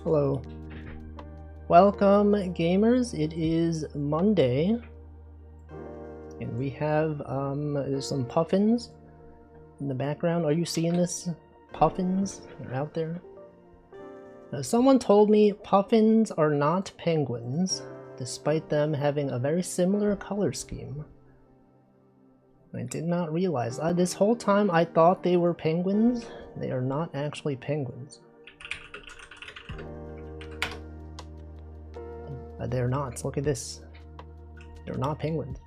Hello. Welcome, gamers. It is Monday, and we have there's some puffins in the background. Are you seeing this? Puffins are out there. Now, someone told me puffins are not penguins, despite them having a very similar color scheme. I did not realize. This whole time I thought they were penguins. They are not actually penguins. They're not. Look at this. They're not penguins.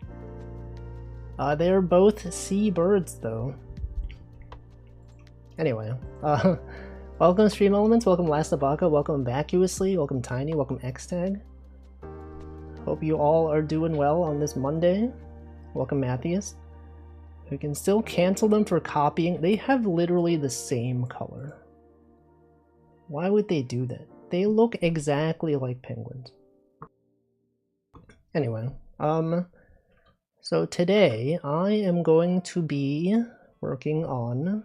They're both seabirds, though. Anyway, welcome Stream Elements, welcome Last Abaka, welcome Vacuously, welcome Tiny, welcome Xtag. Hope you all are doing well on this Monday. Welcome Matthias. We can still cancel them for copying. They have literally the same color. Why would they do that? They look exactly like penguins. Anyway, so today I am going to be working on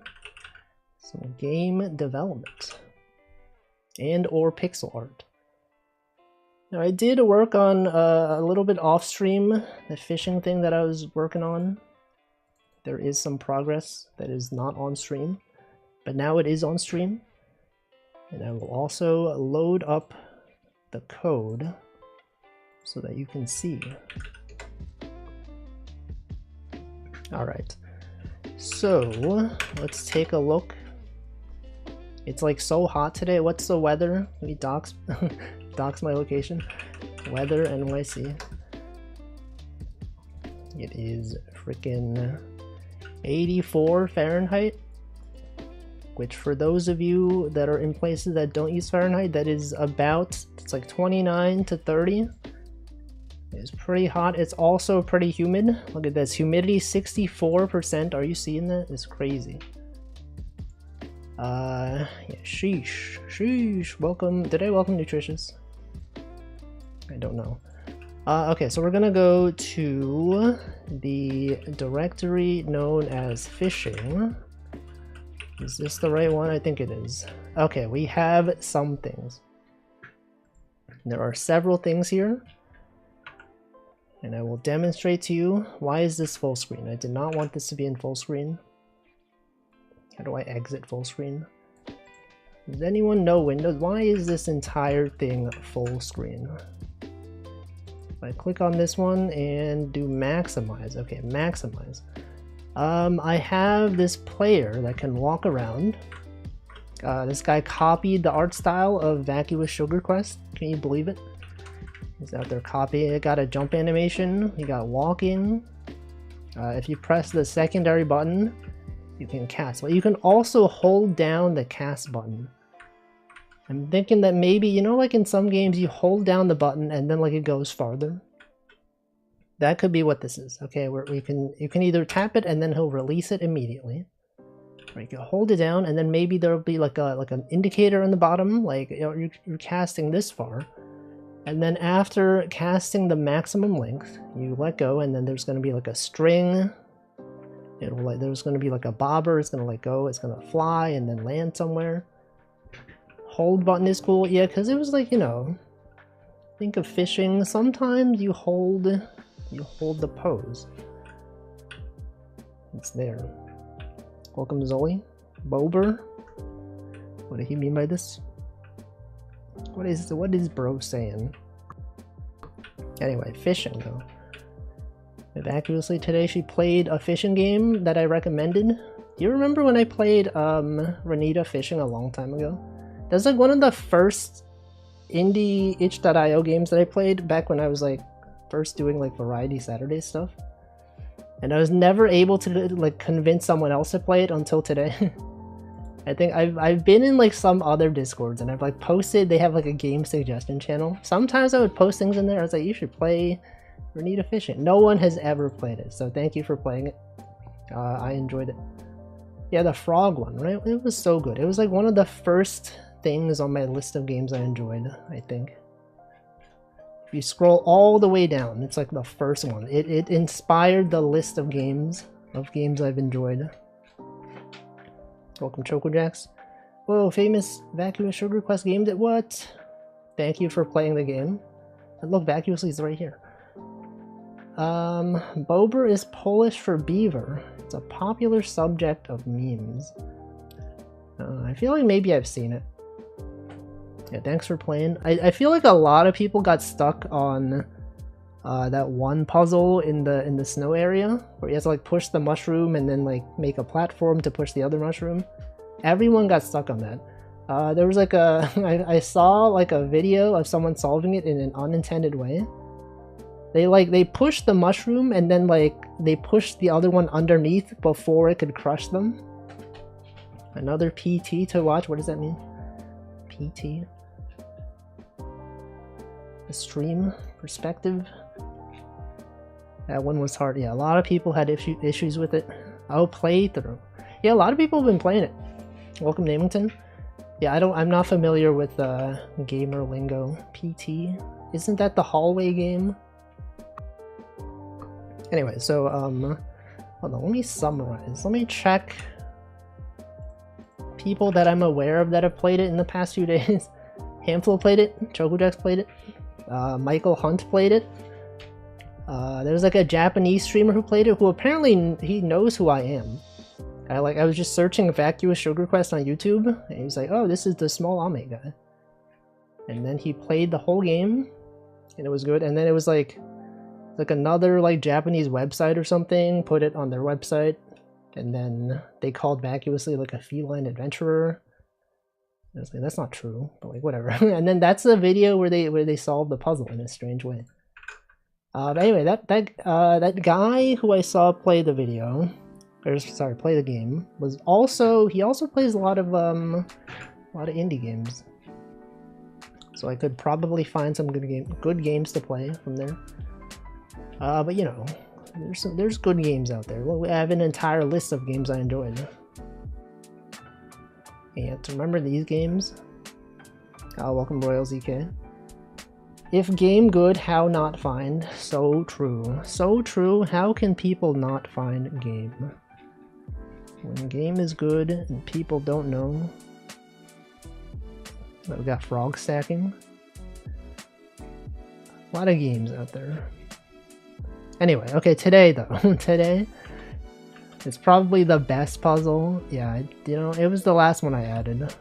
some game development and or pixel art. Now I did work on a little bit off stream, the fishing thing that I was working on. There is some progress that is not on stream, but now it is on stream. And I will also load up the code so that you can see. Alright, so let's take a look. It's like so hot today. What's the weather? Let me dox my location. Weather NYC. It is freaking 84 Fahrenheit, which for those of you that are in places that don't use Fahrenheit, that is about, it's like 29 to 30. It's pretty hot. It's also pretty humid. Look at this. Humidity 64%. Are you seeing that? It's crazy. Yeah, sheesh. Sheesh. Welcome. Did I welcome Nutritious? I don't know. Okay, so we're gonna go to the directory known as fishing. Is this the right one? I think it is. Okay, we have some things. There are several things here. And I will demonstrate to you why is this full screen. I did not want this to be in full screen. How do I exit full screen? Does anyone know Windows? Why is this entire thing full screen? If I click on this one and do maximize. Okay, maximize. I have this player that can walk around. This guy copied the art style of Vacuous Sugar Quest. Can you believe it? He's out there copying. It got a jump animation. You got walking. If you press the secondary button, you can cast. But you can also hold down the cast button. I'm thinking that maybe, you know, like in some games, you hold down the button and then like it goes farther. That could be what this is. Okay, where you can either tap it and then he'll release it immediately, or you can hold it down and then maybe there'll be like an indicator on the bottom, like you're casting this far. And then after casting the maximum length, you let go, and then there's going to be like a string. It'll like there's going to be like a bobber. It's going to let go. It's going to fly and then land somewhere. Hold button is cool, yeah, because it was like, you know, think of fishing. Sometimes you hold the pose. It's there. Welcome Zoe. Bober. What did he mean by this? What is bro saying? Anyway, fishing though. Vacuously today she played a fishing game that I recommended. Do you remember when I played Renita Fishing a long time ago? That's like one of the first indie itch.io games that I played back when I was like first doing like Variety Saturday stuff. And I was never able to like convince someone else to play it until today. I think I've been in like some other Discords and I've like posted, they have like a game suggestion channel. Sometimes I would post things in there. I was like, you should play Renita Fishing. No one has ever played it, so thank you for playing it. I enjoyed it. Yeah, the frog one, right? It was so good. It was like one of the first things on my list of games I enjoyed, I think. If you scroll all the way down, it's like the first one. It inspired the list of games I've enjoyed. Welcome, Choco Jacks. Whoa, famous Vacuous Sugar Quest game that what? Thank you for playing the game. And look, Vacuously is right here. Bober is Polish for beaver. It's a popular subject of memes. I feel like maybe I've seen it. Yeah, thanks for playing. I feel like a lot of people got stuck on that one puzzle in the snow area where you have to like push the mushroom and then like make a platform to push the other mushroom. Everyone got stuck on that. There was like I saw like a video of someone solving it in an unintended way. They pushed the mushroom and then like they pushed the other one underneath before it could crush them. Another PT to watch. What does that mean? PT? The stream perspective. That one was hard. Yeah, a lot of people had issues with it. Oh, playthrough. Yeah, a lot of people have been playing it. Welcome, Namington. Yeah, I'm not familiar with gamer lingo. PT. Isn't that the hallway game? Anyway, so hold on, let me summarize. Let me check people that I'm aware of that have played it in the past few days. Hamflo played it, Chocojax played it, Michael Hunt played it. There was like a Japanese streamer who played it who apparently he knows who I am. I was just searching Vacuous Sugar Quest on YouTube and he was like, oh, this is the small Ame guy. And then he played the whole game and it was good. And then it was like another like Japanese website or something put it on their website. And then they called Vacuously like a feline adventurer. I was like, that's not true, but like whatever. And then that's the video where they solved the puzzle in a strange way. But anyway, that guy who I saw play the video, or sorry, play the game, was also plays a lot of indie games. So I could probably find some good games to play from there. But you know, there's good games out there. Well, I have an entire list of games I enjoyed. And to remember these games. Welcome Royal ZK. If game good, how not find? So true. So true. How can people not find game? When game is good and people don't know. We got frog stacking. A lot of games out there. Anyway, okay, today though. Today, it's probably the best puzzle. Yeah, you know, it was the last one I added.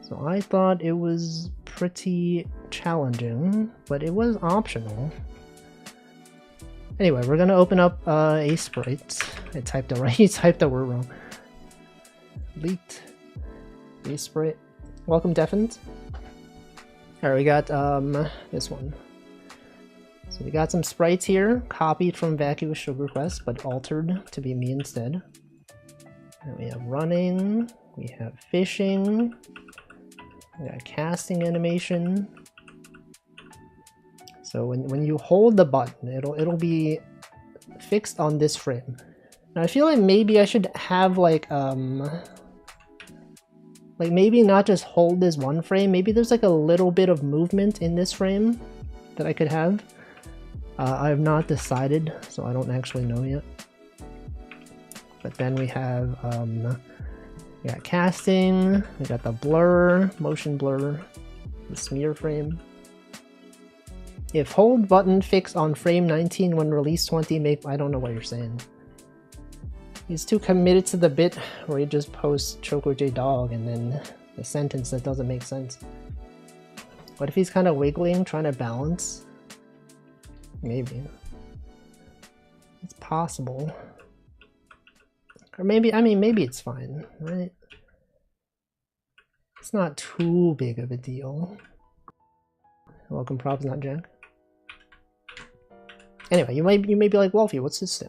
So I thought it was pretty challenging, but it was optional. Anyway, we're gonna open up a sprite. I typed it right. You typed the word wrong. Leaked. A sprite. Welcome, Deafened. Alright, we got this one. So we got some sprites here, copied from Vacuous Sugar Quest, but altered to be me instead. And we have running, we have fishing, we got casting animation. So when you hold the button, it'll be fixed on this frame. Now I feel like maybe I should have like maybe not just hold this one frame, maybe there's like a little bit of movement in this frame that I could have. I have not decided, so I don't actually know yet. But then we have we got casting, we got the blur, motion blur, the smear frame. If hold button fixed on frame 19 when release 20 make, I don't know what you're saying. He's too committed to the bit where he just posts Choco J Dog and then the sentence that doesn't make sense. What if he's kind of wiggling, trying to balance? Maybe. It's possible. Or maybe, I mean, maybe it's fine, right? It's not too big of a deal. Welcome, Props Not Jack. Anyway, you may be like, Wolfie, what's this thing?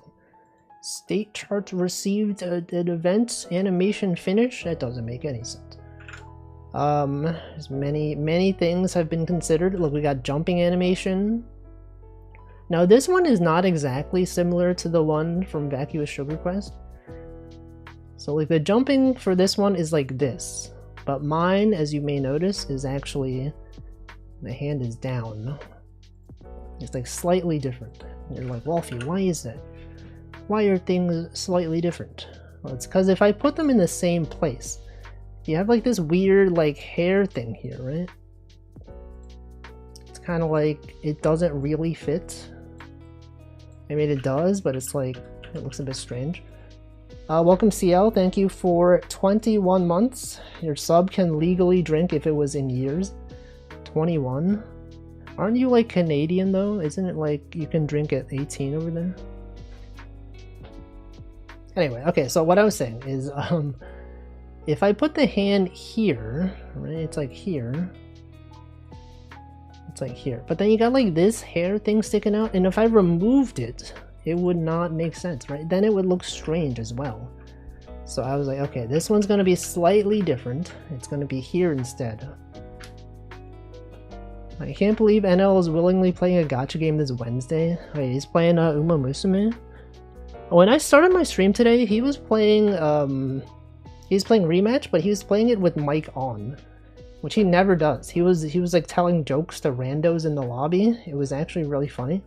State chart received an event animation finish? That doesn't make any sense. There's many things have been considered. Look, we got jumping animation. Now this one is not exactly similar to the one from Vacuous Sugar Quest. So like the jumping for this one is like this, but mine, as you may notice, is actually, the hand is down. It's like slightly different. You're like, Wolfie, why is that? Why are things slightly different? Well, it's because if I put them in the same place, you have like this weird like hair thing here, right? It's kind of like it doesn't really fit. I mean, it does, but it's like, it looks a bit strange. Welcome CL, thank you for 21 months. Your sub can legally drink if it was in years. 21? Aren't you like Canadian though? Isn't it like you can drink at 18 over there? Anyway, okay, so what I was saying is, if I put the hand here, right, it's like here. It's like here. But then you got like this hair thing sticking out, and if I removed it, it would not make sense, right? Then it would look strange as well. So I was like, okay, this one's gonna be slightly different. It's gonna be here instead. I can't believe NL is willingly playing a gacha game this Wednesday. Wait, he's playing Uma Musume? When I started my stream today, he was playing Rematch, but he was playing it with mic on, which he never does. He was like telling jokes to randos in the lobby. It was actually really funny.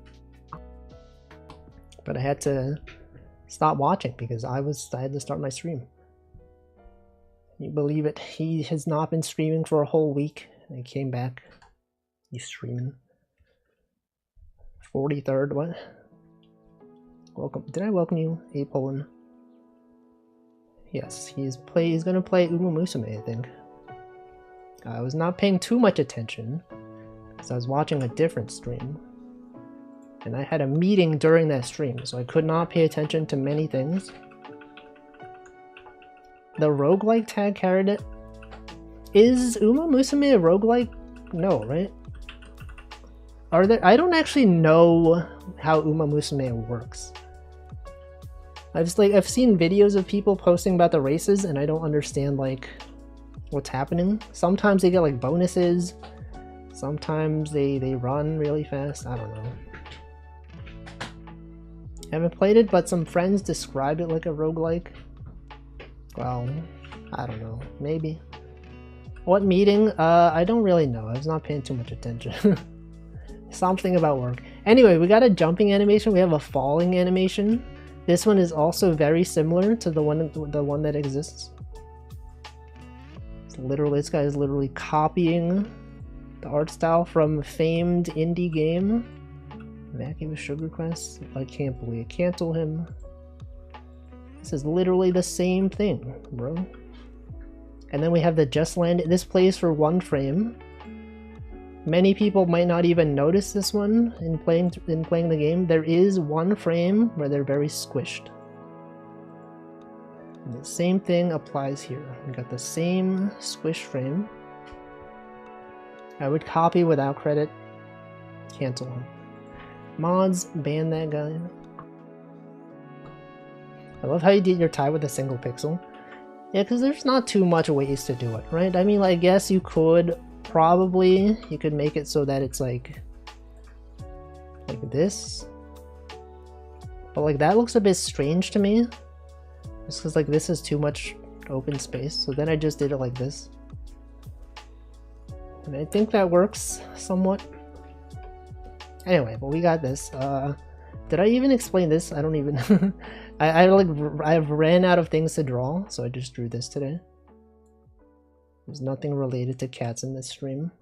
But I had to stop watching because I had to start my stream. Can you believe it? He has not been streaming for a whole week, and he came back. He's streaming. 43rd, what? Welcome. Did I welcome you, Apolin? Yes, he's gonna play Uma Musume, I think. I was not paying too much attention because I was watching a different stream. And I had a meeting during that stream, so I could not pay attention to many things. The roguelike tag carried it. Is Uma Musume a roguelike? No, right? Are there? I don't actually know how Uma Musume works. I've seen videos of people posting about the races, and I don't understand like what's happening. Sometimes they get like bonuses. Sometimes they run really fast. I don't know. Haven't played it, but some friends describe it like a roguelike. Well, I don't know. Maybe. What meeting? I don't really know. I was not paying too much attention. Something about work. Anyway, we got a jumping animation. We have a falling animation. This one is also very similar to the one that exists. It's literally, this guy is literally copying the art style from famed indie game. Mackie with Sugar Quest. I can't believe it. Cancel him. This is literally the same thing, bro. And then we have the just landed. This plays for 1 frame. Many people might not even notice this one in playing the game. There is 1 frame where they're very squished. And the same thing applies here. We got the same squish frame. I would copy without credit. Cancel him. Mods, ban that guy. I love how you did your tie with a single pixel. Yeah, because there's not too much ways to do it, right? I mean, I guess you could probably, you could make it so that it's like this. But like that looks a bit strange to me. Just because like this is too much open space. So then I just did it like this. And I think that works somewhat. Anyway, but we got this. Did I even explain this? I don't even... I've ran out of things to draw, so I just drew this today. There's nothing related to cats in this stream.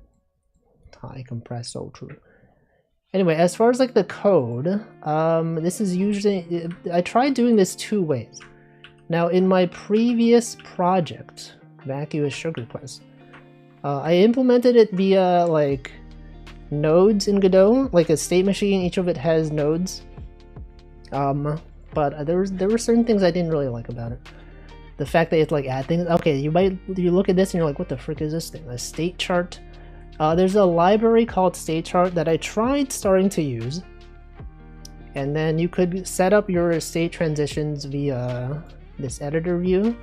High compressed, so true. Anyway, as far as like the code, this is usually... I tried doing this 2 ways. Now, in my previous project, Vacuous Sugar Quest, I implemented it via like nodes in Godot, like a state machine. Each of it has nodes. But there were certain things I didn't really like about it. The fact that it's like add things. Okay, you look at this and you're like, what the frick is this thing? A state chart. There's a library called state chart that I tried starting to use, and then you could set up your state transitions via this editor view.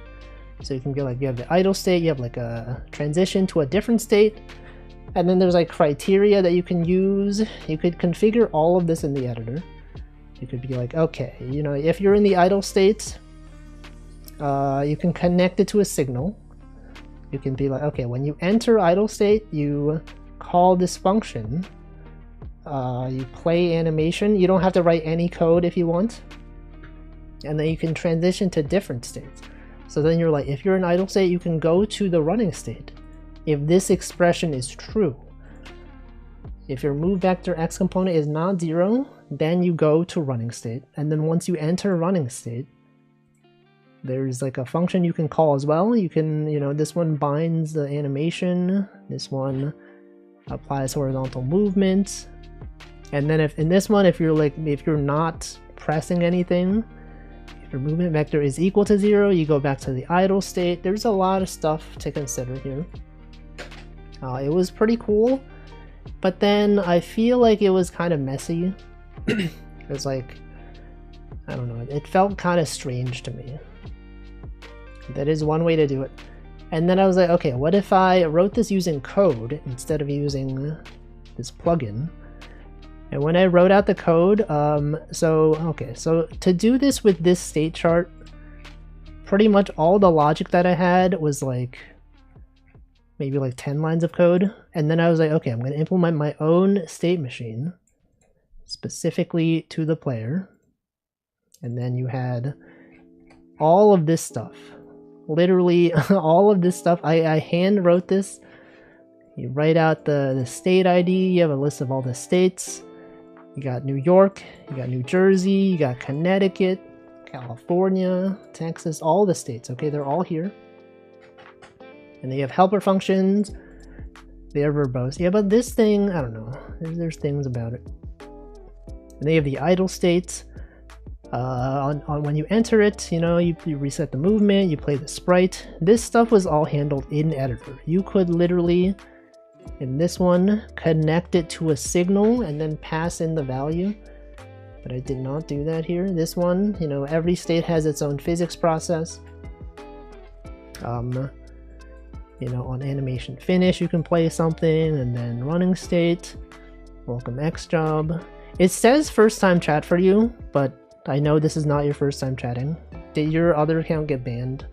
So you can be like, you have the idle state, you have like a transition to a different state, and then there's like criteria that you can use. You could configure all of this in the editor. You could be like, okay, you know, if you're in the idle state, you can connect it to a signal. You can be like, okay, when you enter idle state, you call this function. You play animation. You don't have to write any code if you want. And then you can transition to different states. So then you're like, if you're in idle state, you can go to the running state. If this expression is true, if your move vector x component is not 0, then you go to running state. And then once you enter running state, there's like a function you can call as well. You can, you know, this one binds the animation, this one applies horizontal movement. And then if in this one, if you're not pressing anything, if your movement vector is equal to 0, you go back to the idle state. There's a lot of stuff to consider here. It was pretty cool, but then I feel like it was kind of messy. It was like, I don't know, it felt kind of strange to me. That is one way to do it. And then I was like, okay, what if I wrote this using code instead of using this plugin? And when I wrote out the code, so to do this with this state chart, pretty much all the logic that I had was like maybe like 10 lines of code. And then I was like, okay, I'm going to implement my own state machine specifically to the player. And then you had all of this stuff. Literally all of this stuff. I hand wrote this. You write out the state ID, you have a list of all the states. You got New York, you got New Jersey, you got Connecticut, California, Texas, all the states, okay? They're all here. And they have helper functions. They are verbose. Yeah, but this thing, I don't know. There's things about it. And they have the idle states. On when you enter it, you know, you reset the movement, you play the sprite. This stuff was all handled in editor. You could literally, in this one, connect it to a signal and then pass in the value. But I did not do that here. This one, you know, every state has its own physics process. You know, on animation finish, you can play something, and then running state, welcome X job. It says first time chat for you, but I know this is not your first time chatting. Did your other account get banned?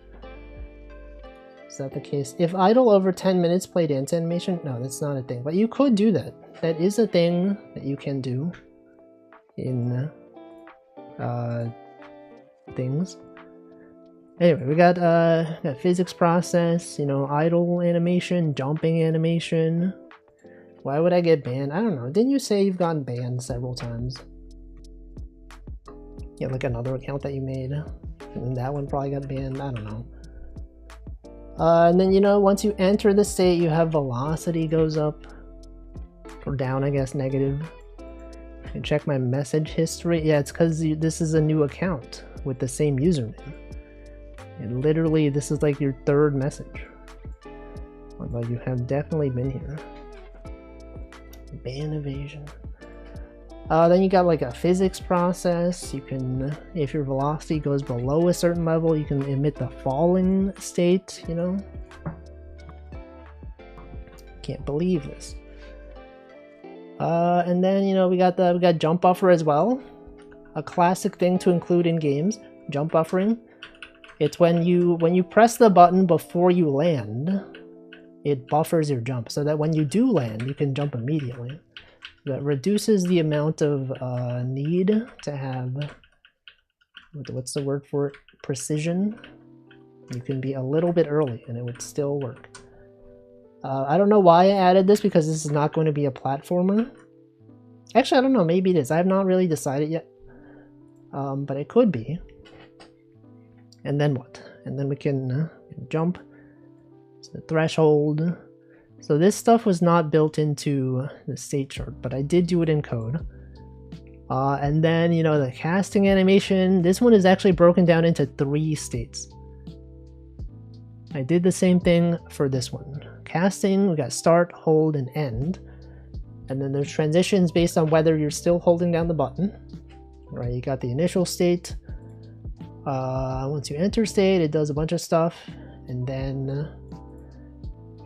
Is that the case? If idle over 10 minutes play dance animation? No, that's not a thing. But you could do that. That is a thing that you can do in things. Anyway, we got physics process, you know, idle animation, jumping animation. Why would I get banned? I don't know. Didn't you say you've gotten banned several times? Yeah, like another account that you made, and that one probably got banned. I don't know. And then, you know, once you enter the state, you have velocity goes up or down, I guess, negative. I can check my message history. Yeah, it's because this is a new account with the same username. And literally, this is like your third message. Although you have definitely been here. Ban evasion. Then you got like a physics process. You can, if your velocity goes below a certain level, you can emit the falling state, you know? Can't believe this. And then, you know, we got jump buffer as well. A classic thing to include in games, jump buffering. It's when you press the button before you land, it buffers your jump so that when you do land, you can jump immediately. That reduces the amount of need to have, what's the word for it? Precision. You can be a little bit early and it would still work. I don't know why I added this because this is not going to be a platformer. Actually, I don't know, maybe it is. I have not really decided yet. But it could be. And then what? And then we can jump. So the threshold. So this stuff was not built into the state chart, but I did do it in code. And then, you know, the casting animation, this one is actually broken down into 3 states. I did the same thing for this one. Casting, we got start, hold, and end. And then there's transitions based on whether you're still holding down the button. Right, you got the initial state. Once you enter state, it does a bunch of stuff. And then...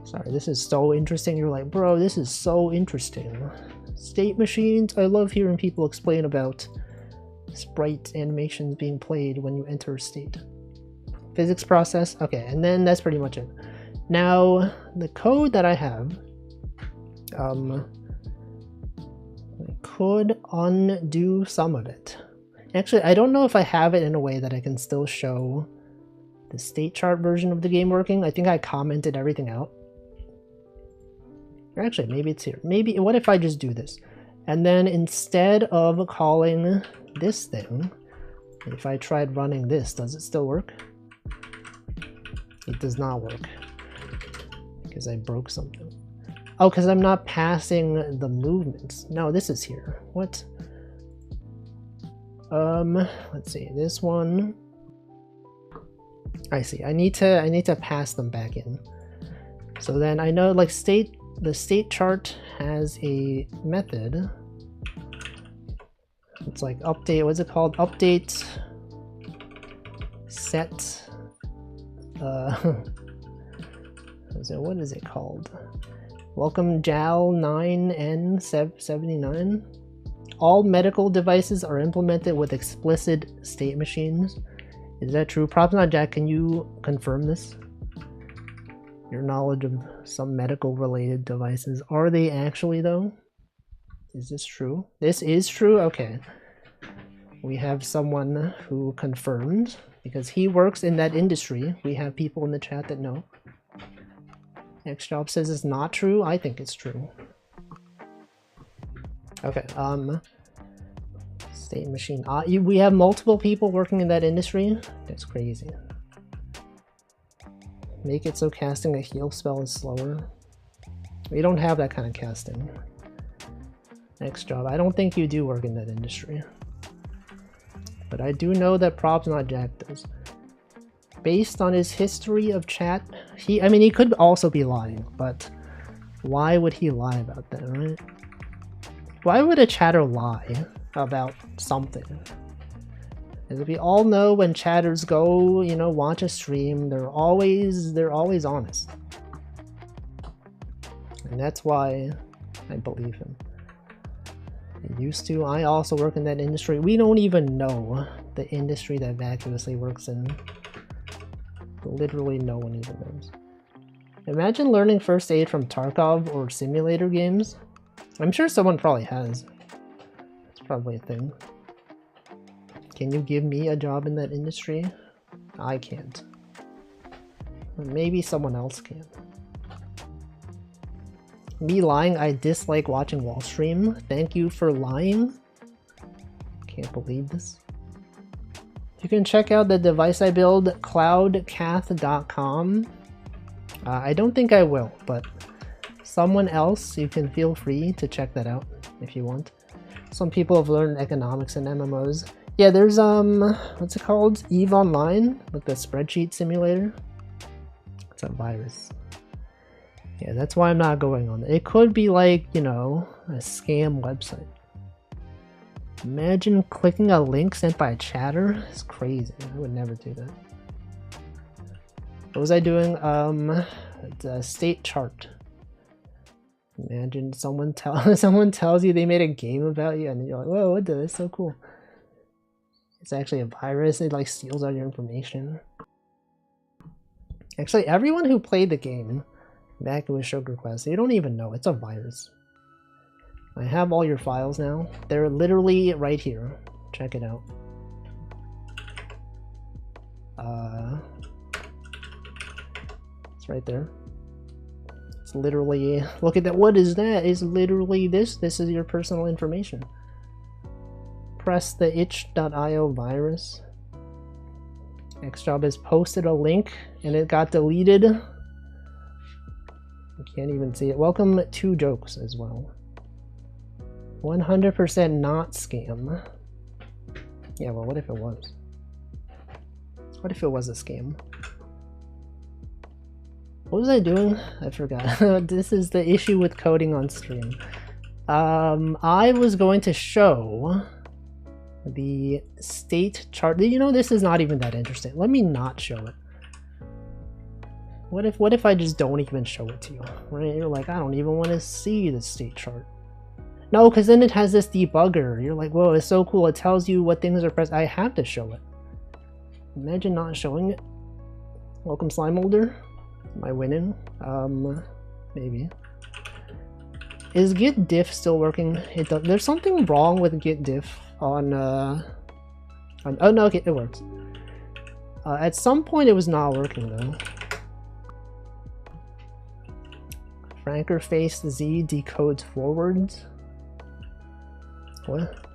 Sorry, this is so interesting. You're like, bro, this is so interesting. State machines. I love hearing people explain about sprite animations being played when you enter a state. Physics process. Okay, and then that's pretty much it. Now, the code that I have, I could undo some of it. Actually, I don't know if I have it in a way that I can still show the state chart version of the game working. I think I commented everything out. Or actually, maybe it's here. Maybe, what if I just do this? And then instead of calling this thing, if I tried running this, does it still work? It does not work. Because I broke something. Oh, because I'm not passing the movements. No, this is here. What? Let's see. This one. I see. I need to pass them back in. So then I know, like, the state chart has a method. It's like update. What's it called? Update set. What is it called? Welcome JAL 9N79. All medical devices are implemented with explicit state machines. Is that true? Props.Jack, can you confirm this? Your knowledge of some medical related devices. Are they actually though? Is this true? This is true? Okay. We have someone who confirmed because he works in that industry. We have people in the chat that know. Xjob says it's not true. I think it's true. Okay, state machine. We have multiple people working in that industry? That's crazy. Make it so casting a heal spell is slower. We don't have that kind of casting. Xjob, I don't think you do work in that industry. But I do know that Props.Jack does. Based on his history of chat, I mean, he could also be lying, but why would he lie about that, right? Why would a chatter lie about something? As we all know, when chatters go, you know, watch a stream, they're always honest. And that's why I believe him. I used to. I also work in that industry. We don't even know the industry that Vacuously works in. Literally no one even knows. Imagine learning first aid from Tarkov or simulator games. I'm sure someone probably has. It's probably a thing. Can you give me a job in that industry? I can't. Or maybe someone else can. Me lying, I dislike watching wall stream. Thank you for lying. Can't believe this. You can check out the device I build, cloudcath.com. I don't think I will, but someone else, you can feel free to check that out if you want. Some people have learned economics in MMOs. Yeah, there's, what's it called? EVE Online, like the spreadsheet simulator. It's a virus. Yeah, that's why I'm not going on it. It could be like, you know, a scam website. Imagine clicking a link sent by a chatter. It's crazy. I would never do that. What was I doing? The state chart. Imagine someone tells you they made a game about you, and you're like, "Whoa, what the? That's so cool." It's actually a virus. It like steals all your information. Actually, everyone who played the game back with Sugar Quest, they don't even know it's a virus. I have all your files now. They're literally right here. Check it out. It's right there. It's literally, look at that. What is that? It's literally this. This is your personal information. Press the itch.io virus. Xjob has posted a link and it got deleted. You can't even see it. Welcome to jokes as well. 100% not scam. Yeah, well, what if it was? What if it was a scam? What was I doing? I forgot. This is the issue with coding on stream. I was going to show the state chart. You know, this is not even that interesting. Let me not show it. What if I just don't even show it to you? Right? You're like, I don't even want to see the state chart. No, because then it has this debugger. You're like, whoa, it's so cool. It tells you what things are pressed. I have to show it. Imagine not showing it. Welcome, Slime Molder. Am I winning? Maybe. Is git diff still working? There's something wrong with git diff on oh no, okay, it works. At some point it was not working though. Franker face Z decodes forwards. What?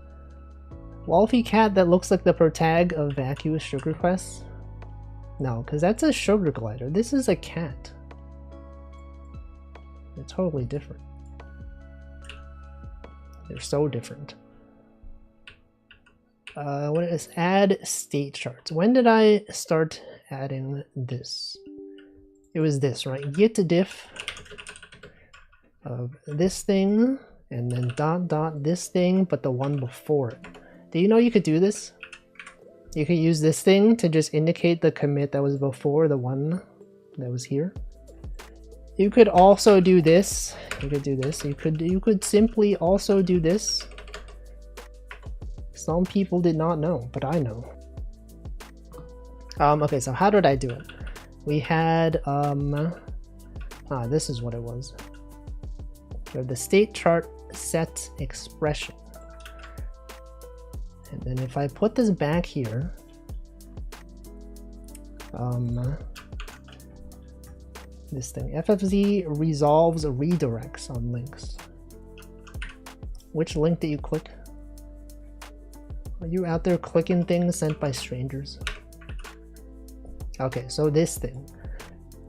Wolfie cat that looks like the protag of Vacuous Sugar Quest? No, because that's a sugar glider. This is a cat. They're totally different. They're so different. What is add state charts? When did I start adding this? It was this, right? Git diff of this thing and then dot this thing, but the one before it. Do you know you could do this? You could use this thing to just indicate the commit that was before the one that was here. You could also do this. You could do this. You could simply also do this. Some people did not know, but I know. Okay, so how did I do it? We had this is what it was. We have the state chart set expression. And then if I put this back here, this thing, FFZ resolves redirects on links. Which link did you click? Are you out there clicking things sent by strangers? Okay, so this thing.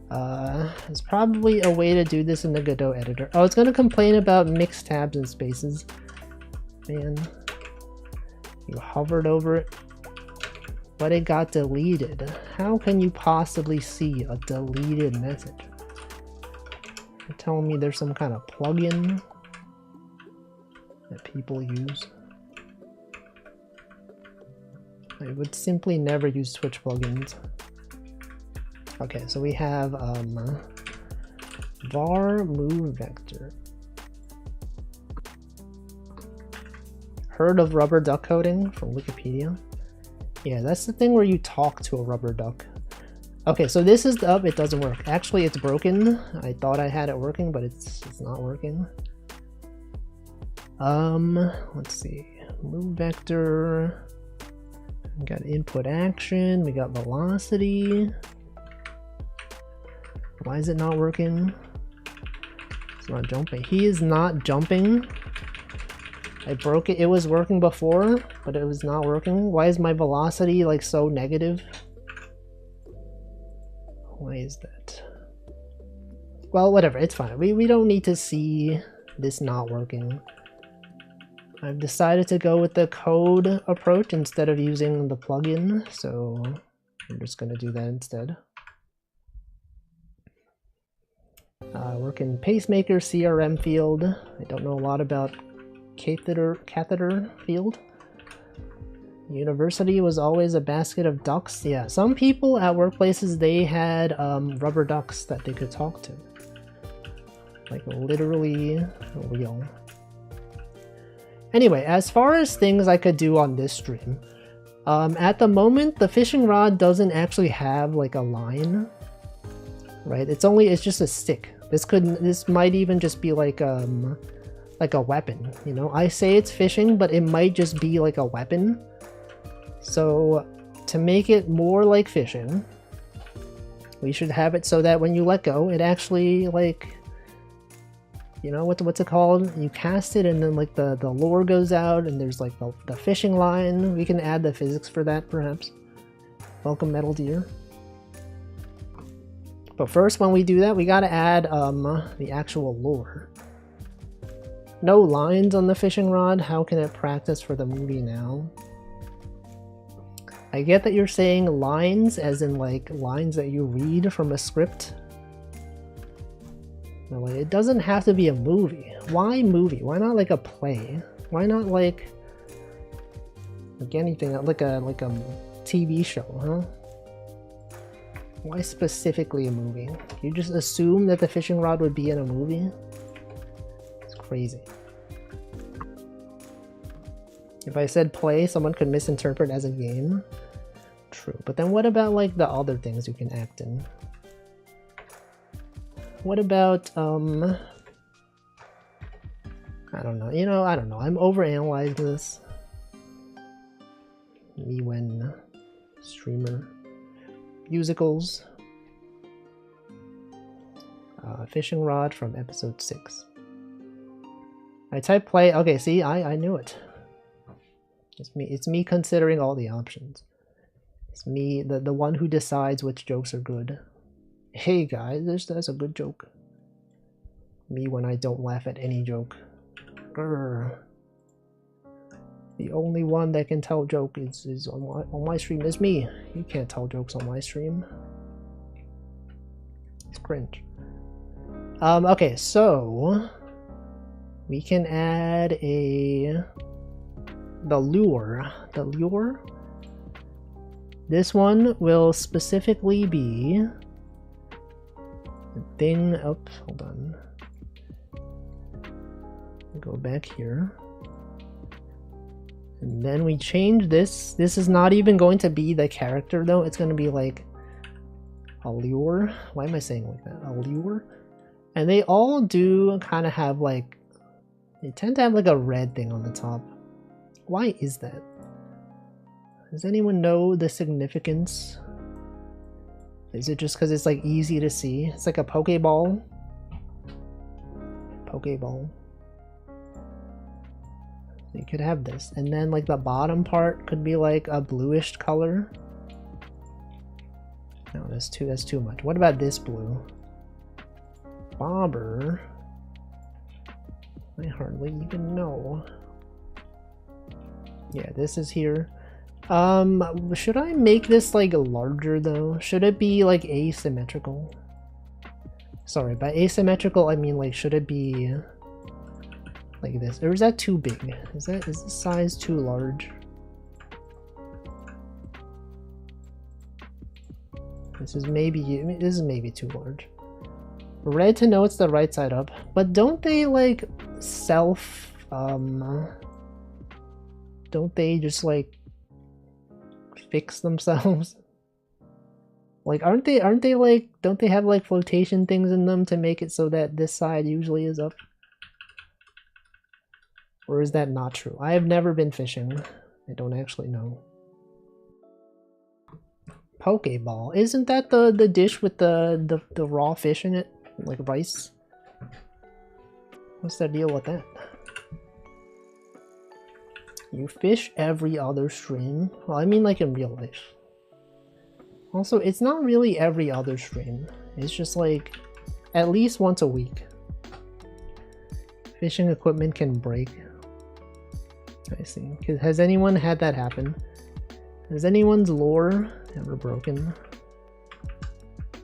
There's probably a way to do this in the Godot editor. Oh, it's gonna complain about mixed tabs and spaces. Man. You hovered over it, but it got deleted. How can you possibly see a deleted message? You're telling me there's some kind of plugin that people use? I would simply never use Twitch plugins. Okay, so we have var move vector. Heard of rubber duck coding from Wikipedia? Yeah, that's the thing where you talk to a rubber duck. Okay, so this is up. It doesn't work. Actually, it's broken. I thought I had it working, but it's not working. Let's see. Move vector. We got input action. We got velocity. Why is it not working? It's not jumping. He is not jumping. I broke it. It was working before, but it was not working. Why is my velocity like so negative? Why is that? Well, whatever. It's fine. We don't need to see this not working. I've decided to go with the code approach instead of using the plugin, so I'm just going to do that instead. Work in pacemaker CRM field. I don't know a lot about catheter field. University was always a basket of ducks. Yeah, some people at workplaces, they had rubber ducks that they could talk to. Like literally real. Anyway, as far as things I could do on this stream, at the moment the fishing rod doesn't actually have like a line, right? It's just a stick. This might even just be like a weapon, you know? I say it's fishing, but it might just be like a weapon. So to make it more like fishing, we should have it so that when you let go, it actually like, you know, what's it called? You cast it and then like the lure goes out and there's like the fishing line. We can add the physics for that perhaps. Welcome Metal Deer. But first when we do that, we gotta add the actual lure. No lines on the fishing rod. How can it practice for the movie now? I get that you're saying lines as in like lines that you read from a script. No, like, it doesn't have to be a movie. Why movie? Why not like a play? Why not like anything like a TV show, huh? Why specifically a movie? You just assume that the fishing rod would be in a movie? It's crazy. If I said play, someone could misinterpret as a game. True, but then what about like the other things you can act in? What about, I don't know, you know, I don't know, I'm overanalyzing this. Me when streamer. musicals. Fishing rod from episode 6. I type play. Okay, see, I knew it. It's me considering all the options. It's me, the one who decides which jokes are good. Hey guys, that's a good joke. Me when I don't laugh at any joke. Grr. The only one that can tell joke is on my stream is me. You can't tell jokes on my stream. It's cringe. Okay, so we can add the lure. The lure. This one will specifically be the thing up. Hold on. Go back here. And then we change this. This is not even going to be the character though. It's going to be like a lure. Why am I saying like that? A lure? And they all do kind of have like, they tend to have like a red thing on the top. Why is that? Does anyone know the significance? Is it just because it's like easy to see? It's like a Pokeball. Pokeball. So you could have this. And then like the bottom part could be like a bluish color. No, that's too much. What about this blue? Bobber. I hardly even know. Yeah, this is here. Should I make this like larger though? Should it be like asymmetrical? Sorry, by asymmetrical I mean like should it be like this? Or is that too big? Is this size too large? This is maybe too large. Red to know it's the right side up, but don't they like don't they just like fix themselves? Like aren't they like, don't they have like flotation things in them to make it so that this side usually is up? Or is that not true? I have never been fishing. I don't actually know. Pokeball. Isn't that the dish with the raw fish in it? Like rice? What's the deal with that? You fish every other stream? Well, I mean like in real life. Also, it's not really every other stream. It's just like at least once a week. Fishing equipment can break. I see. Has anyone had that happen? Has anyone's lure ever broken?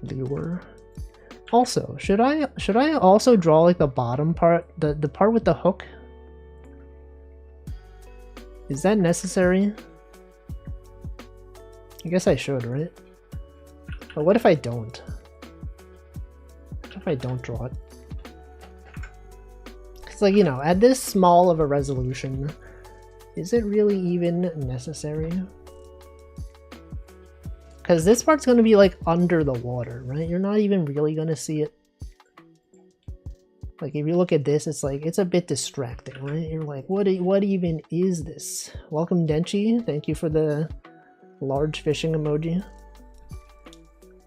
Lure. Also, should I also draw like the bottom part, the part with the hook? Is that necessary? I guess I should, right? But what if I don't? What if I don't draw it? It's like, you know, at this small of a resolution, is it really even necessary? Because this part's going to be like under the water, right? You're not even really going to see it. Like if you look at this, it's like, it's a bit distracting, right? You're like, what even is this? Welcome Denchi, thank you for the large fishing emoji.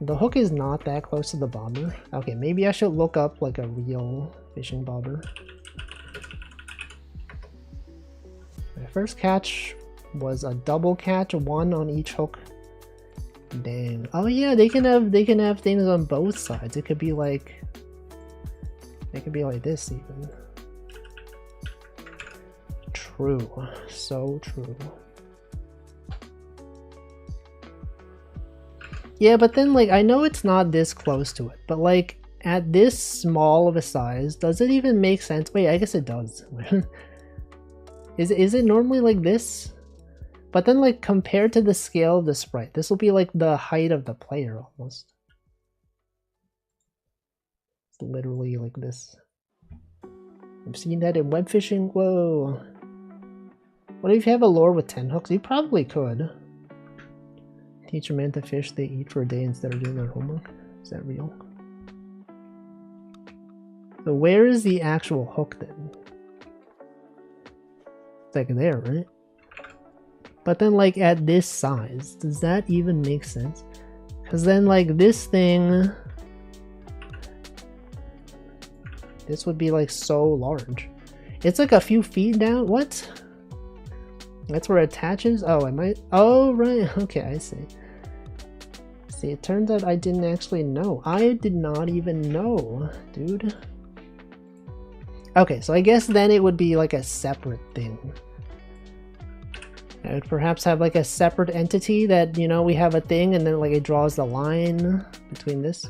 The hook is not that close to the bobber. Okay, maybe I should look up like a real fishing bobber. My first catch was a double catch, one on each hook. Dang. Oh yeah, they can have things on both sides. It could be like this even. True. So true. Yeah, but then like I know it's not this close to it, but like at this small of a size, does it even make sense? Wait, I guess it does. Is it normally like this? But then like compared to the scale of the sprite, this will be like the height of the player almost. It's literally like this. I've seen that in web fishing. Whoa. What if you have a lure with 10 hooks? You probably could. Teach a man to fish, they eat for a day instead of doing their homework. Is that real? So where is the actual hook then? It's like there, right? But then like at this size, does that even make sense? Because then, like, this thing... This would be, like, so large. It's, like, a few feet down? What? That's where it attaches? Oh, I might... Oh, right. Okay, I see. See, it turns out I didn't actually know. I did not even know, dude. Okay, so I guess then it would be, like, a separate thing. I would perhaps have, like, a separate entity that, you know, we have a thing and then, like, it draws the line between this.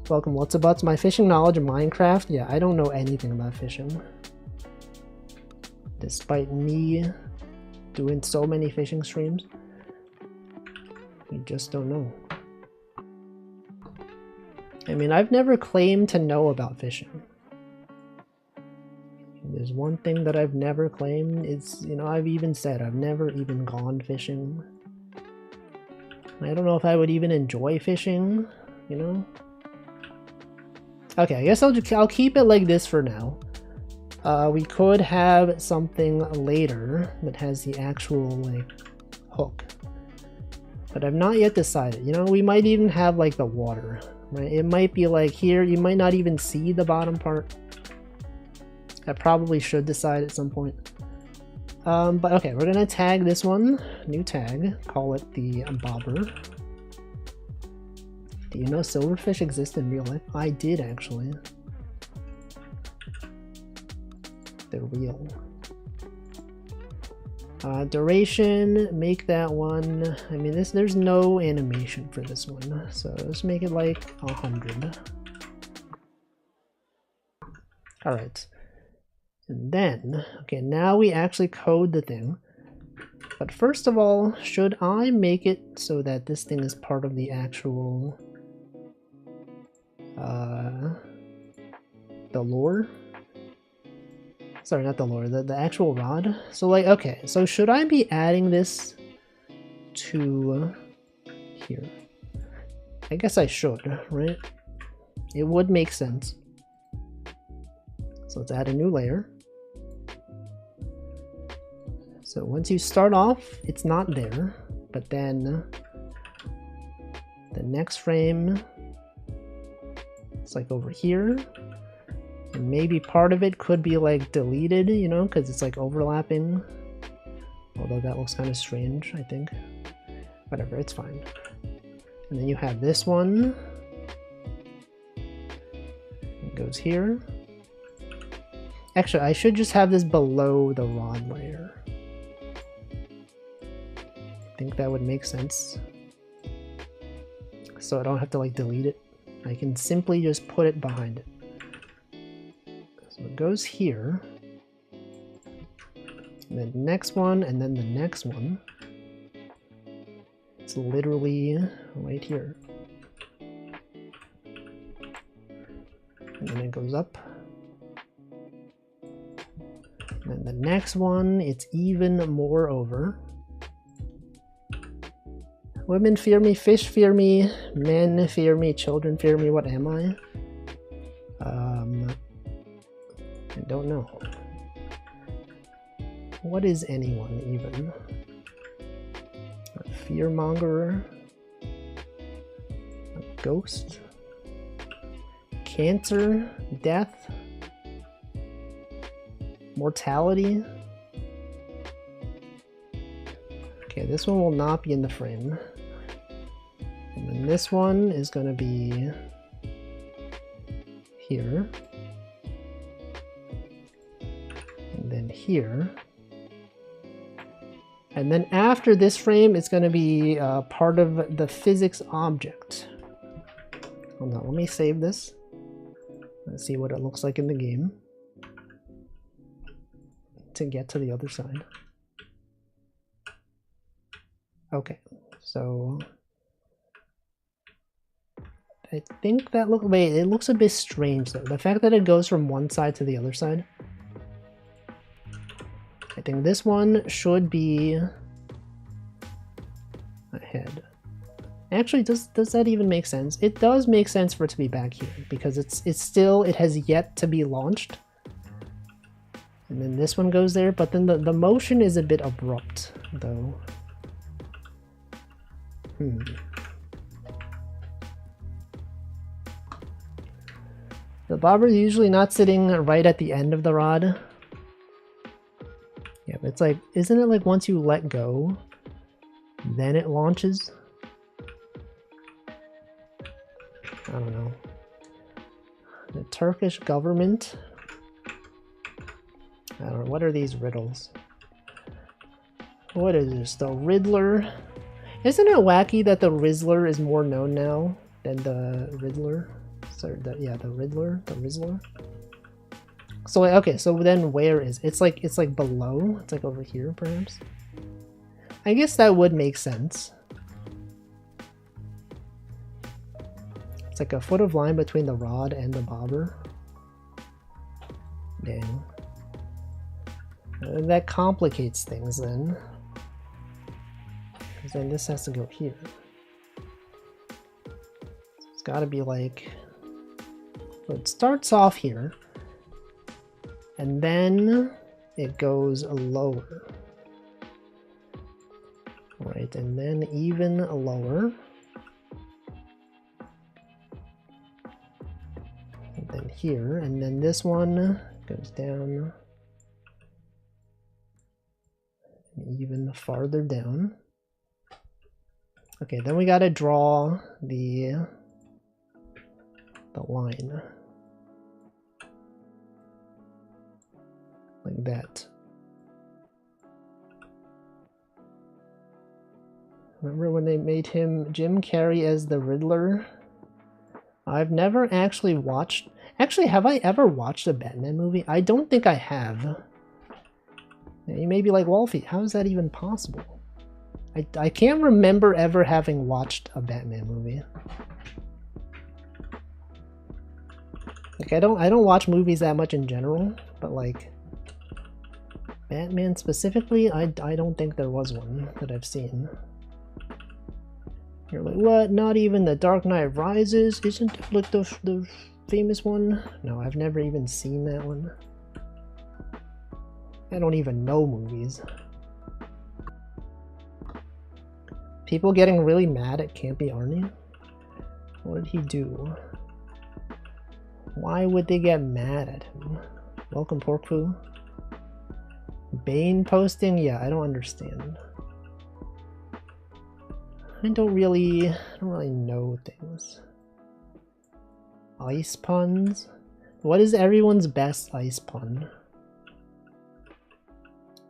Welcome, what's about my fishing knowledge of Minecraft? Yeah, I don't know anything about fishing. Despite me doing so many fishing streams. You just don't know. I mean, I've never claimed to know about fishing. There's one thing that I've never claimed is, you know, I've even said I've never even gone fishing. I don't know if I would even enjoy fishing, you know? Okay, I guess I'll keep it like this for now. We could have something later that has the actual, like, hook. But I've not yet decided. You know, we might even have, like, the water, right? It might be, like, here. You might not even see the bottom part. I probably should decide at some point. But okay, we're gonna tag this one. New tag. Call it the bobber. Do you know silverfish exist in real life? I did, actually. They're real. Duration, make that one. I mean, there's no animation for this one, so let's make it like 100. All right. And then, okay, now we actually code the thing. But first of all, should I make it so that this thing is part of the actual the lore? Sorry, not the lore, the actual rod. So, like, okay, so should I be adding this to here? I guess I should, right? It would make sense. So let's add a new layer. So once you start off, it's not there, but then the next frame, it's like over here. And maybe part of it could be like deleted, you know, because it's like overlapping. Although that looks kind of strange, I think. Whatever, it's fine. And then you have this one. It goes here. Actually, I should just have this below the rod layer. I think that would make sense. So I don't have to like delete it. I can simply just put it behind it. So it goes here. And then the next one, and then the next one. It's literally right here. And then it goes up. And then the next one, it's even more over. Women fear me, fish fear me, men fear me, children fear me. What am I? I don't know. What is anyone even? A fearmonger? A ghost? Cancer? Death? Mortality? Okay, this one will not be in the frame. And then this one is going to be here. And then here. And then after this frame, it's going to be part of the physics object. Hold on, let me save this. Let's see what it looks like in the game. To get to the other side. Okay, so I think that wait, it looks a bit strange though. The fact that it goes from one side to the other side. I think this one should be ahead. Actually, does that even make sense? It does make sense for it to be back here because it has yet to be launched. And then this one goes there, but then the motion is a bit abrupt though. The bobber is usually not sitting right at the end of the rod. Yeah, but it's like, isn't it like once you let go, then it launches? I don't know. The Turkish government. I don't know. What are these riddles? What is this? The Riddler? Isn't it wacky that the Rizzler is more known now than the Riddler? So yeah, the Riddler, the Rizzler. So okay, so then where is it's like below? It's like over here, perhaps. I guess that would make sense. It's like a foot of line between the rod and the bobber. Dang. That complicates things then. Because then this has to go here. It's got to be like... So it starts off here. And then it goes lower. Right, and then even lower. And then here, and then this one goes down. And even farther down. Okay, then we gotta draw the line. Like that. Remember when they made him Jim Carrey as the Riddler? I've never actually watched... Actually, have I ever watched a Batman movie? I don't think I have. You may be like, Wolfie, how is that even possible? I can't remember ever having watched a Batman movie. Like I don't watch movies that much in general, but like Batman specifically, I don't think there was one that I've seen. You're like, what? Not even The Dark Knight Rises? Isn't that like the famous one? No, I've never even seen that one. I don't even know movies. People getting really mad at Campy Arnie? What did he do? Why would they get mad at him? Welcome, Pork Poo. Bane posting? Yeah, I don't understand. I don't really know things. Ice puns? What is everyone's best ice pun?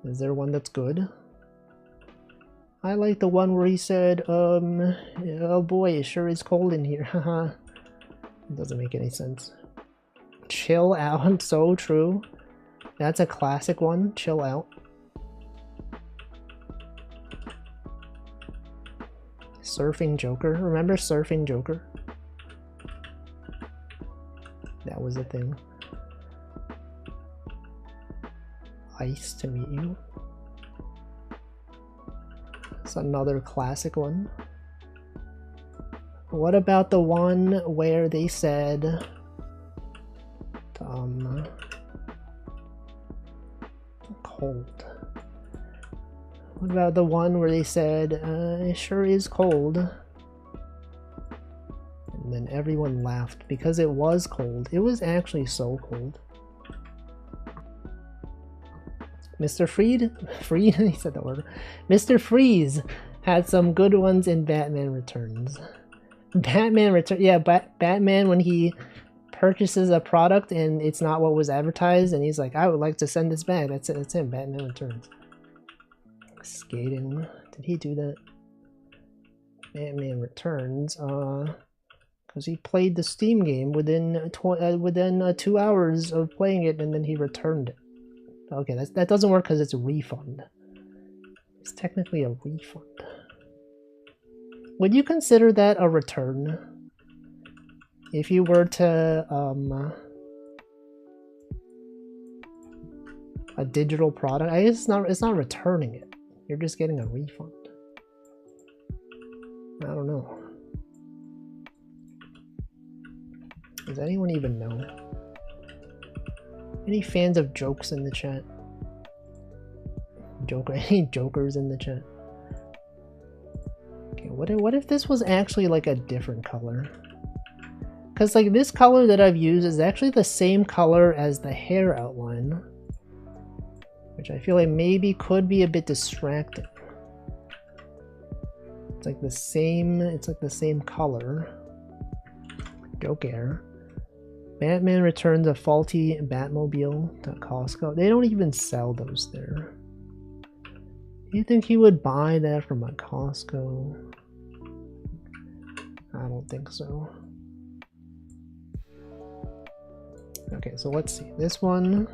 Is there one that's good? I like the one where he said, oh boy, it sure is cold in here, haha. It doesn't make any sense. Chill out, so true. That's a classic one, chill out. Surfing Joker, remember Surfing Joker? That was a thing. Ice to meet you. It's another classic one. What about the one where they said cold? What about the one where they said it sure is cold? And then everyone laughed because it was cold. It was actually so cold. Mr. Freed, he said the word. Mr. Freeze had some good ones in Batman Returns. Batman Returns, yeah, Batman when he purchases a product and it's not what was advertised, and he's like, I would like to send this back. That's it. That's him. Batman Returns. Skating. Did he do that? Batman Returns. Because he played the Steam game within 2 hours of playing it, and then he returned it. Okay, that doesn't work because it's a refund. It's technically a refund. Would you consider that a return? If you were to, a digital product? I guess it's not returning it. You're just getting a refund. I don't know. Does anyone even know? Any fans of jokes in the chat? Any jokers in the chat? Okay, what if this was actually like a different color? Because like this color that I've used is actually the same color as the hair outline, which I feel like maybe could be a bit distracting. It's like the same color. Joker. Batman returns a faulty Batmobile to Costco. They don't even sell those there. Do you think he would buy that from a Costco? I don't think so. Okay, so let's see. This one,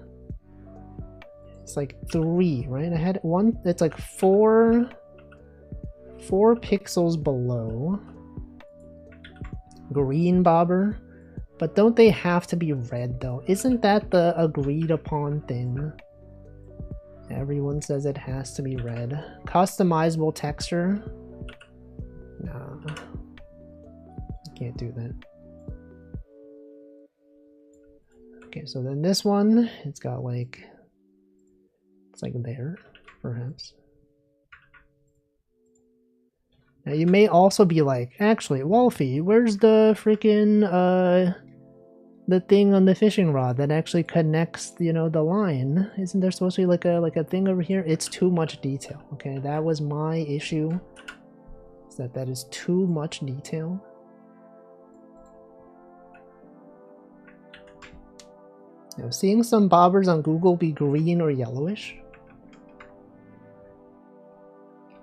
it's like 3, right? I had one, it's like 4 pixels below. Green bobber. But don't they have to be red though? Isn't that the agreed upon thing? Everyone says it has to be red. Customizable texture? No. Can't do that. Okay, so then this one, it's got like, it's like there, perhaps. Now you may also be like, actually, Wolfie, where's the freaking, the thing on the fishing rod that actually connects, you know, the line? Isn't there supposed to be like a thing over here? It's too much detail, okay? That was my issue, is that is too much detail. Now, seeing some bobbers on Google be green or yellowish.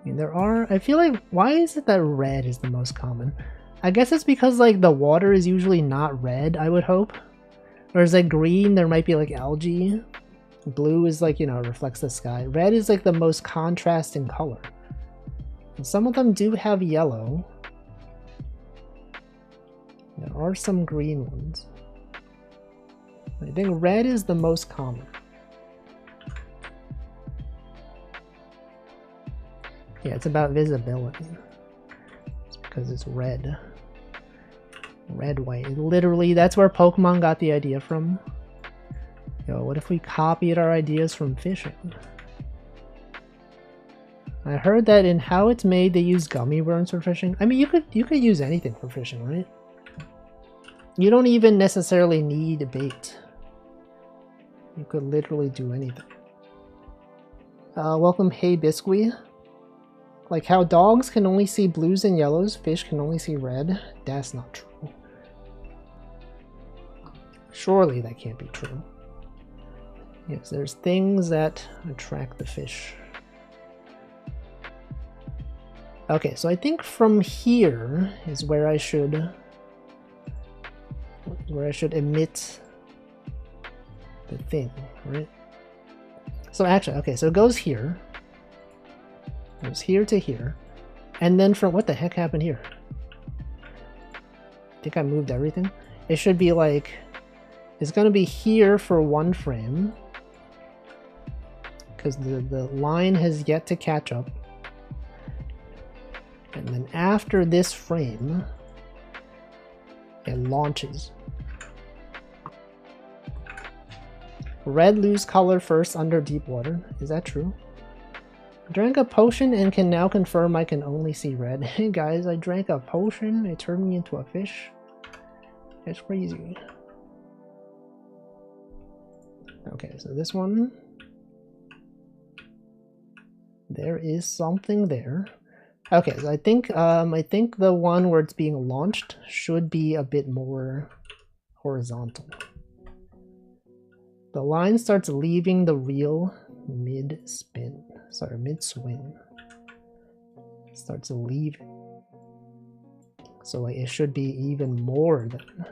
I mean, there are, I feel like, why is it that red is the most common? I guess it's because like the water is usually not red, I would hope. Whereas like green, there might be like algae. Blue is like, you know, reflects the sky. Red is like the most contrasting color. And some of them do have yellow. There are some green ones. I think red is the most common. Yeah, it's about visibility. It's because it's red. Red, white. Literally, that's where Pokemon got the idea from. Yo, what if we copied our ideas from fishing? I heard that in How It's Made, they use gummy worms for fishing. I mean, you could use anything for fishing, right? You don't even necessarily need bait. You could literally do anything. Welcome, Hey Biscuit. Like how dogs can only see blues and yellows, fish can only see red. That's not true. Surely that can't be true. Yes, there's things that attract the fish. Okay, so I think from here is where I should emit the thing, right? So actually, okay, so it goes here. It goes here to here. And then from, what the heck happened here? I think I moved everything. It should be like, it's gonna be here for one frame. Because the line has yet to catch up. And then after this frame, it launches. Red lose color first under deep water. Is that true? I drank a potion and can now confirm I can only see red. Hey guys, I drank a potion. It turned me into a fish. That's crazy. Okay, so this one. There is something there. Okay, so I think the one where it's being launched should be a bit more horizontal. The line starts leaving the reel mid-spin. Sorry, mid-swing. Starts leaving. So like it should be even more than.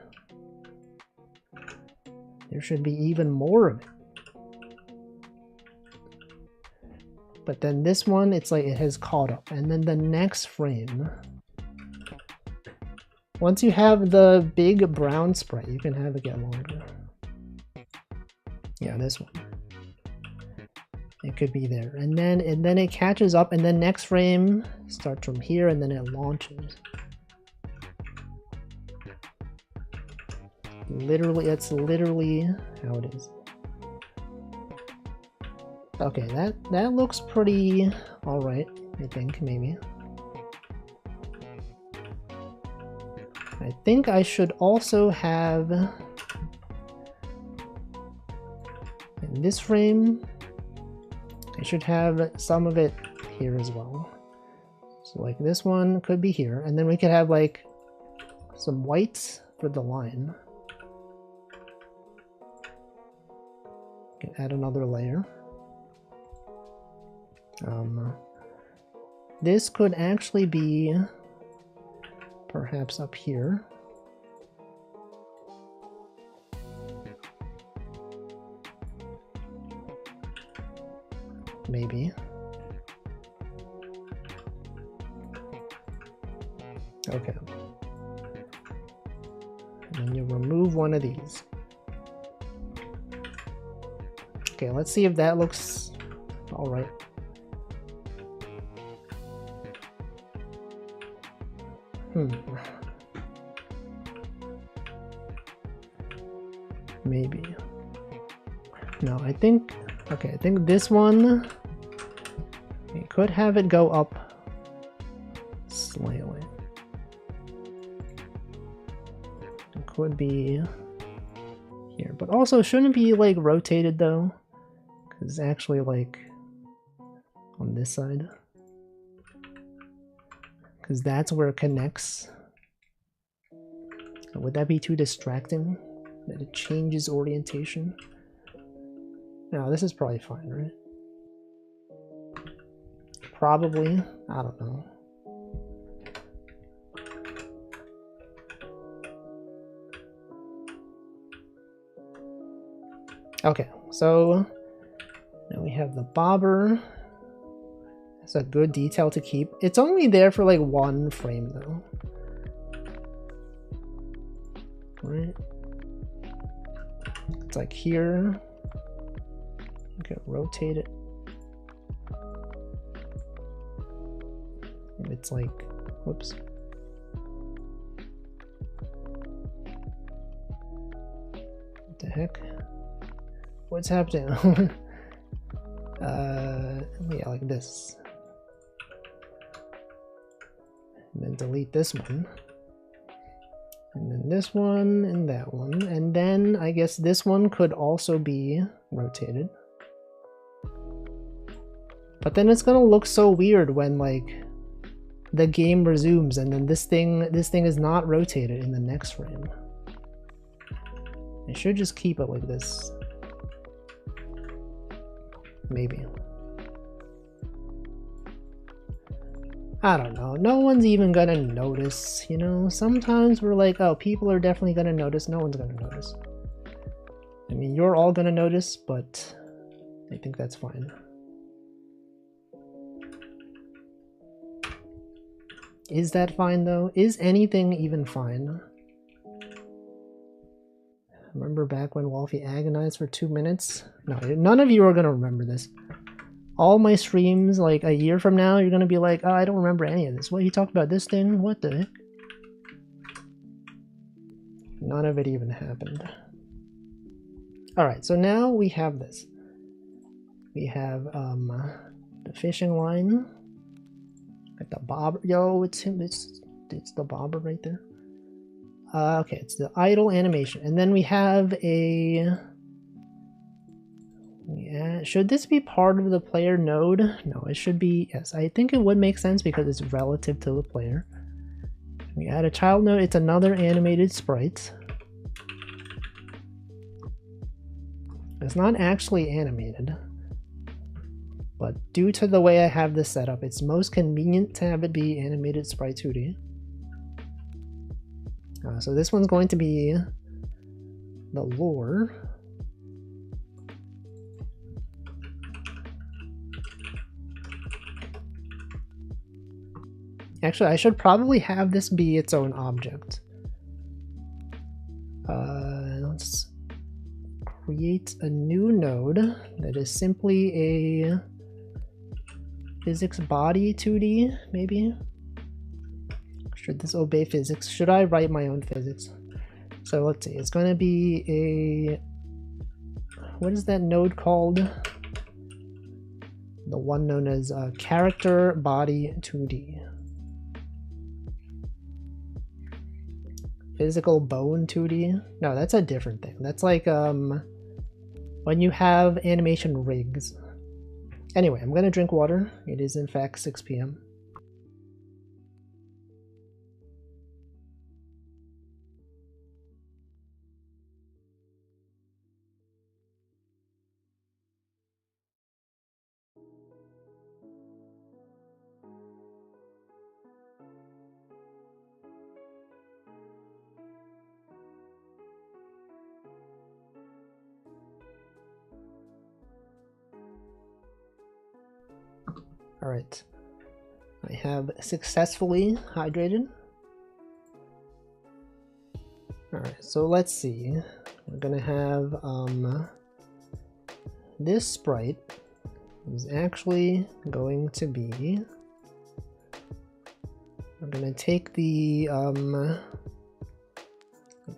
There should be even more of it. But then this one, it's like it has caught up. And then the next frame, once you have the big brown sprite, you can have it get longer. Yeah, this one. It could be there. And then it catches up, and then next frame starts from here, and then it launches. Literally, that's literally how it is. Okay, that looks pretty alright, I think, maybe. I think I should also have in this frame, I should have some of it here as well. So like this one could be here, and then we could have like some whites for the line. Can add another layer. This could actually be perhaps up here. Maybe. Okay. And then you remove one of these. Okay, let's see if that looks all right. Maybe. No, I think, okay, I think this one, we could have it go up slightly. It could be here, but also shouldn't be like rotated though, because it's actually like on this side. Because that's where it connects. Would that be too distracting? That it changes orientation? No, this is probably fine, right? Probably. I don't know. Okay, so now we have the bobber. That's a good detail to keep. It's only there for like one frame though. Right? It's like here. You can rotate it. And it's like, whoops. What the heck? What's happening? Yeah, like this. And then delete this one. And then this one and that one. And then I guess this one could also be rotated. But then it's gonna look so weird when like the game resumes and then this thing is not rotated in the next frame. I should just keep it like this. Maybe. I don't know. No one's even gonna notice, you know? Sometimes we're like, oh, people are definitely gonna notice. No one's gonna notice. I mean, you're all gonna notice, but I think that's fine. Is that fine, though? Is anything even fine? Remember back when Wolfie agonized for 2 minutes? No, none of you are gonna remember this. All my streams, like a year from now, you're gonna be like, oh, I don't remember any of this. What, you talked about this thing? What the heck? None of it even happened. Alright, so now we have this. We have the fishing line. Got the bobber. Yo, it's him. It's the bobber right there. Okay, it's the idle animation. And then we have a... Yeah, should this be part of the player node? No, it should be, yes. I think it would make sense because it's relative to the player. We add a child node, it's another animated sprite. It's not actually animated, but due to the way I have this set up, it's most convenient to have it be animated sprite 2D. So this one's going to be the lore. Actually, I should probably have this be its own object. Let's create a new node that is simply a physics body 2D, maybe? Should this obey physics? Should I write my own physics? So let's see, it's going to be a... What is that node called? The one known as character body 2D. Physical bone 2D? No, that's a different thing. That's like when you have animation rigs. Anyway, I'm gonna drink water. It is in fact 6 p.m. Alright. I have successfully hydrated. Alright, so let's see. We're gonna have this sprite is actually going to be, we're gonna take the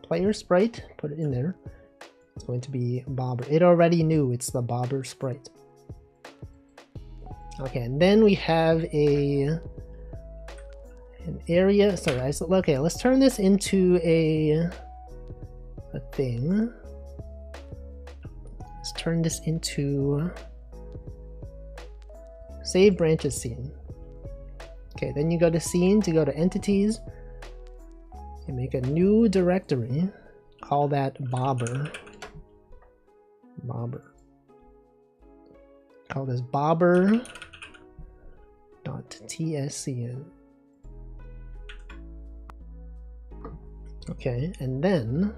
player sprite, put it in there. It's going to be Bobber. It already knew it's the Bobber sprite. Okay, and then we have an area. Sorry, okay, let's turn this into a thing. Let's turn this into save branches scene. Okay, then you go to scene to go to entities. You make a new directory. Call that Bobber. Call this Bobber.tscn. Okay, and then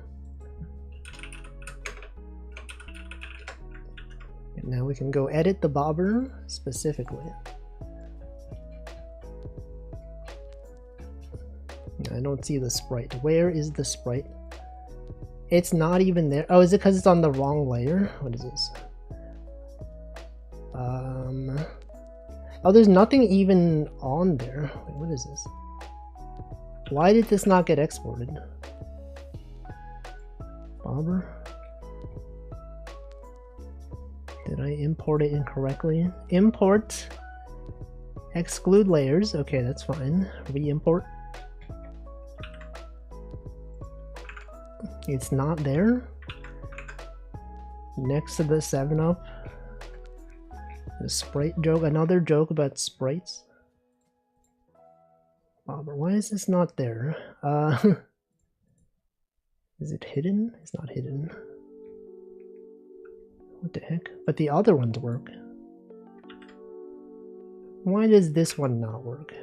now we can go edit the Bobber specifically. I don't see the sprite. Where is the sprite? It's not even there. Oh, is it because it's on the wrong layer? What is this? Oh, there's nothing even on there. Wait, what is this? Why did this not get exported? Bobber? Did I import it incorrectly? Import. Exclude layers. Okay, that's fine. Re-import. It's not there. Next to the 7-Up. The sprite joke. Another joke about sprites. Bobber, why is this not there? Is it hidden? It's not hidden. What the heck? But the other ones work. Why does this one not work?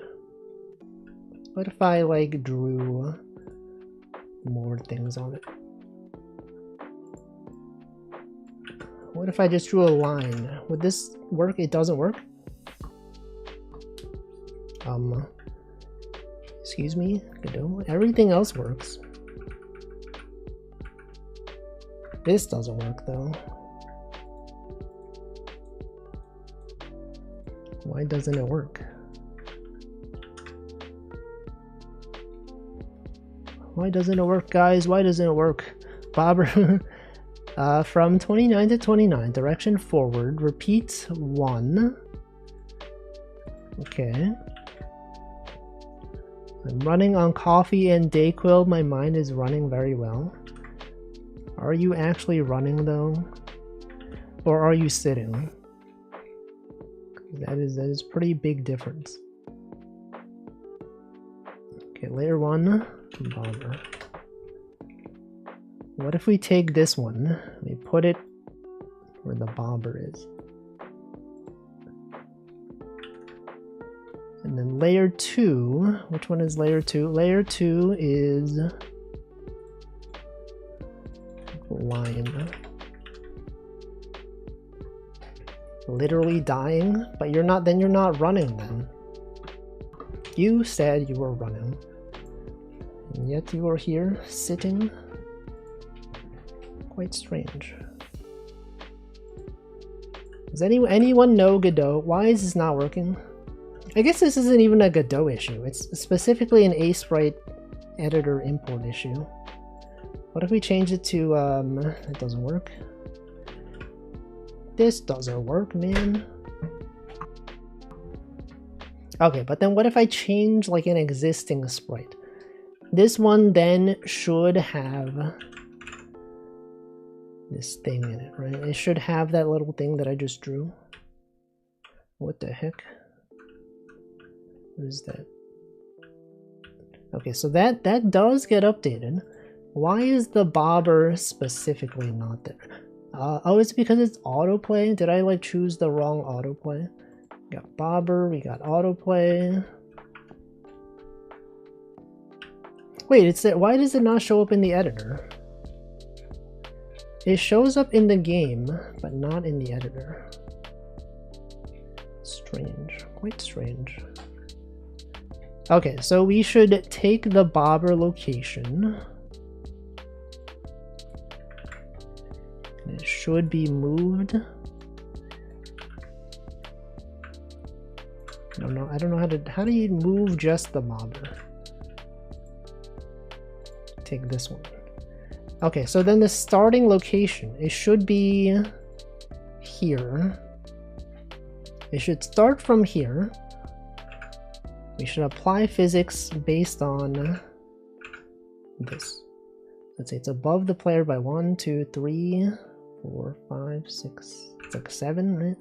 What if I like drew more things on it? What if I just drew a line? Would this work? It doesn't work? Excuse me, Godot. Everything else works. This doesn't work though. Why doesn't it work? Why doesn't it work, guys? Why doesn't it work? Bobber. From 29 to 29, direction forward, repeat 1. Okay. I'm running on coffee and Dayquil. My mind is running very well. Are you actually running though? Or are you sitting? That is pretty big difference. Okay, layer 1, Bobber. What if we take this one, we put it where the Bobber is. And then layer 2, which one is layer 2? Layer 2 is lion. Literally dying, but you're not, then you're not running then. You said you were running. And yet you are here sitting. Quite strange. Does anyone know Godot? Why is this not working? I guess this isn't even a Godot issue. It's specifically an Sprite editor import issue. What if we change it to, it doesn't work. This doesn't work, man. Okay, but then what if I change like an existing sprite? this one then should have this thing in it, right? It should have that little thing that I just drew. What the heck? What is that? Okay, so that does get updated. Why is the bobber specifically not there? Oh, it's because it's autoplay? Did I like choose the wrong autoplay? We got bobber, we got autoplay. Wait, it's that. Why does it not show up in the editor? It shows up in the game, but not in the editor. Strange, quite strange. Okay, so we should take the bobber location. And it should be moved. I don't know how do you move just the bobber? Take this one. Okay, so then the starting location, it should be here. It should start from here. We should apply physics based on this. Let's say it's above the player by 1, 2, 3, 4, 5, 6. It's like 7, right?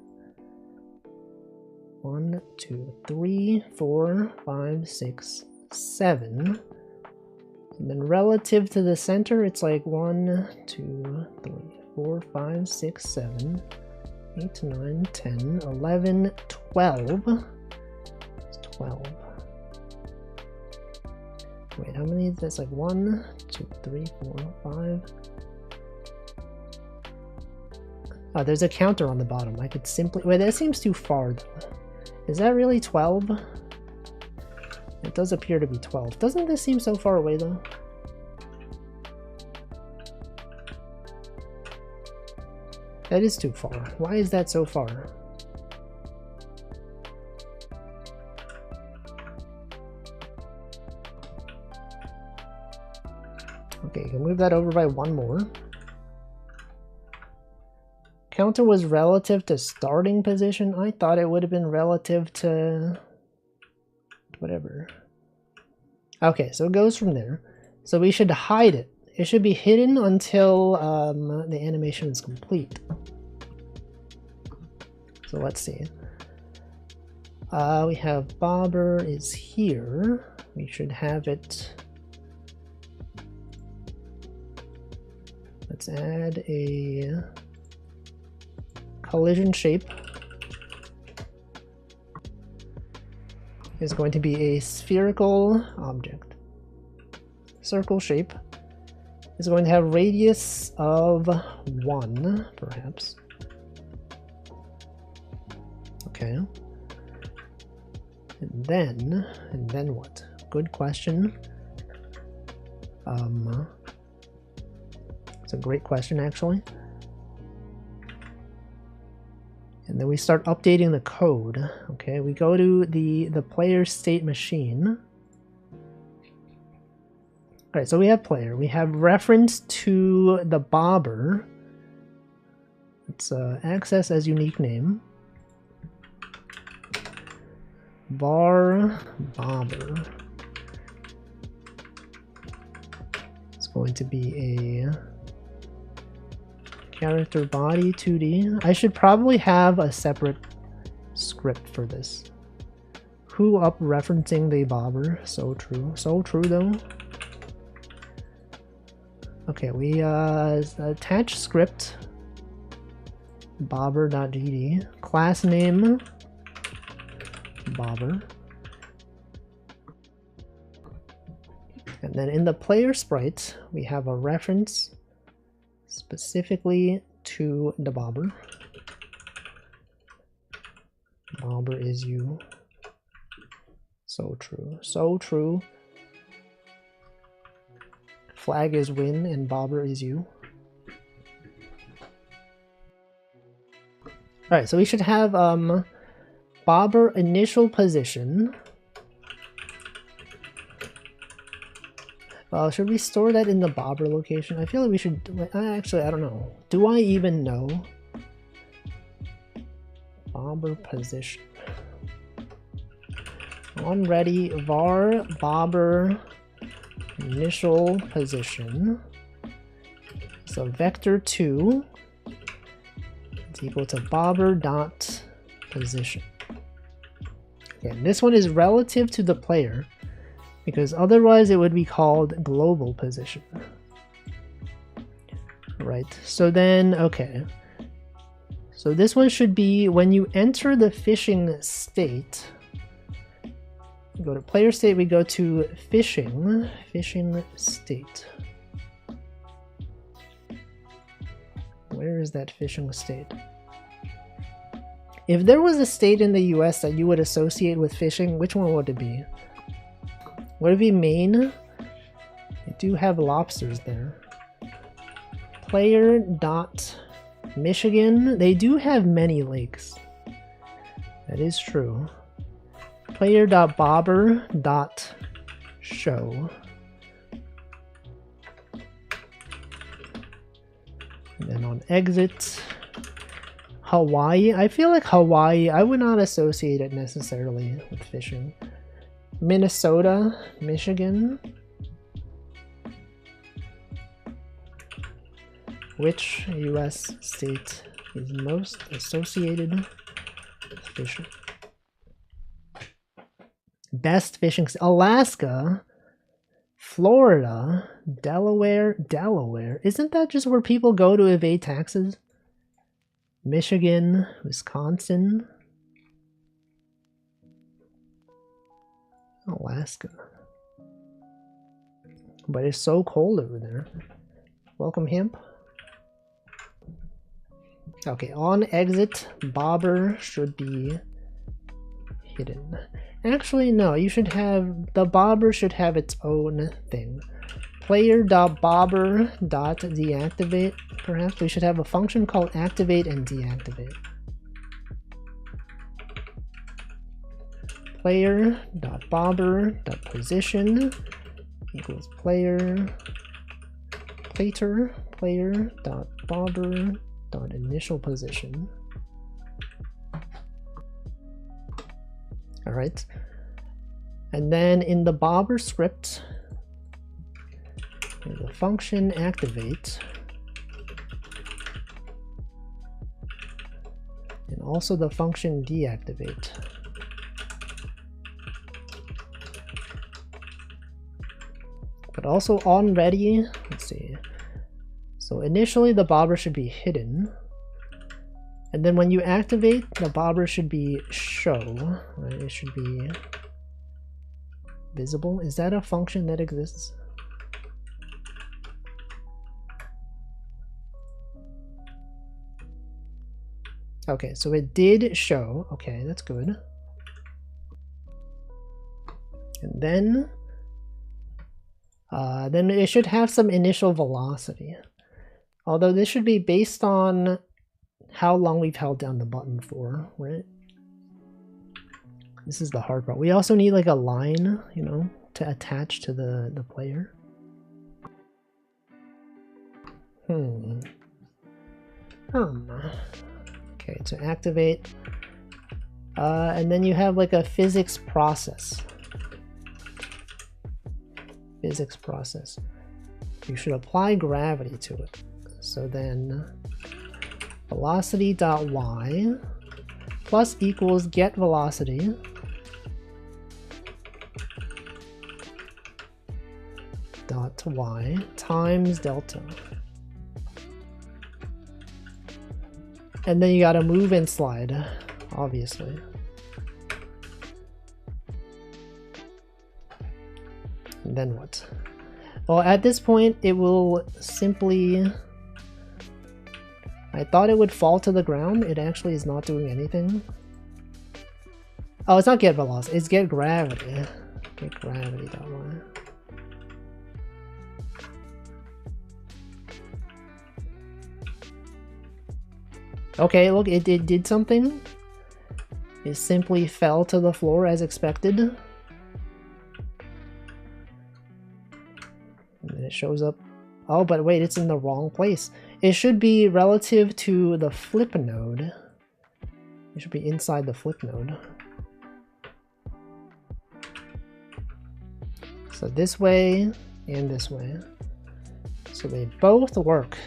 1, 2, 3, 4, 5, 6, 7. And then relative to the center, it's like 1, 2, 3, 4, 5, 6, 7, 8, 9, 10, 11, 12. It's 12. Wait, how many is this? Like 1, 2, 3, 4, 5. Oh, there's a counter on the bottom. I could simply... Wait, that seems too far, though. Is that really 12? It does appear to be 12. Doesn't this seem so far away, though? That is too far. Why is that so far? Okay, you can move that over by 1 more. Counter was relative to starting position. I thought it would have been relative to whatever. Okay, so it goes from there. So we should hide it. It should be hidden until the animation is complete. So let's see. We have bobber is here. We should have it. Let's add a collision shape. Is going to be a spherical object. Circle shape is going to have radius of 1, perhaps. Okay. And then what? Good question. It's a great question, actually. And then we start updating the code. Okay, we go to the player state machine. All right, so we have player. We have reference to the bobber. It's access as unique name. Var bobber. It's going to be a character body 2D. I should probably have a separate script for this. Who up referencing the bobber? So true. So true though. Okay, we attach script bobber.gd, class name bobber, and then in the player sprite we have a reference specifically to the bobber. Bobber is you. So true. So true. Flag is win and bobber is you. Alright, so we should have bobber initial position. Should we store that in the bobber location? I feel like we should. Actually, I don't know. Do I even know? Bobber position. On ready var bobber initial position. So vector2 is equal to bobber dot position. Again, this one is relative to the player because otherwise it would be called global position. Right, so then, okay. So this one should be when you enter the fishing state. We go to player state, we go to fishing state. Where is that fishing state? If there was a state in the US that you would associate with fishing, which one would it be? Would it be Maine? They do have lobsters there. Player dot Michigan. They do have many lakes. That is true. Player dot bobber dot show. And then on exit, Hawaii. I feel like Hawaii, I would not associate it necessarily with fishing. Minnesota, Michigan. Which US state is most associated with fishing? Best fishing state. Alaska, Florida, Delaware. Isn't that just where people go to evade taxes? Michigan, Wisconsin, Alaska. But it's so cold over there. Welcome, Hemp. Okay, on exit, bobber should be hidden. Actually, no, you should have, the bobber should have its own thing. Player.bobber.deactivate, perhaps we should have a function called activate and deactivate. Player.bobber.position equals player.bobber.initial position. All right, and then in the bobber script, the function activate, and also the function deactivate. But also on ready, let's see. So initially the bobber should be hidden. And then when you activate, the bobber should be show, right? It should be visible. Is that a function that exists? Okay, so it did show. Okay, that's good. And then it should have some initial velocity. Although this should be based on how long we've held down the button for, right? This is the hard part. We also need like a line, you know, to attach to the player. Okay, to activate. And then you have like a physics process. Physics process. You should apply gravity to it. So then velocity.y plus equals get velocity dot y times delta. And then you gotta move and slide, obviously. And then what? Well, at this point, it will simply... I thought it would fall to the ground. It actually is not doing anything. Oh, it's not get velocity. It's get gravity. Get gravity.y. Okay, look, it did something. It simply fell to the floor as expected. And then it shows up. Oh, but wait, it's in the wrong place. It should be relative to the flip node. It should be inside the flip node. So this way and this way. So they both work.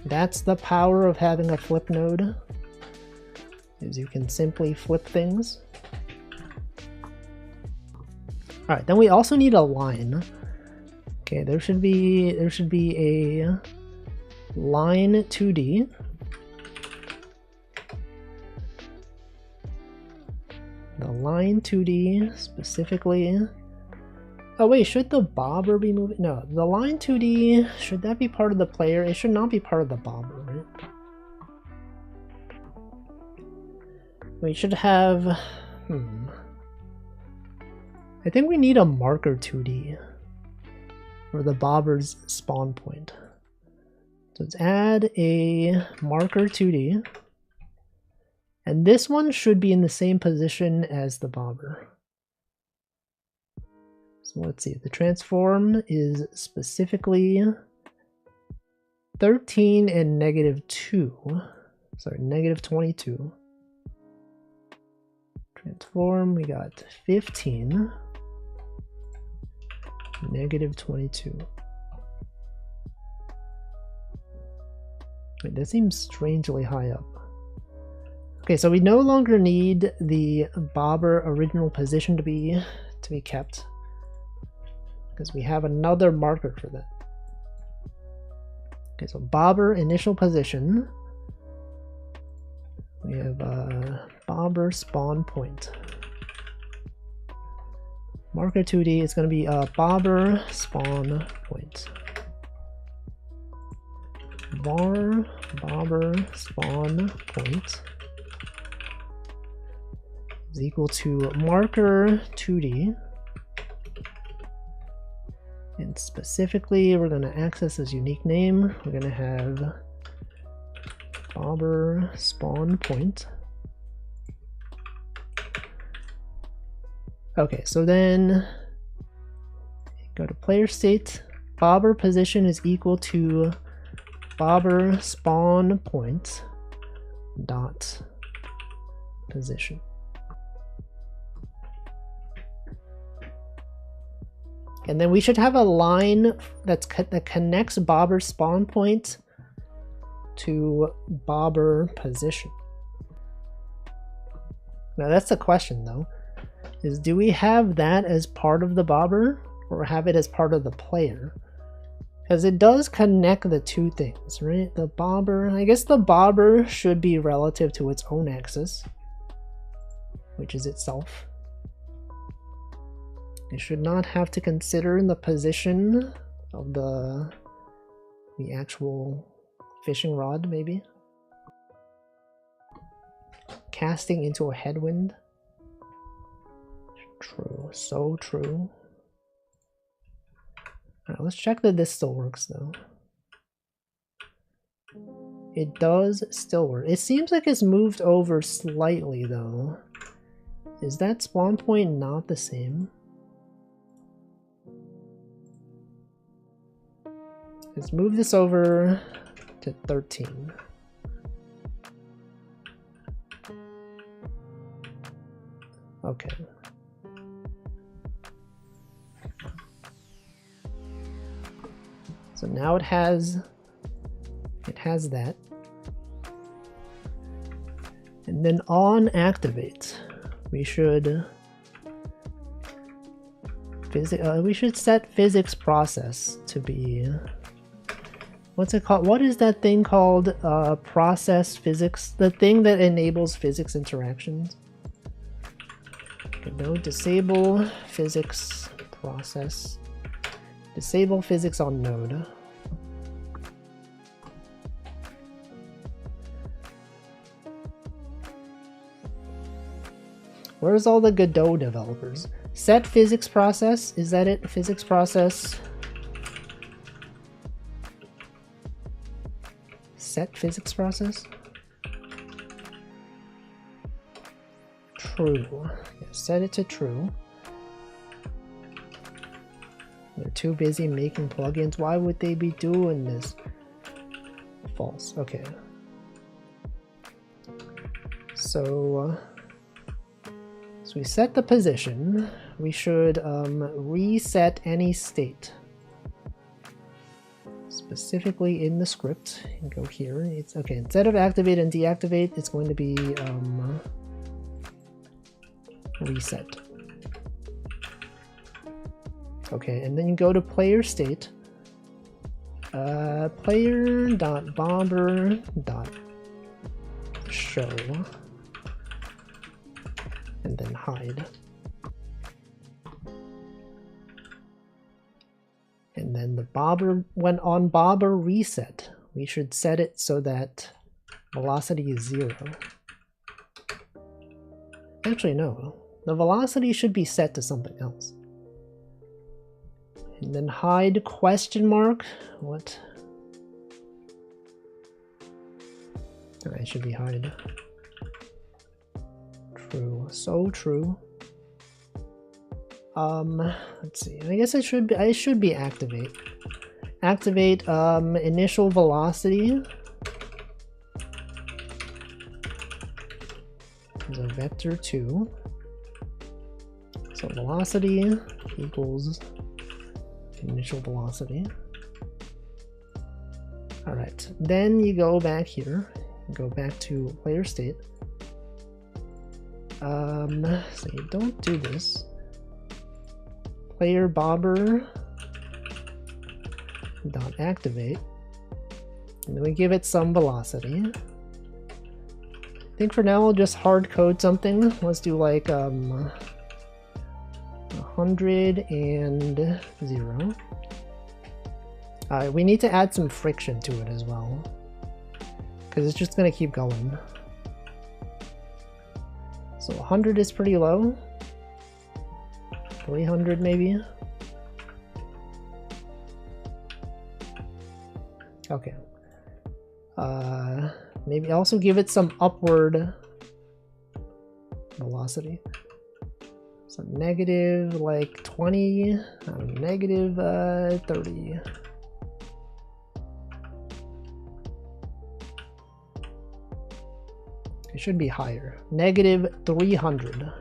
That's the power of having a flip node, is you can simply flip things. All right, then we also need a line. Okay, there should be a line 2D. The line 2D specifically. Oh wait, should the bobber be moving? No, the line 2D, should that be part of the player? It should not be part of the bobber, right? We should have, I think we need a marker 2D for the bobber's spawn point. So let's add a marker 2D. And this one should be in the same position as the bobber. So let's see, the transform is specifically 13 and -2. Sorry, -22. Transform, we got 15, -22. Wait, that seems strangely high up. Okay, so we no longer need the bobber original position to be kept, because we have another marker for that. Okay, so bobber initial position. We have bobber spawn point. Marker 2D is going to be a bobber spawn point. Var bobber spawn point is equal to marker 2D. And specifically, we're going to access this unique name. We're going to have bobber spawn point. Okay, so then go to player state. Bobber position is equal to bobber spawn point dot position. And then we should have a line that connects bobber spawn point to bobber position. Now that's the question though, is do we have that as part of the bobber or have it as part of the player? Because it does connect the two things, right? The bobber, I guess the bobber should be relative to its own axis, which is itself. It should not have to consider the position of the actual fishing rod, maybe. Casting into a headwind. True, so true. Alright, let's check that this still works though. It does still work. It seems like it's moved over slightly though. Is that spawn point not the same? Let's move this over to 13. Okay. So now it has that. And then on activate, we should set physics process to be, what's it called? What is that thing called? Process physics, the thing that enables physics interactions. Okay, no, disable physics process. Disable physics on node. Where's all the Godot developers? Set physics process, is that it? Physics process. Set physics process? True. Yeah, set it to true. They're too busy making plugins. Why would they be doing this? False. Okay. So we set the position. we should reset any state. Specifically in the script, and go here. It's okay. Instead of activate and deactivate, it's going to be reset. Okay, and then you go to player state. Player.bobber.show, and then hide. And then the bobber, when on bobber reset, we should set it so that velocity is 0. Actually, no. The velocity should be set to something else. And then hide question mark. What? Oh, it should be hide. True. So true. Let's see. I guess I should be activate. Activate initial velocity. So vector 2. So velocity equals initial velocity. Alright, then you go back here, go back to player state. So you don't do this. Player bobber dot activate, and then we give it some velocity. I think for now we'll just hard code something. Let's do like 100 and 0. We need to add some friction to it as well, because it's just gonna keep going. So 100 is pretty low. 300 maybe. Okay. Maybe also give it some upward velocity. So negative like 20, negative 30. It should be higher. Negative 300.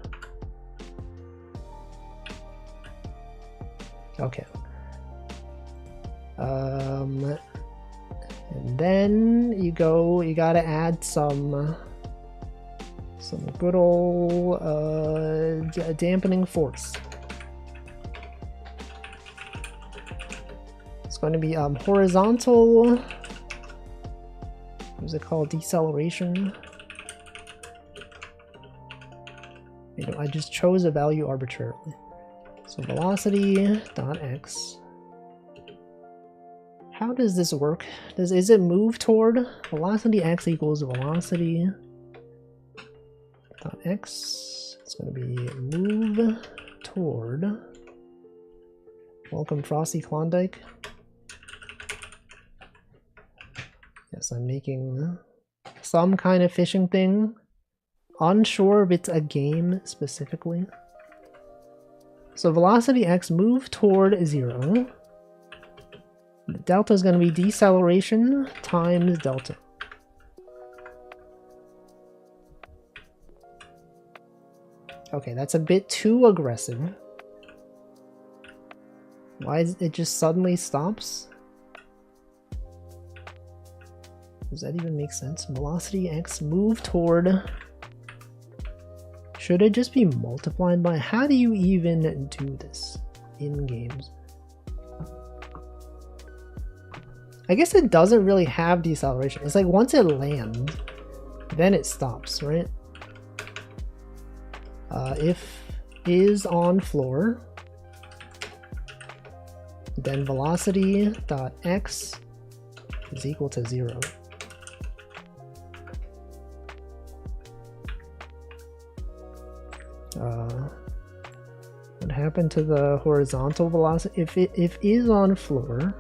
Okay. And then you gotta add some good old dampening force. It's going to be horizontal. What is it called? Deceleration. I just chose a value arbitrarily. So velocity dot x. How does this work? Is it move toward? Velocity x equals velocity dot x. It's going to be move toward. Welcome Frosty Klondike. Yes, I'm making some kind of fishing thing. Unsure if it's a game specifically. So velocity x move toward 0. Delta is going to be deceleration times delta. Okay, that's a bit too aggressive. Why is it just suddenly stops? Does that even make sense? Velocity x move toward. Should it just be multiplied by? How do you even do this in games? I guess it doesn't really have deceleration. It's like once it lands, then it stops, right? If is on floor, then velocity dot x is equal to 0. What happened to the horizontal velocity? If is on floor,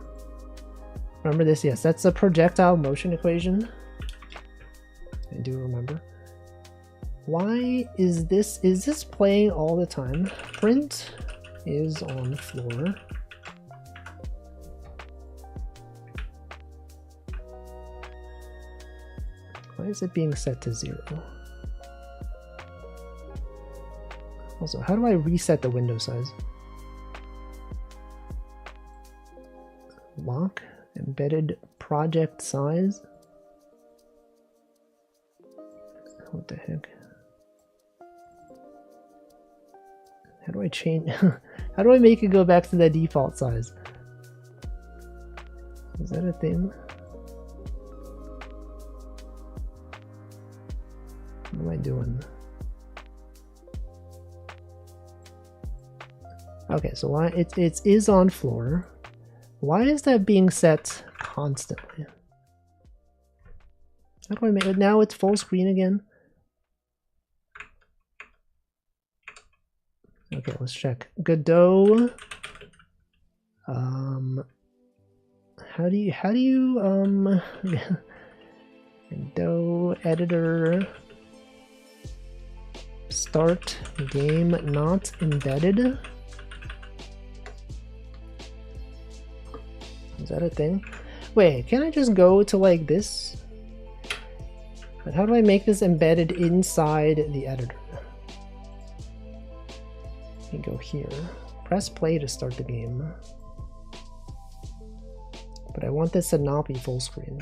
remember this? Yes, that's a projectile motion equation. I do remember. Why is this playing all the time? Print is on floor. Why is it being set to 0? Also, how do I reset the window size? Lock, embedded project size. What the heck? How do I change? How do I make it go back to the default size? Is that a thing? What am I doing? Okay, so why it is on floor. Why is that being set constantly? How do I make it? Now it's full screen again. Okay, let's check. Godot. How do you Godot editor start game not embedded? Is that a thing? Wait, can I just go to like this? But how do I make this embedded inside the editor? You go here. Press play to start the game. But I want this to not be full screen.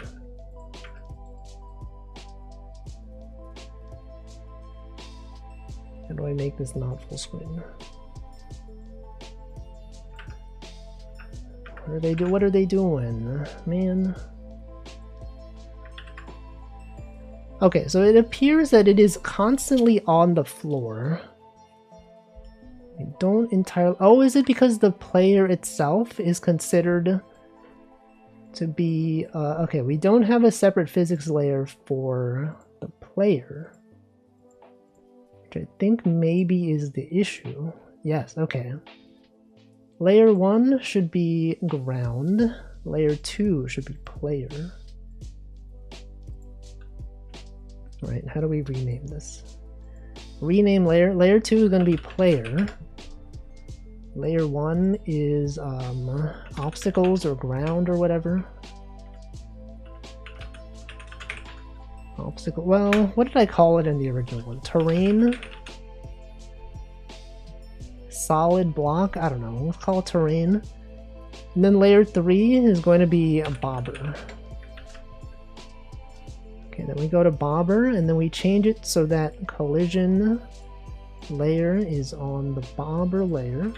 How do I make this not full screen? What are they doing? Man. Okay, so it appears that it is constantly on the floor. I don't entirely... Oh, is it because the player itself is considered to be... okay, we don't have a separate physics layer for the player. Which I think maybe is the issue. Yes, okay. Layer 1 should be ground. Layer 2 should be player. Alright, how do we rename this? Rename layer. Layer 2 is going to be player. Layer 1 is obstacles or ground or whatever. Obstacle. Well, what did I call it in the original one? Terrain? Solid block? I don't know. Let's call it terrain. And then layer 3 is going to be a bobber. Okay, then we go to bobber and then we change it so that collision layer is on the bobber layer.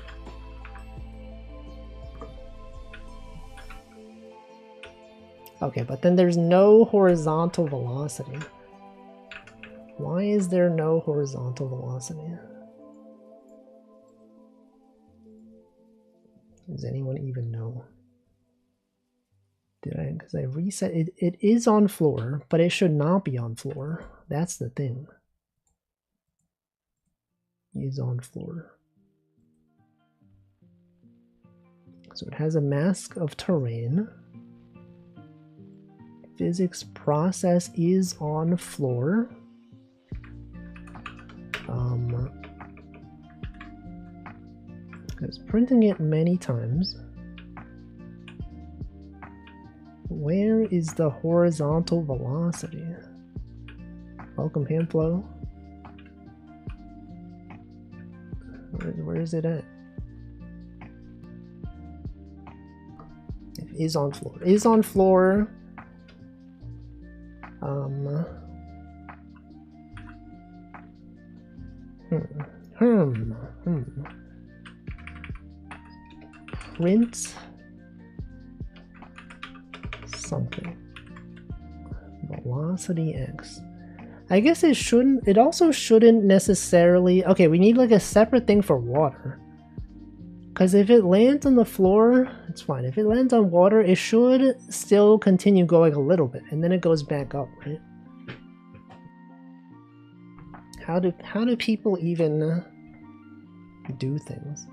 Okay, but then there's no horizontal velocity. Why is there no horizontal velocity? Does anyone even know? Did I? Because I reset it. It is on floor, but it should not be on floor. That's the thing. It is on floor. So it has a mask of terrain. Physics process is on floor. I was printing it many times. Where is the horizontal velocity? Welcome hand flow. Where is it at? It is on floor. Is on floor. Print something. Velocity X. I guess it shouldn't, it also shouldn't necessarily, okay, we need like a separate thing for water. Because if it lands on the floor, it's fine. If it lands on water, it should still continue going a little bit, and then it goes back up, right? How do people even do things?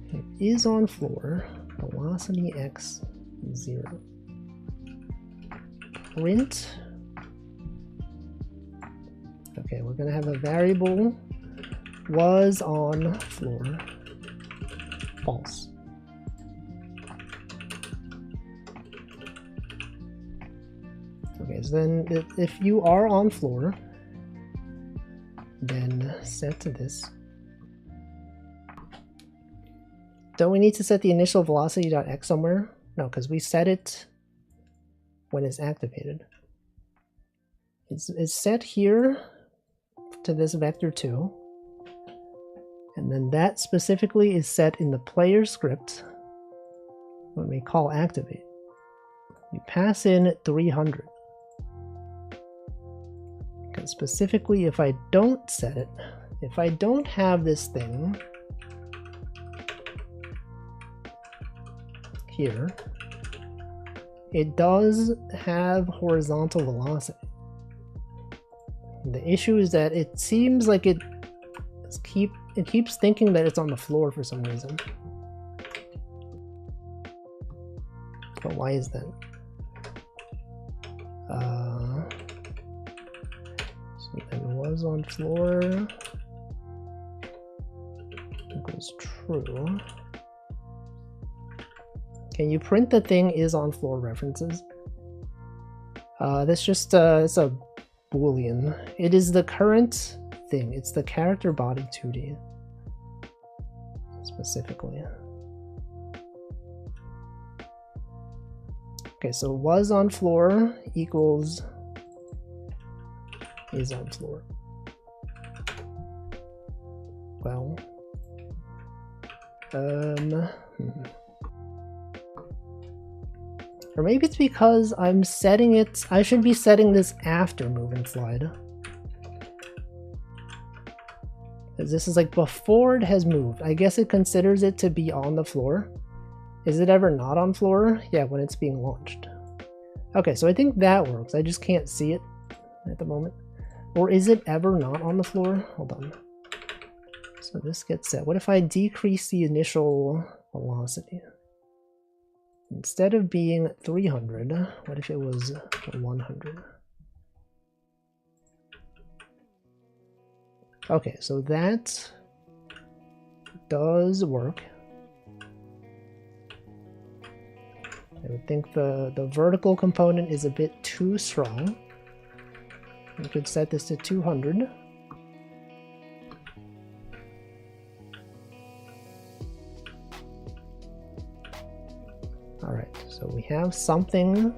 It is on floor. Velocity X 0. Print. Okay, we're gonna have a variable was on floor. False. Okay, so then if you are on floor, then set to this. Don't we need to set the initial velocity.x somewhere? No, because we set it when it's activated. It's set here to this vector 2. And then that specifically is set in the player script when we call activate. You pass in 300. Because specifically if I don't set it, if I don't have this thing here, it does have horizontal velocity. The issue is that it seems like it keeps thinking that it's on the floor for some reason. But why is that? So then was on floor equals true. Can you print the thing is on floor references? That's just it's a Boolean. It is the current thing. It's the character body 2D specifically. Okay, so was on floor equals is on floor. Well, or maybe it's because I'm setting it, I should be setting this after move and slide. Because this is like before it has moved. I guess it considers it to be on the floor. Is it ever not on floor? Yeah, when it's being launched. Okay, so I think that works. I just can't see it at the moment. Or is it ever not on the floor? Hold on. So this gets set. What if I decrease the initial velocity? Instead of being 300, what if it was 100? Okay, so that does work. I would think the vertical component is a bit too strong. We could set this to 200. Alright, so we have something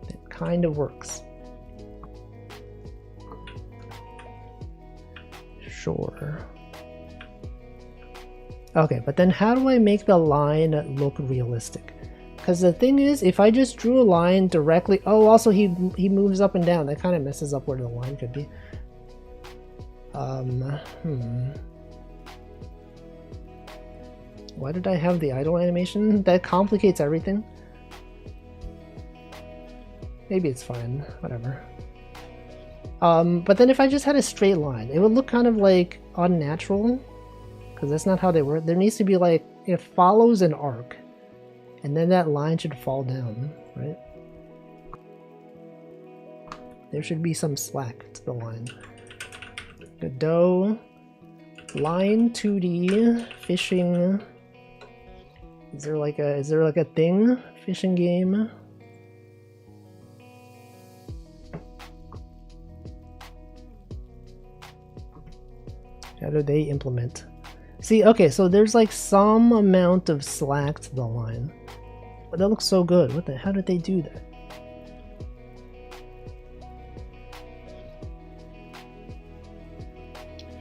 that kind of works. Sure. Okay, but then how do I make the line look realistic? Because the thing is, if I just drew a line directly... Oh, also he moves up and down. That kind of messes up where the line could be. Why did I have the idle animation? That complicates everything. Maybe it's fine. Whatever. But then if I just had a straight line, it would look kind of like unnatural. Because that's not how they work. There needs to be like... It follows an arc. And then that line should fall down, right? There should be some slack to the line. Godot, line 2D, fishing. Is there like a thing? Fishing game? How do they implement? See, okay, so there's like some amount of slack to the line. But that looks so good. How did they do that?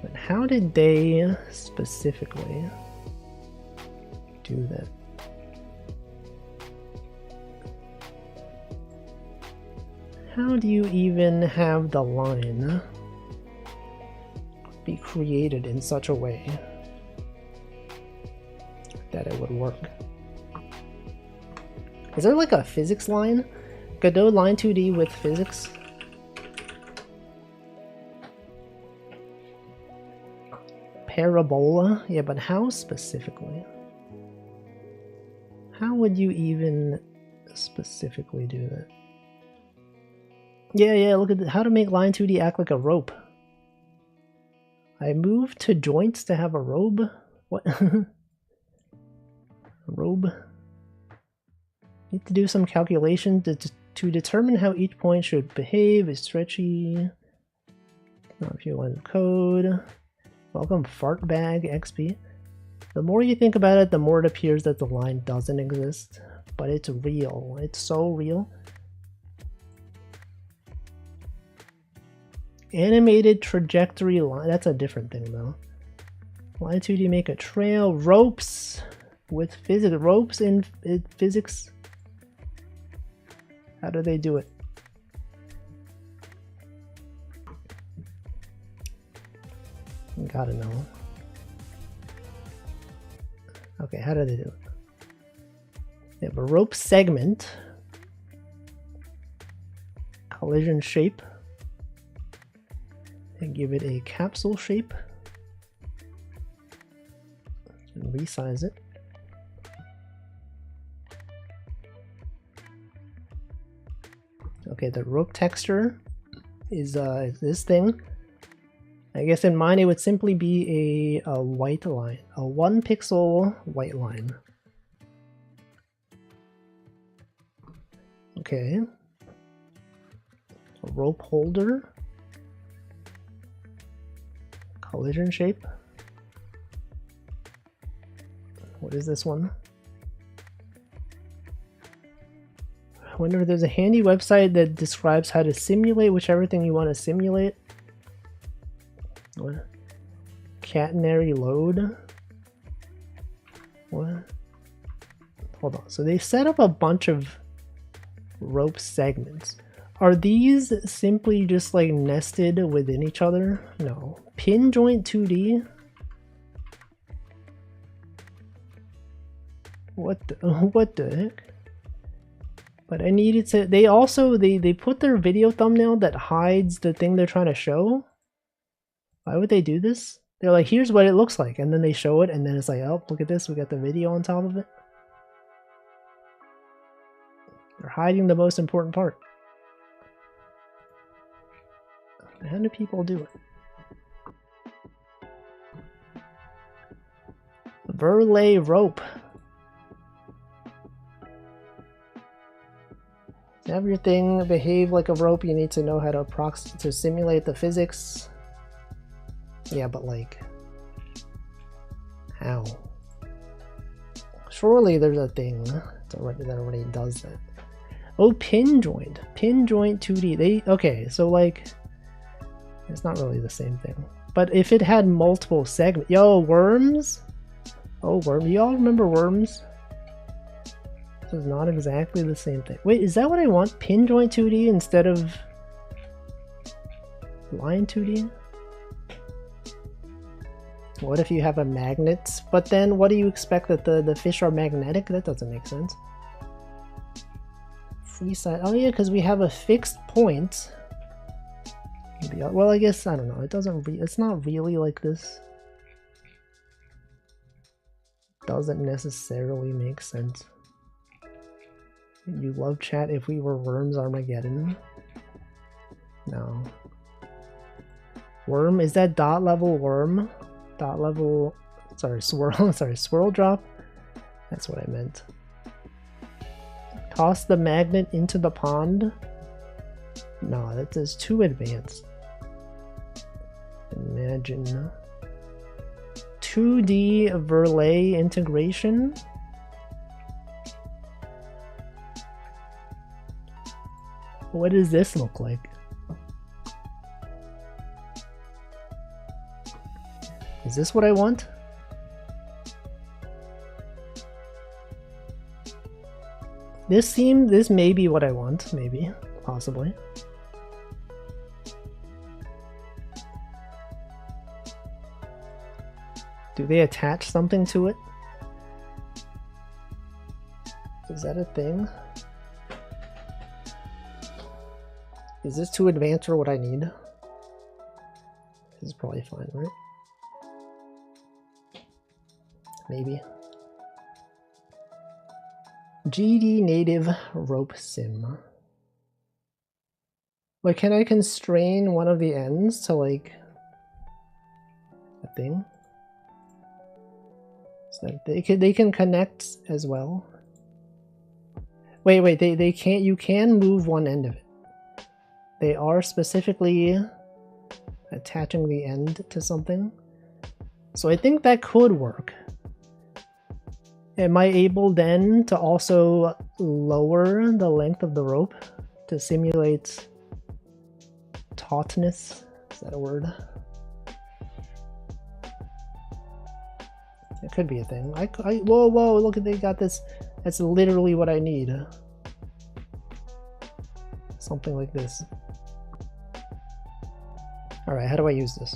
But how did they specifically do that? How do you even have the line be created in such a way that it would work? Is there like a physics line? Godot line 2D with physics? Parabola? Yeah, but how specifically? How would you even specifically do that? Yeah, look at how to make line 2D act like a rope. I moved to joints to have a robe? What? A robe? Need to do some calculation to determine how each point should behave. Is stretchy. Now if you learn code, welcome fartbag XP. The more you think about it, the more it appears that the line doesn't exist, but it's real. It's so real. Animated trajectory line, that's a different thing though. Line 2D make a trail, ropes with physics, ropes in physics. How do they do it? You gotta know. Okay, how do they do it? They have a rope segment, collision shape, and give it a capsule shape, and resize it. Okay, the rope texture is this thing. I guess in mine it would simply be a white line, a 1 pixel white line. Okay. A rope holder. Collision shape. What is this one? I wonder if there's a handy website that describes how to simulate whichever thing you want to simulate. What? Catenary load? What? Hold on. So they set up a bunch of rope segments. Are these simply just like nested within each other? No. Pin joint 2D? What the heck? But I needed to, they also, they put their video thumbnail that hides the thing they're trying to show. Why would they do this? They're like, here's what it looks like, and then they show it, and then it's like, oh, look at this, we got the video on top of it. They're hiding the most important part. How do people do it? Verlay rope. To have your thing behave like a rope, you need to know how to simulate the physics. Yeah, but like, how? Surely there's a thing that already does that. Oh, pin joint 2D. Okay, so like, it's not really the same thing. But if it had multiple segments, yo, worms. Oh, worm. Y'all remember worms? This is not exactly the same thing. Wait, is that what I want? Pin joint 2D instead of line 2D? What if you have a magnet? But then what do you expect that the fish are magnetic? That doesn't make sense. Free side. Oh yeah, because we have a fixed point. Well, I guess, I don't know. It doesn't it's not really like this. Doesn't necessarily make sense. You love chat if we were worms Armageddon? No. Worm? Is that dot level worm? Dot level... Sorry, swirl. Sorry, swirl drop? That's what I meant. Toss the magnet into the pond? No, that is too advanced. Imagine. 2D Verlay integration? What does this look like? Is this what I want? This may be what I want, maybe, possibly. Do they attach something to it? Is that a thing? Is this too advanced for what I need? This is probably fine, right? Maybe. GD native rope sim. Like, can I constrain one of the ends to like a thing? So that they can connect as well. Wait, they can't. You can move one end of it. They are specifically attaching the end to something. So I think that could work. Am I able then to also lower the length of the rope to simulate tautness? Is that a word? It could be a thing. Whoa, look at, they got this. That's literally what I need. Something like this. Alright, how do I use this?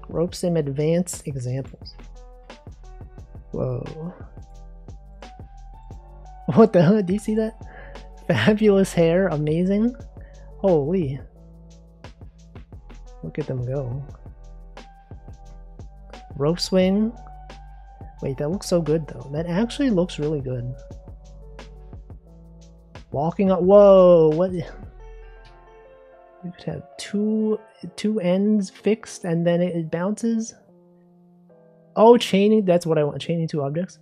Rope sim advanced examples. Whoa. What the hell? Do you see that? Fabulous hair, amazing. Holy. Look at them go. Rope swing. Wait, that looks so good though. That actually looks really good. Walking up. Whoa, what? You could have two ends fixed and then it bounces. Oh, chaining. That's what I want. Chaining two objects.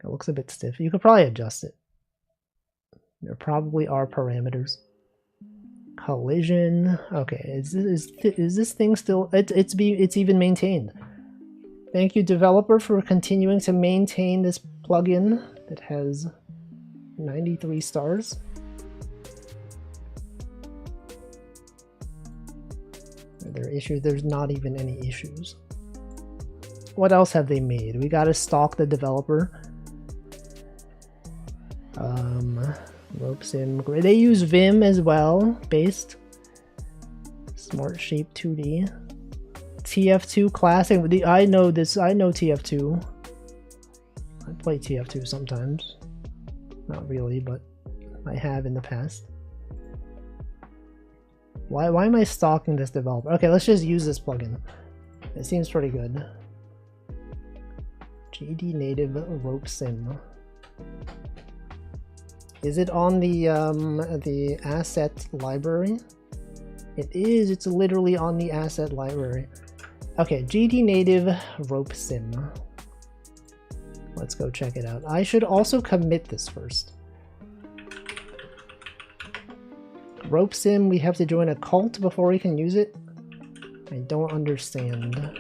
It looks a bit stiff. You could probably adjust it. There probably are parameters. Collision. Okay, is this thing still? It's even maintained. Thank you, developer, for continuing to maintain this plugin that has 93 stars. Are there issues? There's not even any issues. What else have they made? We gotta stalk the developer. Rope sim. They use Vim as well, based. Smart Shape 2D. TF2 Classic. I know this. I know TF2. I play TF2 sometimes. Not really, but I have in the past. Why am I stalking this developer? Okay, let's just use this plugin. It seems pretty good. GD native rope sim. Is it on the asset library? It is. It's literally on the asset library. Okay, GD native rope sim. Let's go check it out. I should also commit this first. Rope sim, we have to join a cult before we can use it? I don't understand.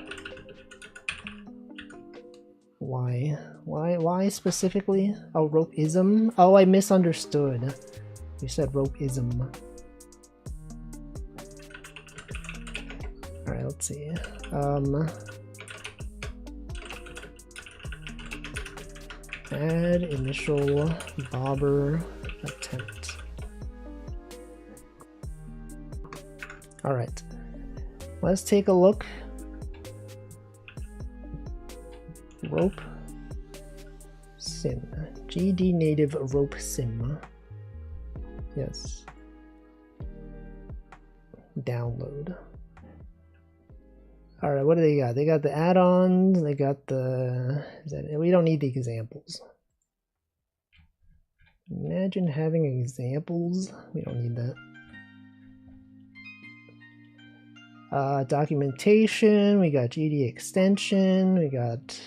Why? Why specifically? Oh, rope-ism? Oh, I misunderstood. You said rope-ism. Alright, let's see. Add initial bobber attempt. Alright. Let's take a look. Rope sim. GD native rope sim. Yes. Download. Alright, what do they got? They got the add-ons, they got the... we don't need the examples. Imagine having examples. We don't need that. Documentation, we got GD extension, we got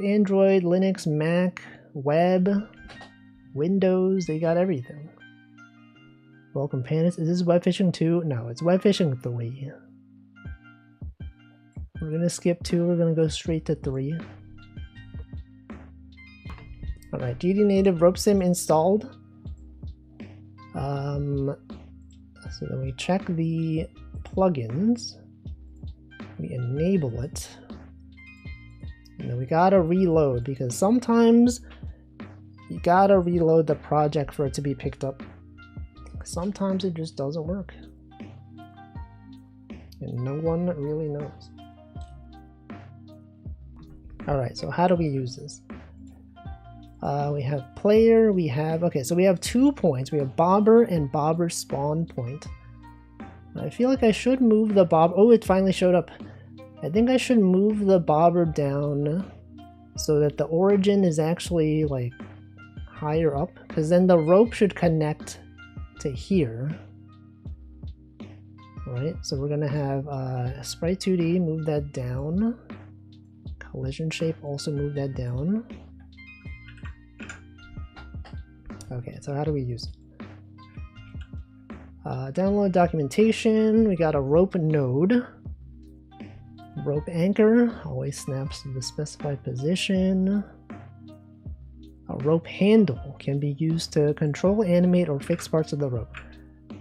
Android, Linux, Mac, web, Windows, they got everything. Welcome pandas. Is this web fishing 2? No, it's web fishing 3. We're gonna skip 2, we're gonna go straight to 3. Alright, GD native rope sim installed. So then we check the plugins, we enable it, and then we gotta reload, because sometimes you gotta reload the project for it to be picked up. Sometimes it just doesn't work, and no one really knows. Alright, so how do we use this? We have player, we have, okay, so we have 2 points. We have bobber and bobber spawn point. I feel like I should move the bob. Oh, it finally showed up. I think I should move the bobber down so that the origin is actually like higher up, because then the rope should connect to here. Alright, so we're gonna have sprite 2D, move that down. Collision shape, also move that down. Okay, so how do we use it? Download documentation. We got a rope node. Rope anchor always snaps to the specified position. A rope handle can be used to control, animate, or fix parts of the rope.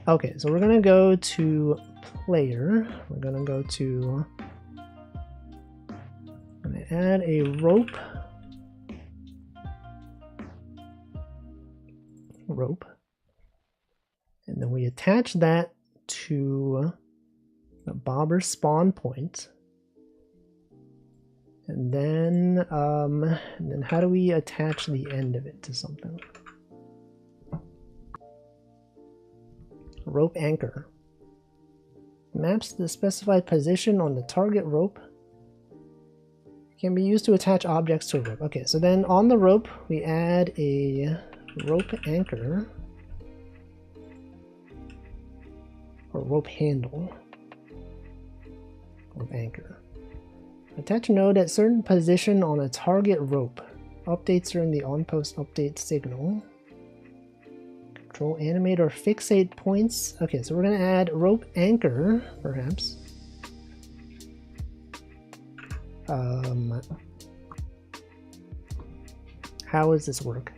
Okay, so we're gonna go to player. We're gonna go to, I'm gonna add a rope. And then we attach that to the bobber spawn point. And then how do we attach the end of it to something? Rope anchor. Maps the specified position on the target rope. Can be used to attach objects to a rope. Okay, so then on the rope, we add a rope anchor. Or rope handle. Rope anchor. Attach a node at certain position on a target rope. Updates during the on-post update signal. Control, animate, or fixate points. Okay, so we're going to add rope anchor, perhaps. How does this work?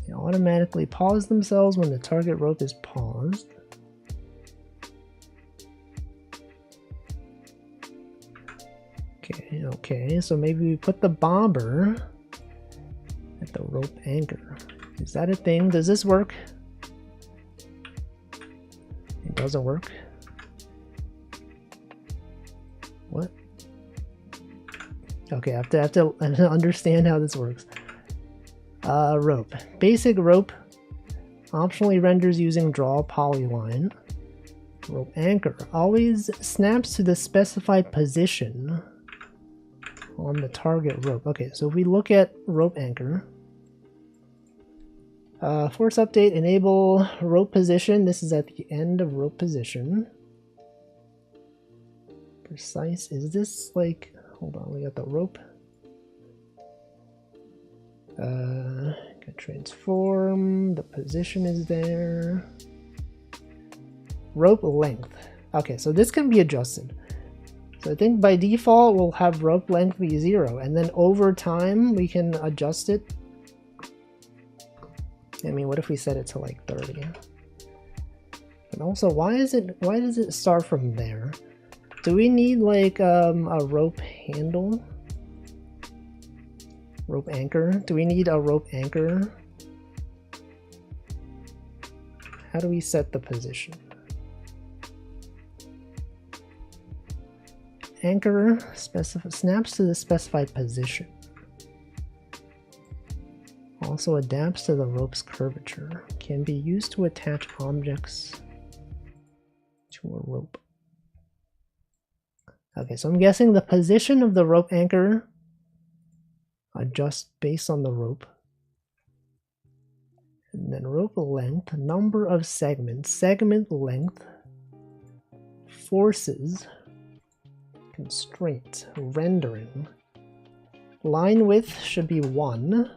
They automatically pause themselves when the target rope is paused. Okay, so maybe we put the bobber at the rope anchor. Is that a thing? Does this work? It doesn't work. What? Okay, I have to understand how this works. Rope. Basic rope. Optionally renders using draw polyline. Rope anchor. Always snaps to the specified position on the target rope. Okay, so if we look at rope anchor. Force update, enable rope position. This is at the end of rope position. Precise. Is this like, hold on, we got the rope. Can transform, the position is there. Rope length. Okay, so this can be adjusted. So I think by default we'll have rope length be 0, and then over time we can adjust it. I mean, what if we set it to like 30? And also, why does it start from there? Do we need like a rope handle? Rope anchor? Do we need a rope anchor? How do we set the position? Anchor snaps to the specified position. Also adapts to the rope's curvature. Can be used to attach objects to a rope. Okay, so I'm guessing the position of the rope anchor adjusts based on the rope. And then rope length, number of segments, segment length, forces, constraint, rendering. Line width should be 1.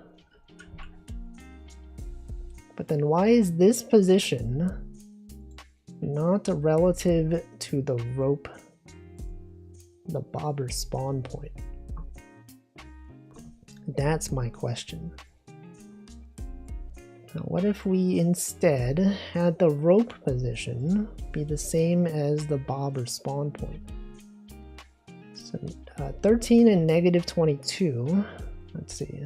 But then why is this position not relative to the rope, the bobber spawn point? That's my question. Now, what if we instead had the rope position be the same as the bobber spawn point? So 13 and negative 22. Let's see.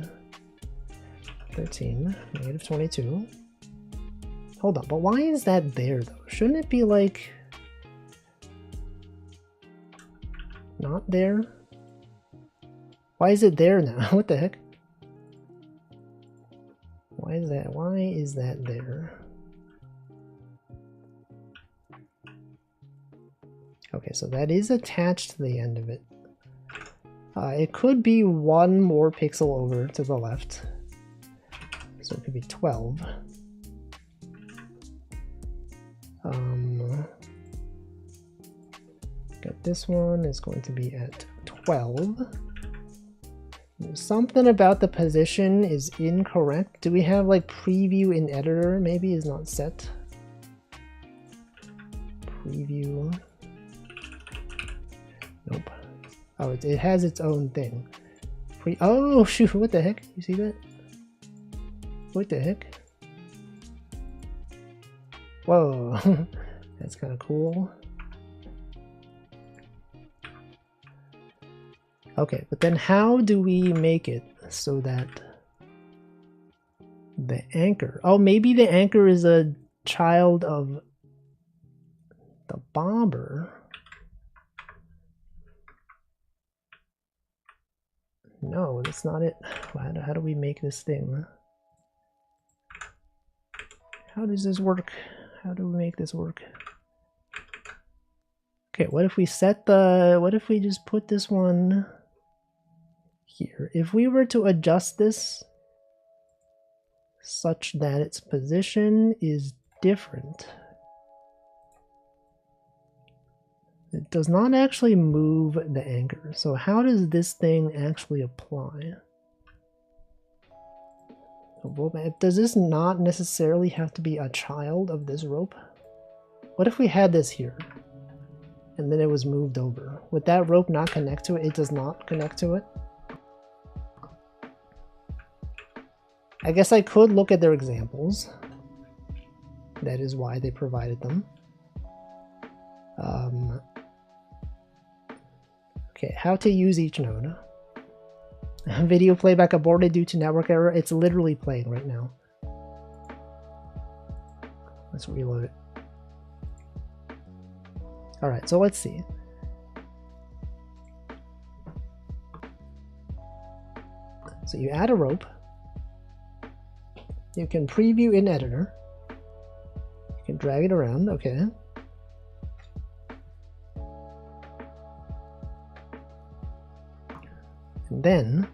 13, negative 22. Hold on, but why is that there though? Shouldn't it be like not there? Why is it there now? What the heck? Why is that there? Okay, so that is attached to the end of it. It could be 1 more pixel over to the left. So it could be 12. Got this one is going to be at 12. Something about the position is incorrect. Do we have like preview in editor maybe is not set? Preview. Nope. Oh, it has its own thing. Oh shoot, what the heck? You see that? What the heck? Whoa, that's kind of cool. Okay, but then how do we make it so that the anchor... Oh, maybe the anchor is a child of the bobber. No, that's not it. How do we make this thing? How does this work? How do we make this work? Okay, what if we set the... What if we just put this one here? If we were to adjust this such that its position is different, it does not actually move the anchor. So how does this thing actually apply? Does this not necessarily have to be a child of this rope? What if we had this here and then it was moved over? Would that rope not connect to it? It does not connect to it? I guess I could look at their examples. That is why they provided them. Okay, how to use each node. Video playback aborted due to network error. It's literally playing right now. Let's reload it. Alright, so let's see. So you add a rope. You can preview in editor. You can drag it around, okay. And then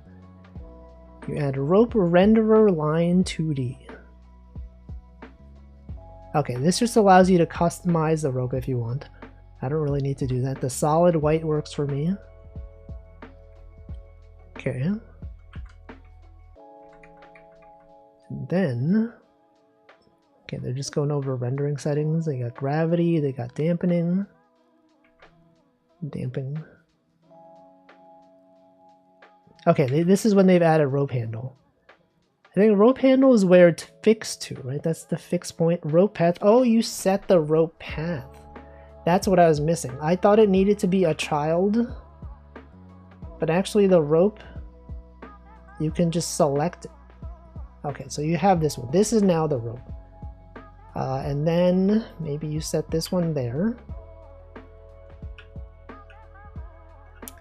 you add rope renderer line 2D. Okay, this just allows you to customize the rope if you want. I don't really need to do that. The solid white works for me. Okay. And then, okay, they're just going over rendering settings. They got gravity, they got dampening. Damping. Okay, this is when they've added rope handle. I think rope handle is where it's fixed to, right? That's the fixed point. Rope path. Oh, you set the rope path. That's what I was missing. I thought it needed to be a child, but actually the rope, you can just select it. Okay, so you have this one. This is now the rope. And then maybe you set this one there.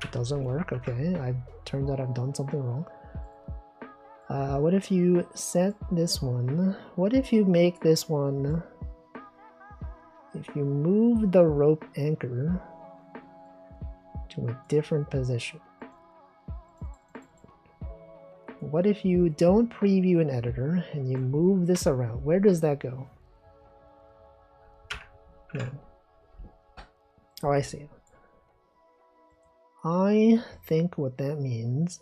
It doesn't work. Okay, turns out I've done something wrong. What if you set this one? What if you make this one... If you move the rope anchor to a different position. What if you don't preview an editor and you move this around? Where does that go? No. Oh, I see. I think what that means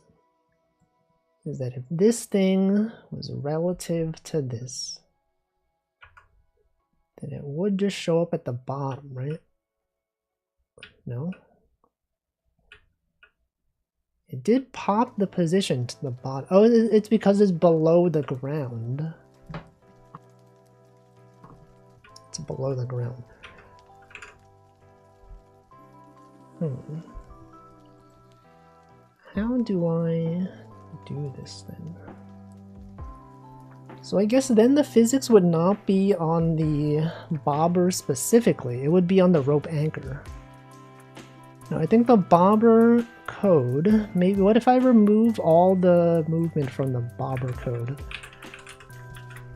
is that if this thing was relative to this, then it would just show up at the bottom, right? No? It did pop the position to the bottom. Oh, it's because it's below the ground. It's below the ground. How do I do this then? So I guess then the physics would not be on the bobber specifically. It would be on the rope anchor. Now I think the bobber code, maybe, what if I remove all the movement from the bobber code?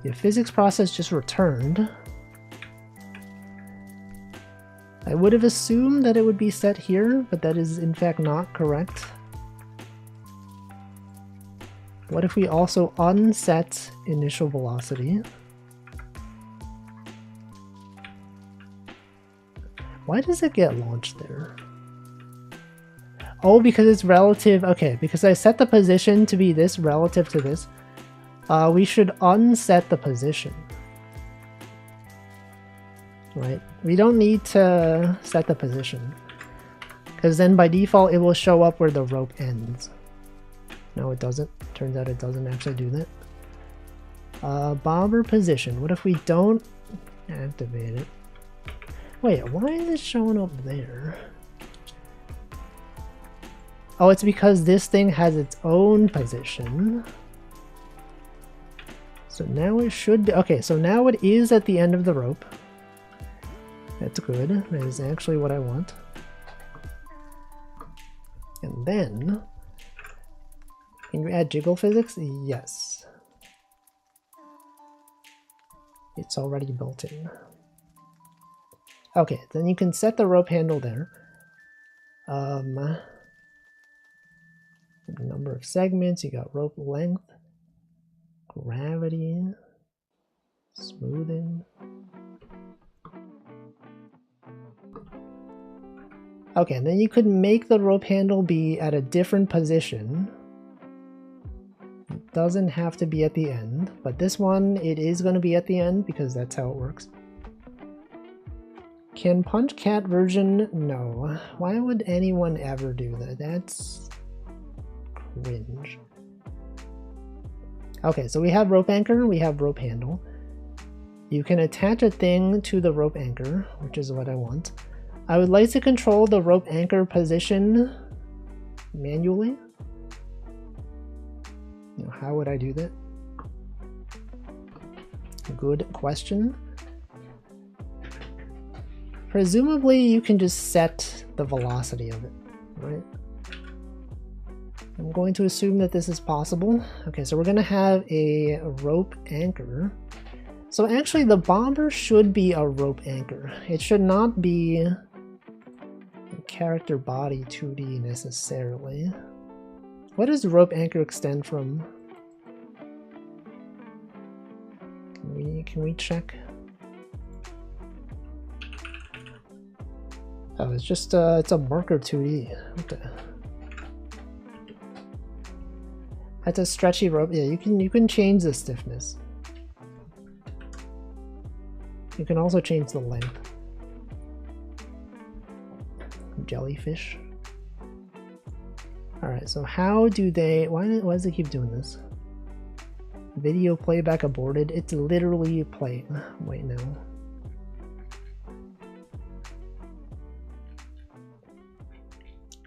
The physics process just returned. I would have assumed that it would be set here, but that is in fact not correct. What if we also unset initial velocity? Why does it get launched there? Oh, because it's relative. Okay, because I set the position to be this relative to this. We should unset the position. Right? We don't need to set the position. Because then by default it will show up where the rope ends. No, it doesn't. Turns out it doesn't actually do that. Bobber position. What if we don't activate it? Wait, why is it showing up there? Oh, it's because this thing has its own position. So now it should be... Okay, so now it is at the end of the rope. That's good. That is actually what I want. And then... Can you add jiggle physics? Yes. It's already built in. Okay, then you can set the rope handle there. Number of segments, you got rope length, gravity, smoothing. Okay, and then you could make the rope handle be at a different position. It doesn't have to be at the end, but this one, it is going to be at the end because that's how it works. Can punch cat version? No. Why would anyone ever do that? That's cringe. Okay, so we have rope anchor, we have rope handle. You can attach a thing to the rope anchor, which is what I want. I would like to control the rope anchor position manually. Now, how would I do that? Good question. Presumably you can just set the velocity of it, right? I'm going to assume that this is possible. Okay, so we're going to have a rope anchor. So actually the bobber should be a rope anchor. It should not be a character body 2D necessarily. What does rope anchor extend from? Can we check? Oh, it's just it's a marker 2D. Okay. That's a stretchy rope. Yeah, you can change the stiffness. You can also change the length. Jellyfish. Alright, so how do they... Why does it keep doing this? Video playback aborted. It's literally playing. Wait, no.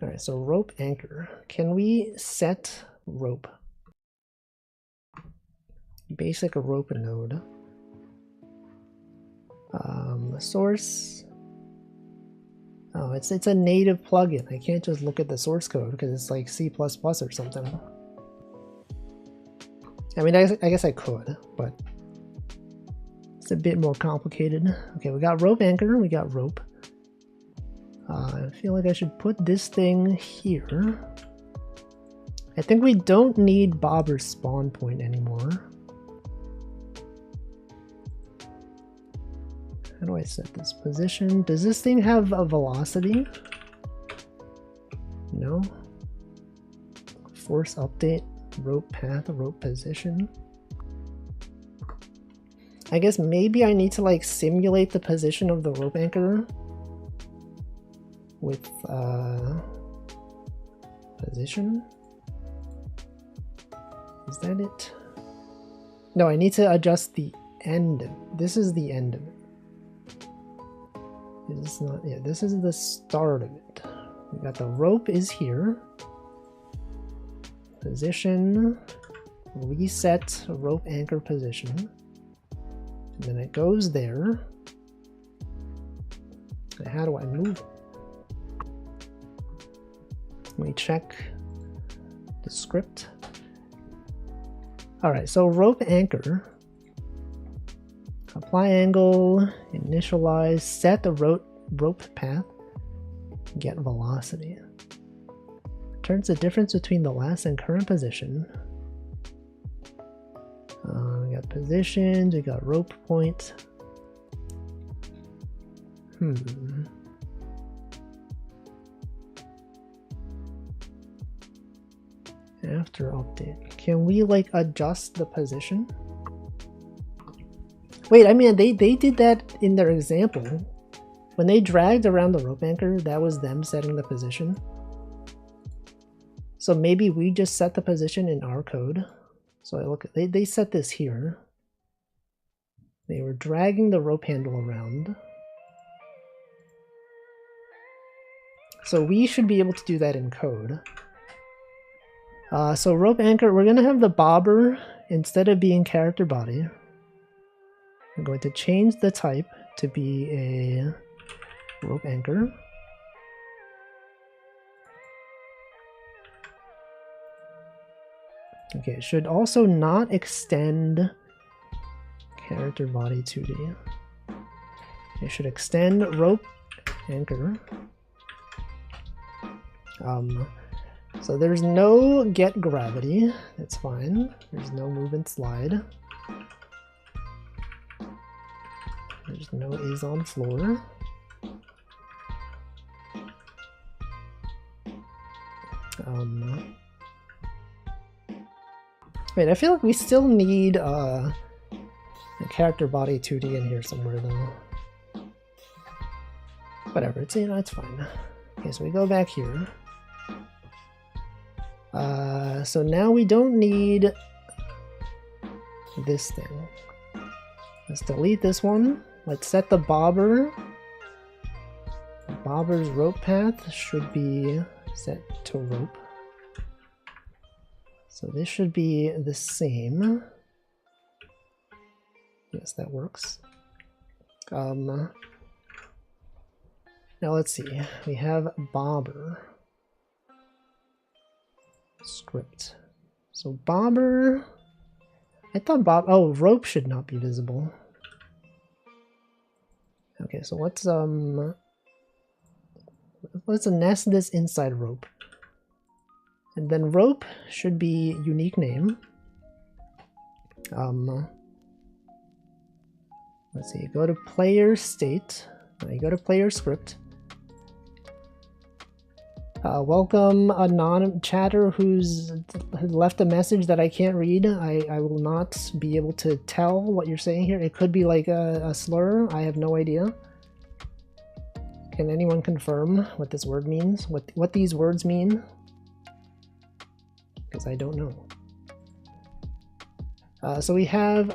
Alright, so rope anchor. Can we set rope? Basic rope node. Source. Oh, it's a native plugin. I can't just look at the source code because it's like C++ or something. I mean, I guess I could, but it's a bit more complicated. Okay, we got rope anchor, we got rope. I feel like I should put this thing here. I think we don't need bobber's spawn point anymore. How do I set this position? Does this thing have a velocity? No. Force update, rope path, rope position. I guess maybe I need to like simulate the position of the rope anchor with position. Is that it? No, I need to adjust the end. This is the end of it. This is not, yeah, this is the start of it. We got the rope is here. Position, reset rope anchor position. And then it goes there. And how do I move it? Let me check the script. Alright, so rope anchor. Apply angle, initialize, set the rope path, get velocity. Returns the difference between the last and current position. We got positions, we got rope point. After update. Can we like adjust the position? Wait, I mean they did that in their example. When they dragged around the rope anchor, that was them setting the position. So maybe we just set the position in our code. So I look at they set this here. They were dragging the rope handle around. So we should be able to do that in code. So rope anchor, we're gonna have the bobber instead of being character body. I'm going to change the type to be a rope anchor. Okay, it should also not extend character body 2D. It should extend rope anchor. So there's no get gravity, that's fine. There's no movement slide. There's no is on floor. Wait, I feel like we still need a character body 2D in here somewhere though. Whatever, it's, you know, it's fine. Okay, so we go back here. So now we don't need this thing. Let's delete this one. Let's set the bobber. The bobber's rope path should be set to rope. So this should be the same. Yes, that works. Now let's see. We have bobber script. So bobber, I thought rope should not be visible. Okay, so let's nest this inside rope. And then rope should be unique name. Let's see, go to player state. You go to player script. Welcome a non-chatter who's left a message that I can't read. I will not be able to tell what you're saying here. It could be like a slur. I have no idea. Can anyone confirm what this word means? What these words mean? Because I don't know. So we have,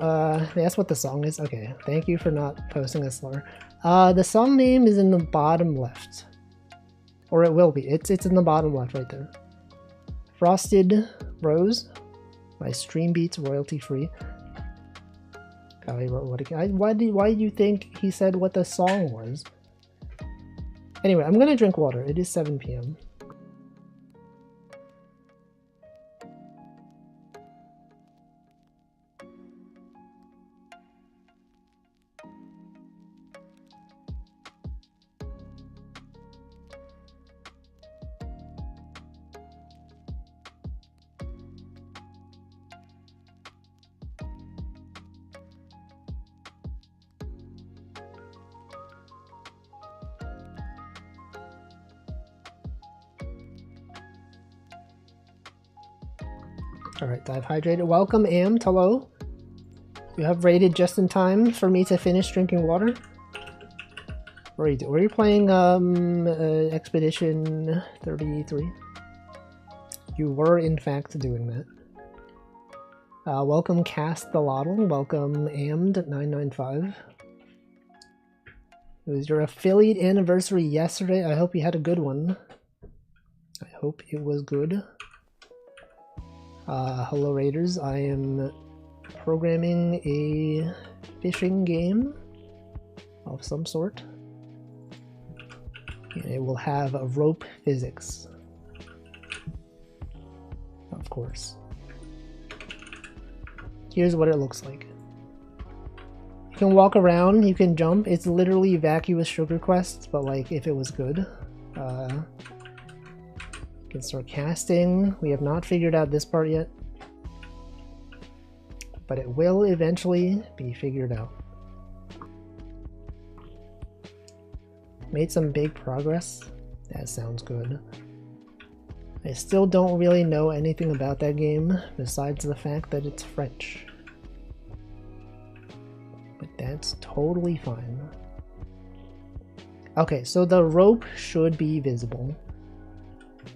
they asked what the song is. Okay, thank you for not posting a slur. The song name is in the bottom left. Or it will be. It's in the bottom left right there. Frosted Rose by Streambeats, royalty free. Why do you think he said what the song was? Anyway, I'm gonna drink water. It is 7 p.m. Alright, I've hydrated. Welcome, Amt. Hello. You have raided just in time for me to finish drinking water. Were you playing Expedition 33? You were, in fact, doing that. Welcome, Cast the Lottle. Welcome, Amd995. It was your affiliate anniversary yesterday. I hope you had a good one. I hope it was good. Hello Raiders, I am programming a fishing game of some sort. And it will have a rope physics. Of course. Here's what it looks like. You can walk around, you can jump. It's literally vacuous sugar quests, but like if it was good. Can start casting. We have not figured out this part yet, but it will eventually be figured out. Made some big progress. That sounds good. I still don't really know anything about that game besides the fact that it's French. But that's totally fine. Okay, so the rope should be visible.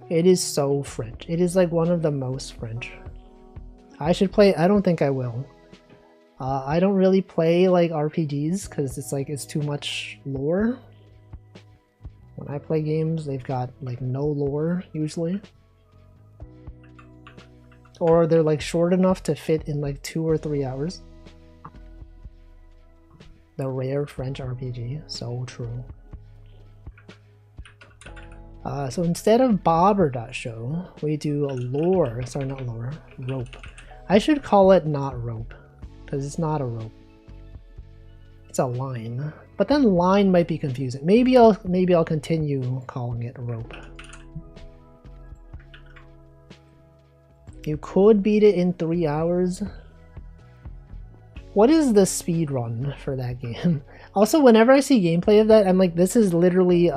It is so French. It is like one of the most French. I should play. I don't think I will. I don't really play like RPGs because it's like it's too much lore. When I play games, they've got like no lore usually. Or they're like short enough to fit in like 2 or 3 hours. The rare French RPG, so true. So instead of bobber.show, we do a lore, sorry not lore, rope. I should call it not rope, because it's not a rope. It's a line. But then line might be confusing. Maybe I'll continue calling it rope. You could beat it in 3 hours. What is the speed run for that game? Also, whenever I see gameplay of that, I'm like, this is literally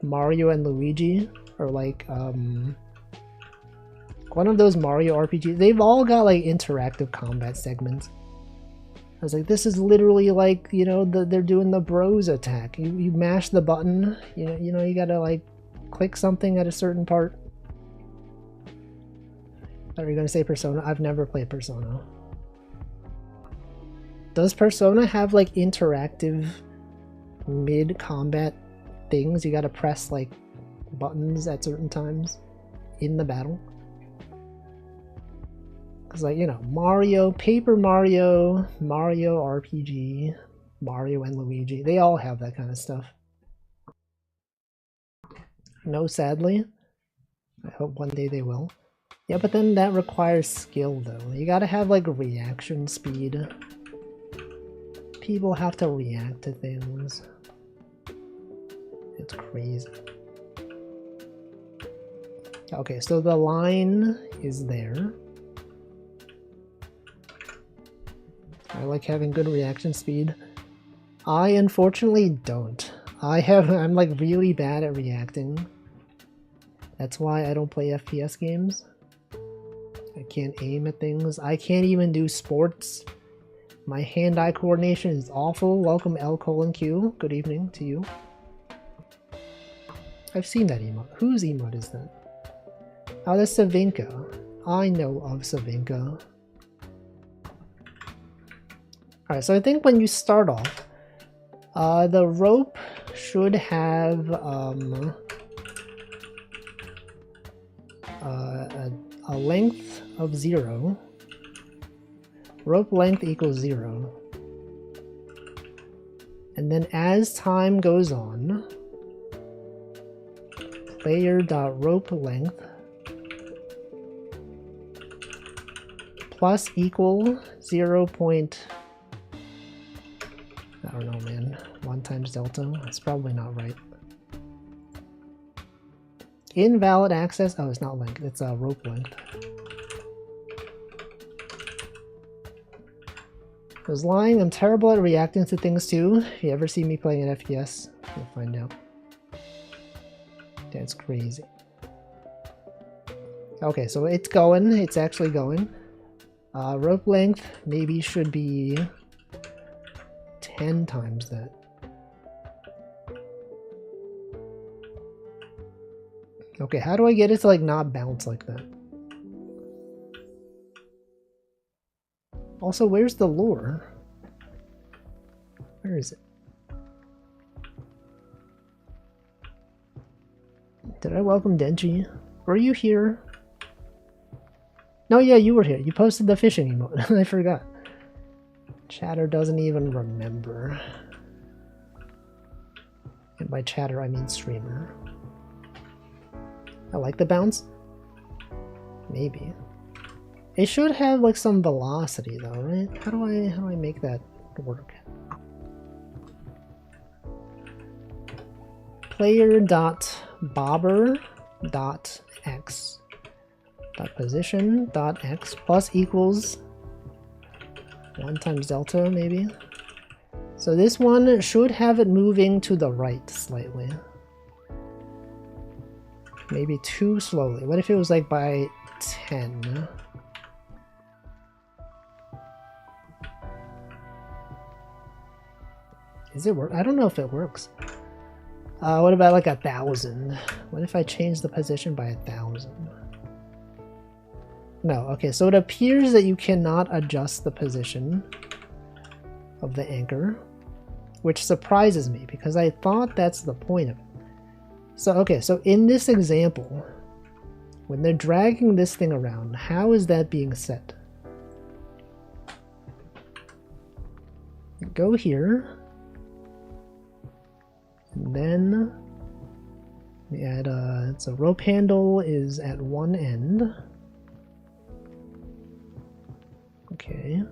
Mario and Luigi, or like one of those Mario RPGs. They've all got like interactive combat segments. I was like, this is literally like, you know, they're doing the bros attack. You mash the button, you know, you gotta like click something at a certain part. Are you gonna say Persona? I've never played Persona. Does Persona have like interactive mid-combat things? You gotta press like buttons at certain times in the battle? Because like, you know, Mario, Paper Mario, Mario RPG, Mario and Luigi, they all have that kind of stuff. No, sadly. I hope one day they will. Yeah, but then that requires skill though. You gotta have like reaction speed. People have to react to things. It's crazy. Okay, so the line is there. I like having good reaction speed. I unfortunately don't. I'm like really bad at reacting. That's why I don't play FPS games. I can't aim at things. I can't even do sports. My hand-eye coordination is awful. Welcome L:Q. Good evening to you. I've seen that emote. Whose emote is that? Oh, that's Savinka. I know of Savinka. Alright, so I think when you start off, the rope should have a length of 0. Rope length equals 0. And then as time goes on, player.rope length plus equal 0. I don't know, man. 1 times delta? That's probably not right. Invalid access? Oh, it's not length. It's a rope length. I was lying. I'm terrible at reacting to things too. If you ever see me playing an FPS, you'll find out. That's crazy. Okay, so it's going. It's actually going. Rope length maybe should be 10 times that. Okay, how do I get it to like not bounce like that? Also, where's the lore? Where is it? Did I welcome Denji? Were you here? No, yeah, you were here. You posted the fishing emote. I forgot. Chatter doesn't even remember. And by chatter, I mean streamer. I like the bounce. Maybe. It should have like some velocity though, right? How do I make that work? Player.bobber.x .position.x plus equals 1 times delta maybe. So this one should have it moving to the right slightly. maybe too slowly. What if it was like by 10? Is it work? I don't know if it works. What about like 1,000? What if I change the position by 1,000? No, okay, so it appears that you cannot adjust the position of the anchor, which surprises me because I thought that's the point of it. So, okay, so in this example, when they're dragging this thing around, how is that being set? Go here, and then we add so rope handle is at one end. Okay.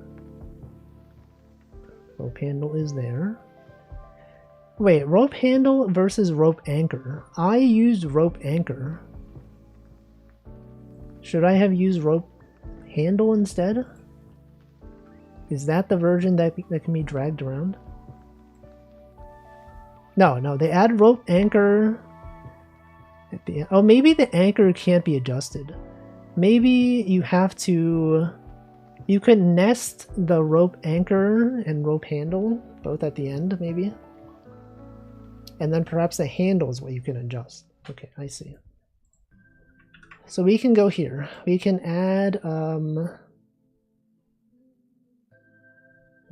Rope handle is there. Wait, rope handle versus rope anchor. I used rope anchor. Should I have used rope handle instead? Is that the version that can be dragged around? No, they add rope anchor at the end. Oh, maybe the anchor can't be adjusted. Maybe you have to... You could nest the rope anchor and rope handle both at the end, maybe? And then perhaps the handle is what you can adjust. Okay, I see. So we can go here. We can add, what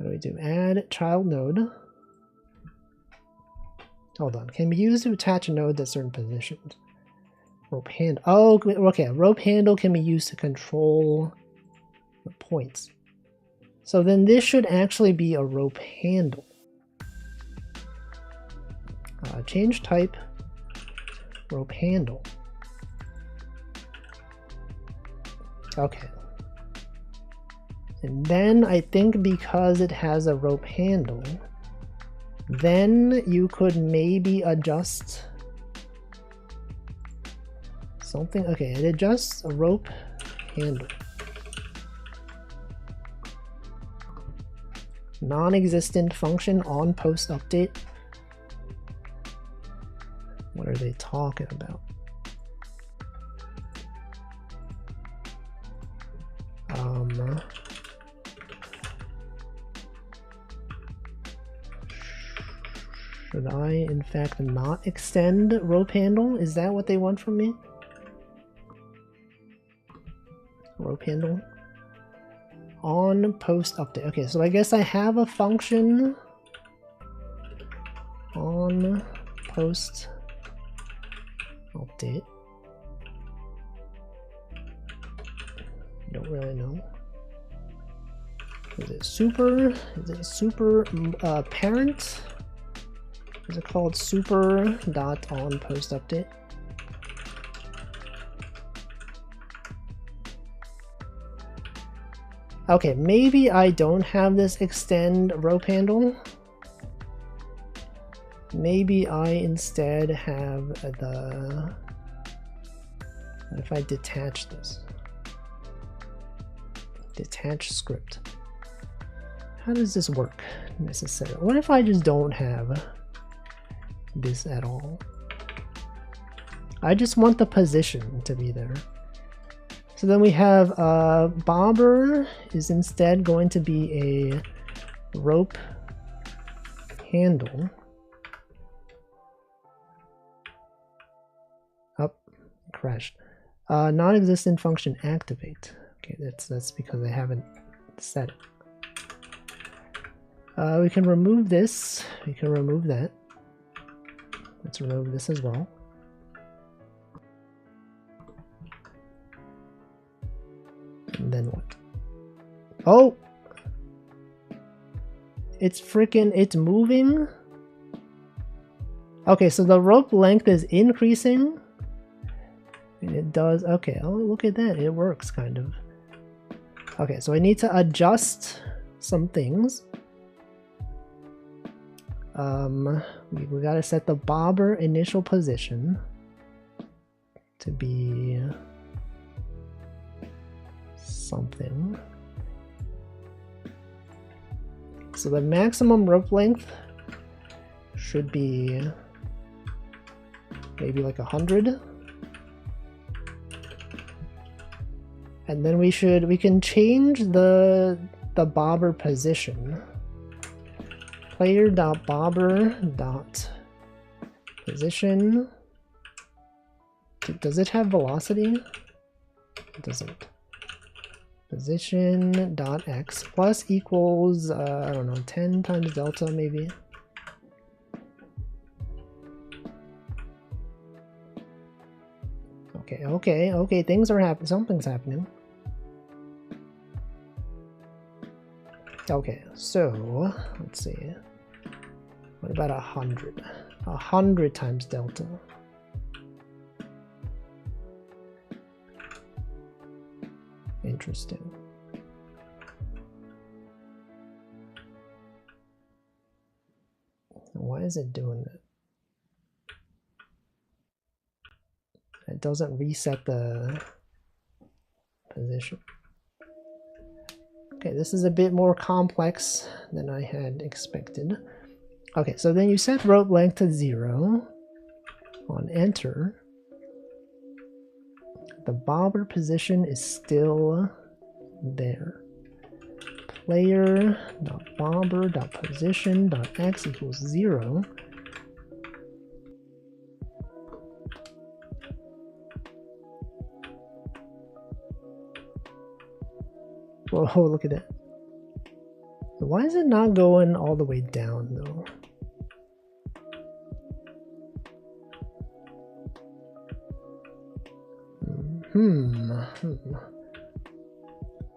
do we do? Add child node. Hold on, can be used to attach a node at certain positions. Rope handle. Oh, okay, rope handle can be used to control the points. So then this should actually be a rope handle. Change type, rope handle. Okay. And then I think because it has a rope handle, then you could maybe adjust something. Okay, it adjusts a rope handle. Non-existent function on post update. What are they talking about? Should I in fact not extend rope handle? Is that what they want from me? Rope handle on post update. Okay, so I guess I have a function on post update. Don't really know. Is it super? Is it super parent? Is it called super dot on post update? Okay, maybe I don't have this extend rope handle. Maybe I instead have the... What if I detach this? Detach script. How does this work necessarily? What if I just don't have this at all? I just want the position to be there. So then we have bobber is instead going to be a rope handle. Up, crashed. Non-existent function activate. Okay, that's because I haven't set it. We can remove this. We can remove that. Let's remove this as well. And then what? Oh! It's moving? Okay, so the rope length is increasing. And it does, okay, oh, look at that, it works kind of. Okay, so I need to adjust some things. We gotta set the bobber initial position to be something. So the maximum rope length should be maybe like 100. And then we can change the bobber position. Player.bobber.position. Does it have velocity? It doesn't. Position.x plus equals, I don't know, 10 times delta maybe. Okay, things are happening, something's happening. Okay, so, let's see. What about 100? 100 times delta. Interesting. Why is it doing that? It doesn't reset the position. Okay, this is a bit more complex than I had expected. Okay, so then you set rope length to 0 on enter. The bobber position is still there. Player.bobber.position.x equals 0. Whoa, look at that. Why is it not going all the way down though?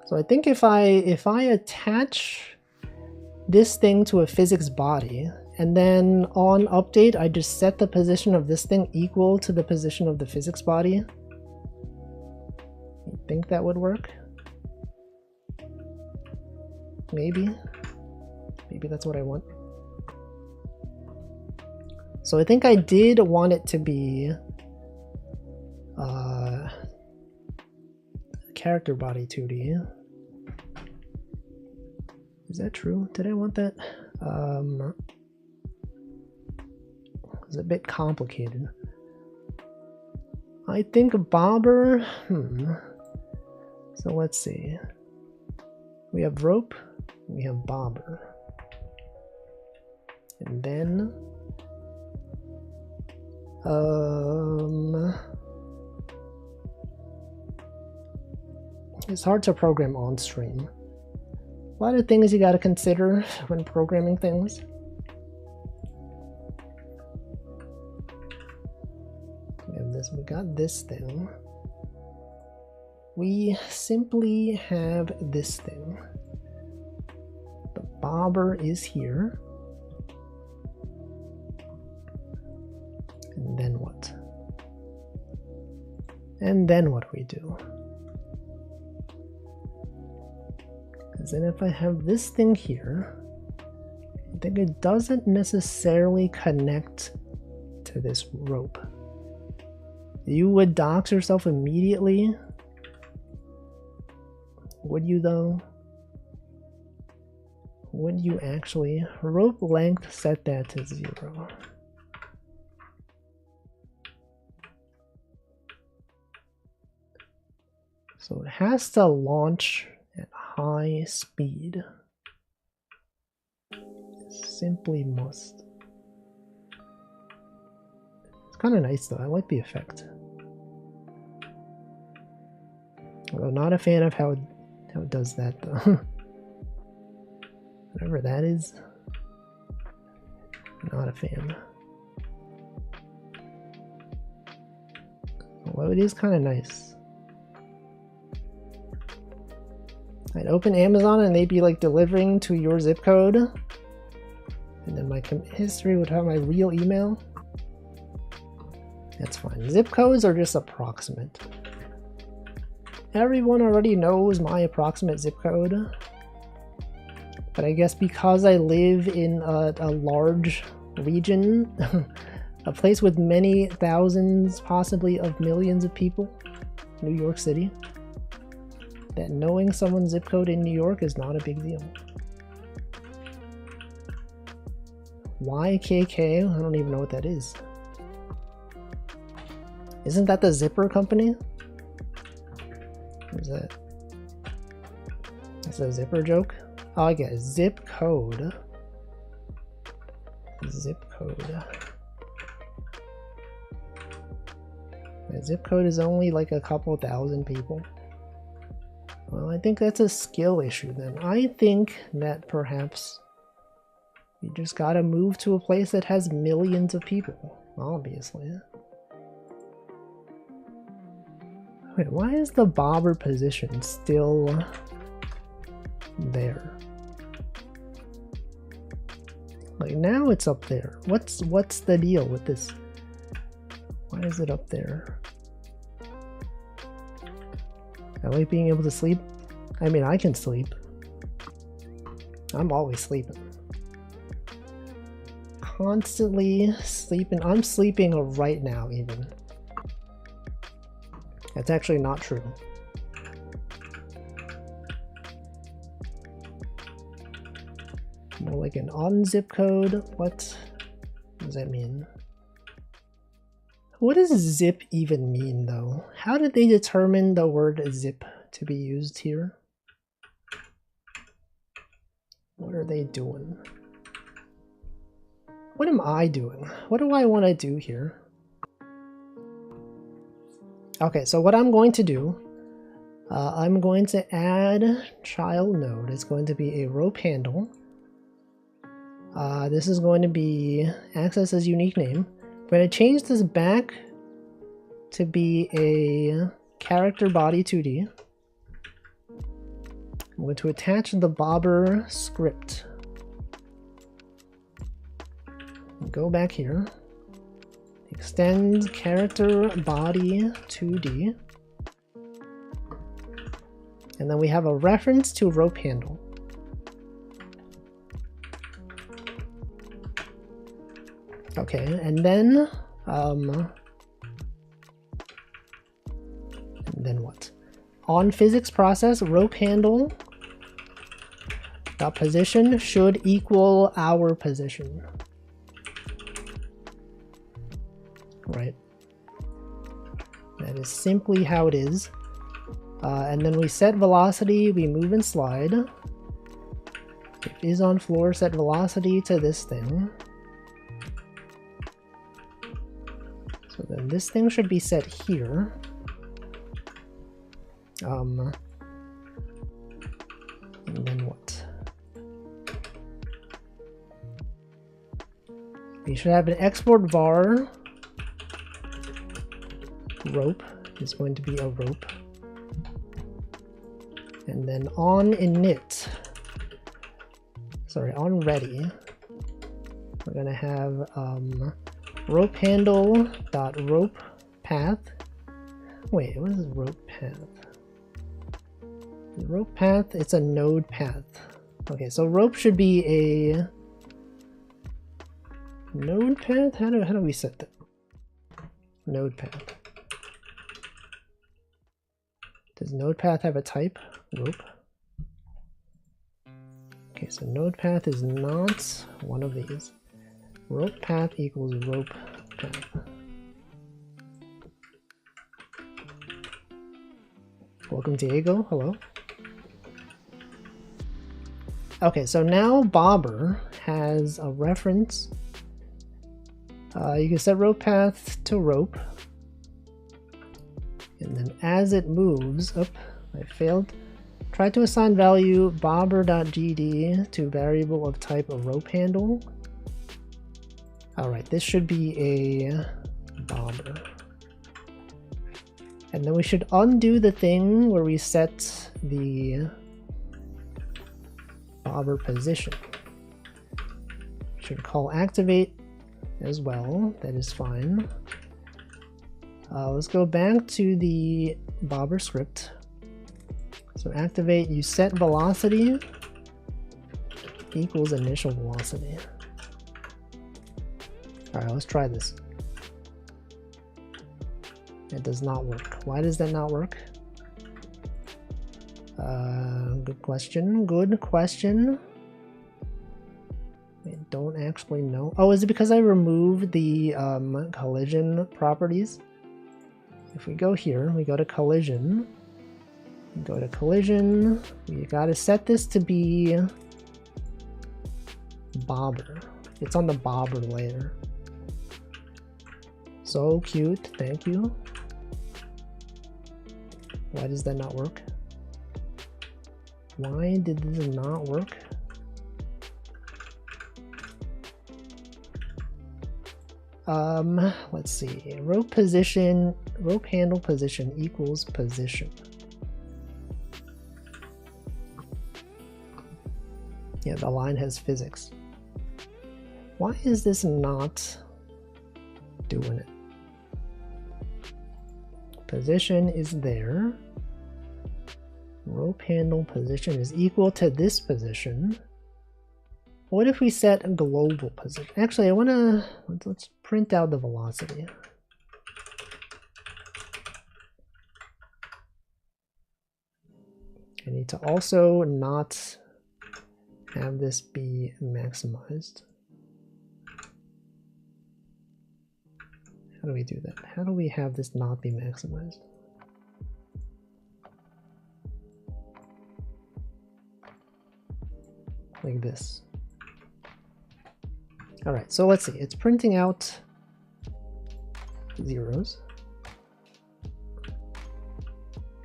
So I think if I attach this thing to a physics body and then on update I just set the position of this thing equal to the position of the physics body, you think that would work? Maybe that's what I want. So I think I did want it to be character body 2D. Is that true? Did I want that? It's a bit complicated. I think bobber. So let's see. We have rope. We have bobber. And then it's hard to program on stream. A lot of things you got to consider when programming things. We have this. We got this thing. We simply have this thing. The bobber is here. And then what? And then what do we do? Because then if I have this thing here, I think it doesn't necessarily connect to this rope. You would dox yourself immediately. Would you though? Would you actually? Rope length, set that to 0. So it has to launch at high speed. It simply must. It's kind of nice though. I like the effect. Although not a fan of how it does that though. Whatever that is. Not a fan. Although it is kind of nice. I'd open Amazon and they'd be like delivering to your zip code. And then my history would have my real email. That's fine. Zip codes are just approximate. Everyone already knows my approximate zip code. But I guess because I live in a large region, a place with many thousands, possibly of millions of people, New York City, that knowing someone's zip code in New York is not a big deal. YKK? I don't even know what that is. Isn't that the zipper company? What is that? It's a zipper joke? Oh, I get it. Zip code. Zip code. The zip code is only like a couple thousand people. Well, I think that's a skill issue then. I think that perhaps you just gotta move to a place that has millions of people, obviously. Wait, why is the bobber position still there? Like now it's up there. What's the deal with this? Why is it up there? I like being able to sleep. I mean, I can sleep. I'm always sleeping. Constantly sleeping. I'm sleeping right now even. That's actually not true. More like an unzip code. What does that mean? What does zip even mean though? How did they determine the word zip to be used here? What are they doing? What am I doing? What do I want to do here? Okay, so what I'm going to do, I'm going to add child node. It's going to be a rope handle. This is going to be access as unique name. I'm going to change this back to be a character body 2D. I'm going to attach the bobber script. Go back here. Extend character body 2D. And then we have a reference to rope handle. Okay, and then what? On physics process, rope handle dot position should equal our position. Right. That is simply how it is. And then we set velocity, we move and slide. It is on floor, set velocity to this thing. So then this thing should be set here. And then what? You should have an export var. Rope is going to be a rope. And then on init, sorry, on ready, we're gonna have rope handle dot rope path. Wait, what is rope path? Rope path, it's a node path. Okay, so rope should be a node path. How do we set that? Node path. Does node path have a type? Rope. Okay, so node path is not one of these. Rope path equals rope path. Welcome, Diego. Hello. Okay, so now bobber has a reference. You can set rope path to rope. And then as it moves, I failed. Try to assign value bobber.gd to variable of type of rope handle. Alright, this should be a bobber. And then we should undo the thing where we set the bobber position. Should call activate as well. That is fine. Let's go back to the bobber script. So activate, you set velocity equals initial velocity. Alright, let's try this. It does not work. Why does that not work? Good question. Good question. I don't actually know. Oh, is it because I removed the collision properties? If we go here, we go to collision. Go to collision. We gotta set this to be bobber. It's on the bobber layer. So cute, thank you. Why does that not work? Why did this not work? Let's see. Rope position, rope handle position equals position. Yeah, the line has physics. Why is this not doing it? Position is there. Rope handle position is equal to this position. What if we set a global position? Actually, I want to let's print out the velocity. I need to also not have this be maximized. How do we do that? How do we have this not be maximized? Like this. All right, so let's see. It's printing out zeros.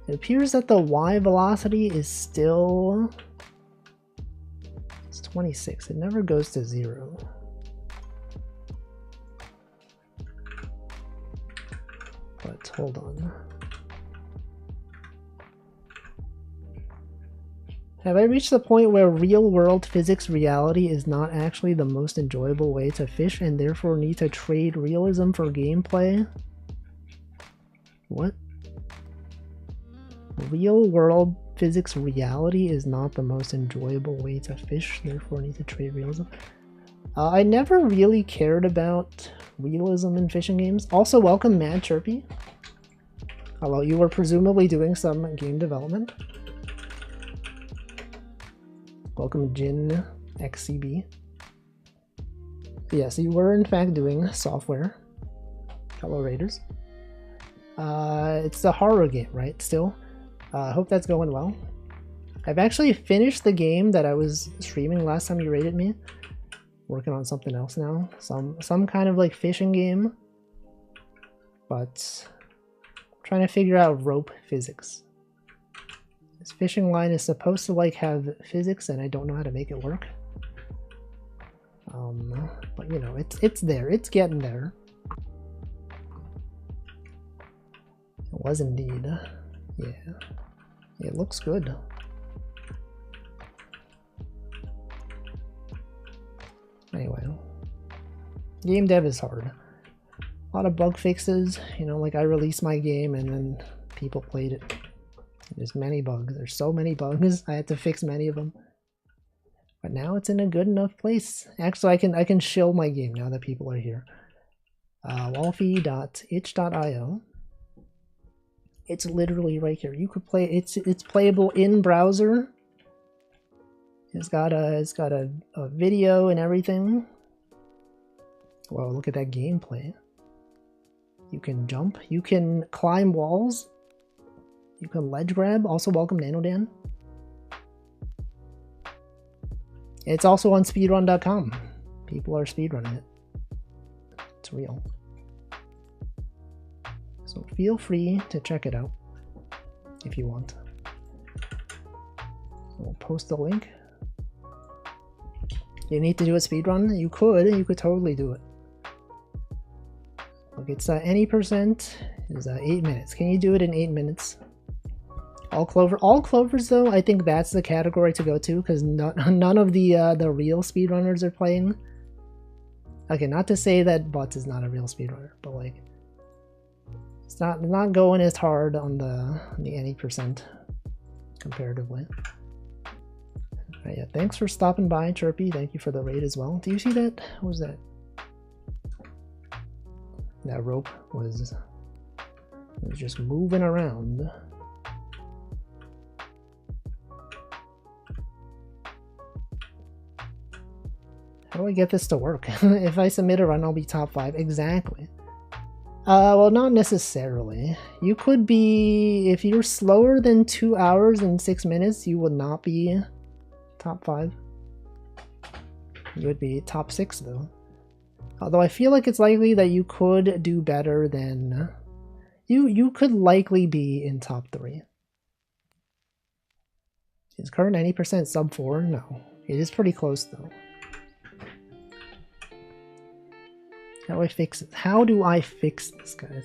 It appears that the Y velocity is still, it's 26. It never goes to 0. But hold on. Have I reached the point where real-world physics reality is not actually the most enjoyable way to fish and therefore need to trade realism for gameplay? What? Real-world physics reality is not the most enjoyable way to fish, therefore need to trade realism? I never really cared about realism in fishing games. Also, welcome Mad Chirpy. Hello, you were presumably doing some game development. Welcome Jin XCB. Yes, you were in fact doing software. Hello Raiders. It's the horror game, right? Still. I hope that's going well. I've actually finished the game that I was streaming last time you rated me. Working on something else now. Some kind of like fishing game. But I'm trying to figure out rope physics. This fishing line is supposed to like have physics and I don't know how to make it work. But you know, it's there. It's getting there. It was indeed. Yeah. It looks good. Anyway. Game dev is hard. A lot of bug fixes. You know, like I released my game and then people played it. There's many bugs. There's so many bugs. I had to fix many of them. But now it's in a good enough place. Actually, I can shill my game now that people are here. Wolfie.itch.io. It's literally right here. You could play. It's playable in browser. It's got a video and everything. Whoa! Look at that gameplay. You can jump. You can climb walls. You can ledge grab. Also, welcome NanoDan. It's also on speedrun.com. People are speedrunning it. It's real. So feel free to check it out if you want. So we'll post the link. You need to do a speedrun? You could totally do it. Look, it's any percent is 8 minutes. Can you do it in 8 minutes? All clovers though, I think that's the category to go to because none of the real speedrunners are playing. Okay, not to say that Butts is not a real speedrunner, but like it's not going as hard on the any percent comparatively. Right, yeah, thanks for stopping by, Chirpy. Thank you for the raid as well. Do you see that? What was that? That rope was just moving around. How do I get this to work? If I submit a run, I'll be top 5. Exactly. Well, not necessarily. You could be, if you're slower than 2 hours and 6 minutes, you would not be top 5. You would be top 6 though. Although I feel like it's likely that you could do better than... You could likely be in top 3. Is current 90% sub 4? No. It is pretty close though. How do I fix it? How do I fix this, guys?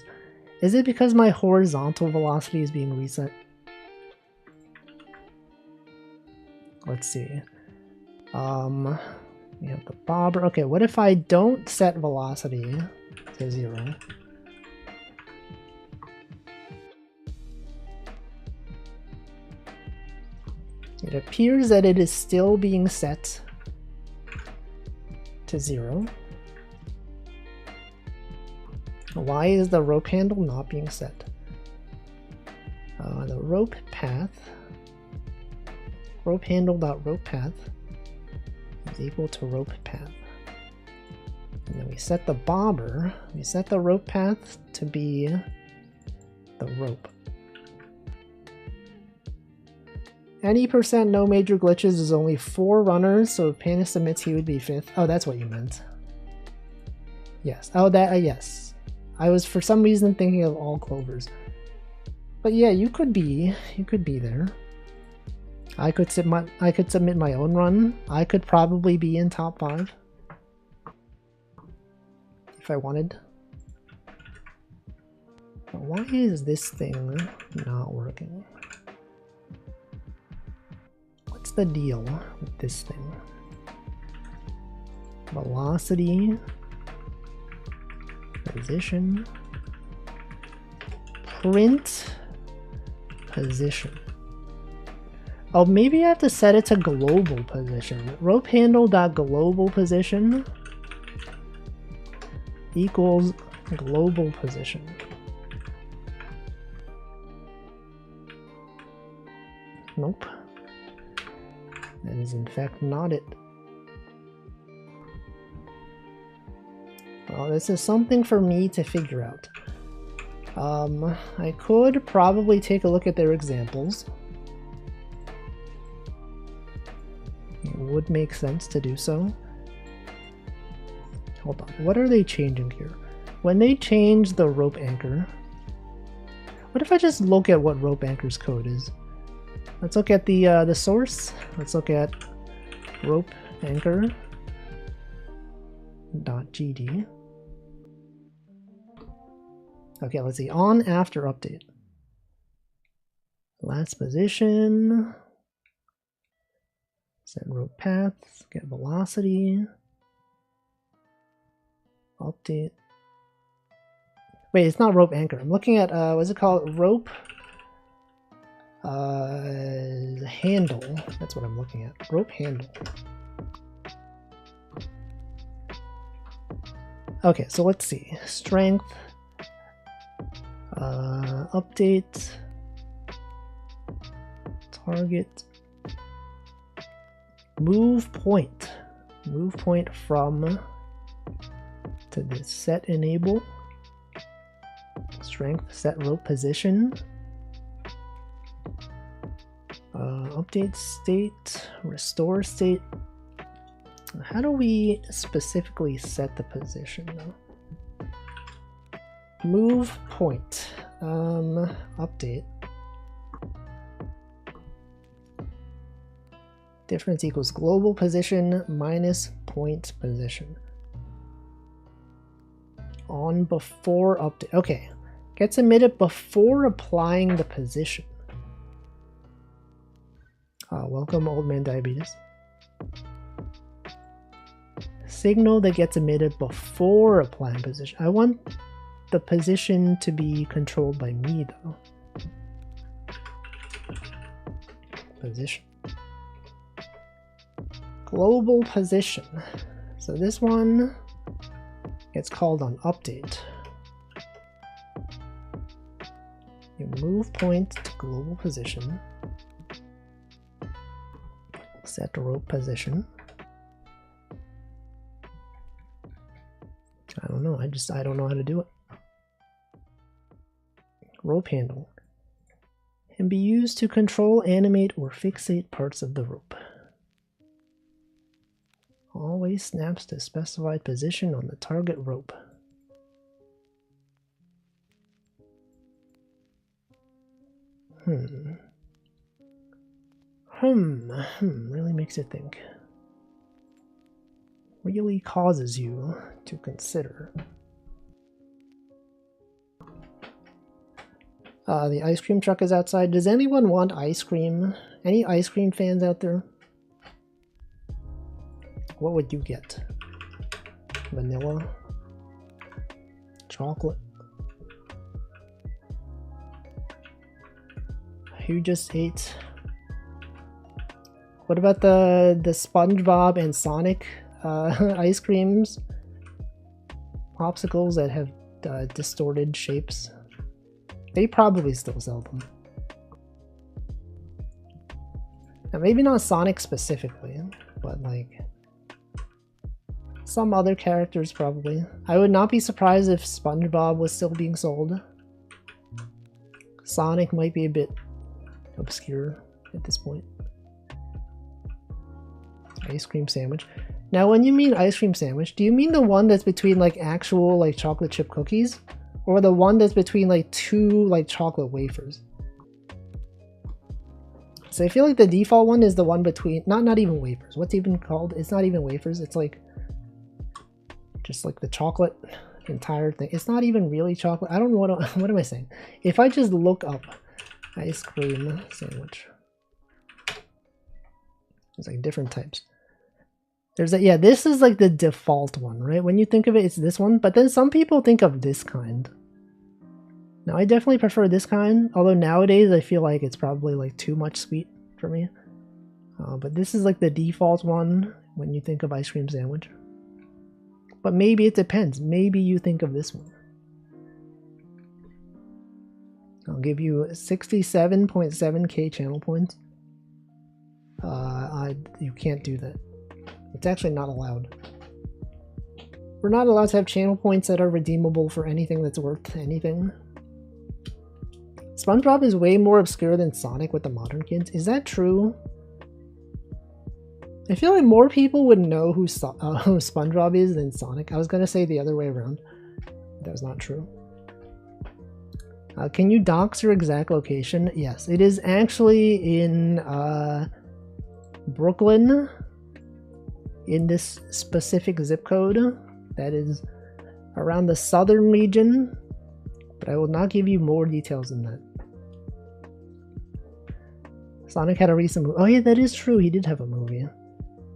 Is it because my horizontal velocity is being reset? Let's see. We have the bobber. Okay, what if I don't set velocity to 0? It appears that it is still being set to 0. Why is the rope handle not being set? The rope path, rope handle.rope path is equal to rope path. And then we set the bobber, we set the rope path to be the rope. Any percent no major glitches is only 4 runners, so if Panis submits he would be 5th. Oh, that's what you meant. Yes. Oh, that, yes. I was for some reason thinking of all clovers. But yeah, you could be there. I could submit my own run. I could probably be in top 5 if I wanted. But why is this thing not working? What's the deal with this thing? Velocity, position, print, position. Oh, maybe I have to set it to global position. Rope handle.global position equals global position. Nope. That is in fact not it. Well, this is something for me to figure out. I could probably take a look at their examples. It would make sense to do so. Hold on, what are they changing here? When they change the rope anchor, what if I just look at what rope anchor's code is? Let's look at the source. Let's look at rope anchor .gd. Okay, let's see. On after update. Last position. Set rope paths. Get velocity. Update. Wait, it's not rope anchor. I'm looking at what's it called? Rope handle. That's what I'm looking at. Rope handle. Okay, so let's see. Strength. Update. Target. Move point. Move point from to this. Set enable. Strength. Set rope position. Update state. Restore state. How do we specifically set the position though? Move point. Update. Difference equals global position minus point position. On before update. Okay. Gets emitted before applying the position. Welcome, old man diabetes. Signal that gets emitted before applying position. I want the position to be controlled by me though. Position. Global position. So this one gets called on update. You move point to global position. Set rope position. I don't know. I don't know how to do it. Rope handle. Can be used to control, animate, or fixate parts of the rope. Always snaps to specified position on the target rope. Really makes you think. Really causes you to consider. The ice cream truck is outside. Does anyone want ice cream? Any ice cream fans out there? What would you get? Vanilla? Chocolate? Who just ate? What about the SpongeBob and Sonic ice creams? Popsicles that have distorted shapes. They probably still sell them. Now, maybe not Sonic specifically, but like some other characters probably. I would not be surprised if SpongeBob was still being sold. Sonic might be a bit obscure at this point. Ice cream sandwich. Now, when you mean ice cream sandwich, do you mean the one that's between like actual like chocolate chip cookies? Or the one that's between like two like chocolate wafers? So I feel like the default one is the one between not even wafers. What's even called? It's not even wafers. It's like just like the chocolate entire thing. It's not even really chocolate. I don't know what am I saying? If I just look up ice cream sandwich, there's like different types. There's a, yeah, this is like the default one, right? When you think of it, it's this one. But then some people think of this kind. Now, I definitely prefer this kind, although nowadays I feel like it's probably like too much sweet for me. But this is like the default one when you think of ice cream sandwich. But maybe it depends. Maybe you think of this one. I'll give you 67.7k channel points. You can't do that. It's actually not allowed. We're not allowed to have channel points that are redeemable for anything that's worth anything. SpongeBob is way more obscure than Sonic with the modern kids. Is that true? I feel like more people would know who SpongeBob is than Sonic. I was gonna say the other way around. That was not true. Can you dox your exact location? Yes, it is actually in Brooklyn, in this specific zip code that is around the southern region, but I will not give you more details than that. Sonic had a recent movie. Oh yeah, that is true. He did have a movie.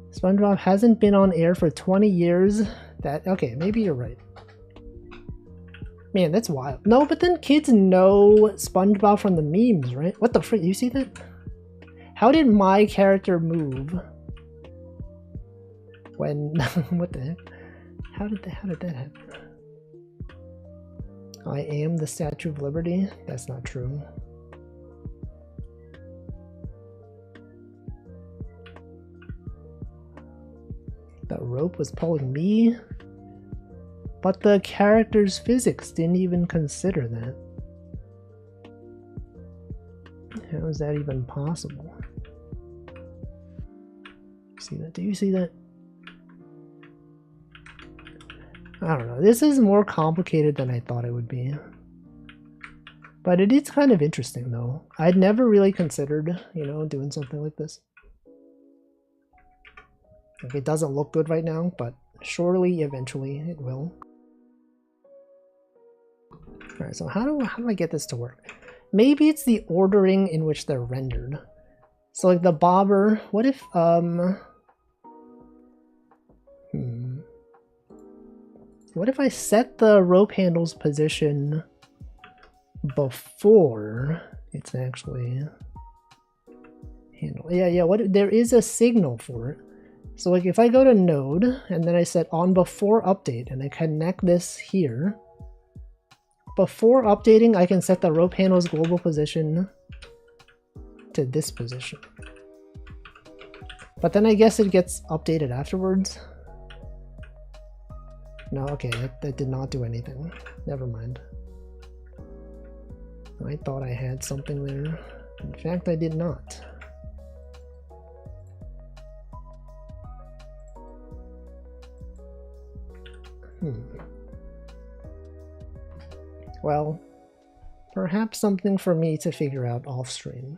SpongeBob hasn't been on air for 20 years. Okay, maybe you're right. Man, that's wild. No, but then kids know SpongeBob from the memes, right? What the frick? You see that? How did my character move when... what the heck? How did that happen? I am the Statue of Liberty? That's not true. The rope was pulling me? But the character's physics didn't even consider that. How is that even possible? See that? Do you see that? I don't know. This is more complicated than I thought it would be. But it is kind of interesting though. I'd never really considered, you know, doing something like this. Like, it doesn't look good right now, but surely eventually it will. Alright, so how do I get this to work? Maybe it's the ordering in which they're rendered. So like the bobber, what if what if I set the rope handle's position before it's actually handle? Yeah, there is a signal for it. So like if I go to node and then I set on before update and I connect this here, before updating I can set the rope handle's global position to this position. But then I guess it gets updated afterwards. No, okay, that did not do anything. Never mind. I thought I had something there. In fact, I did not. Well, perhaps something for me to figure out off stream.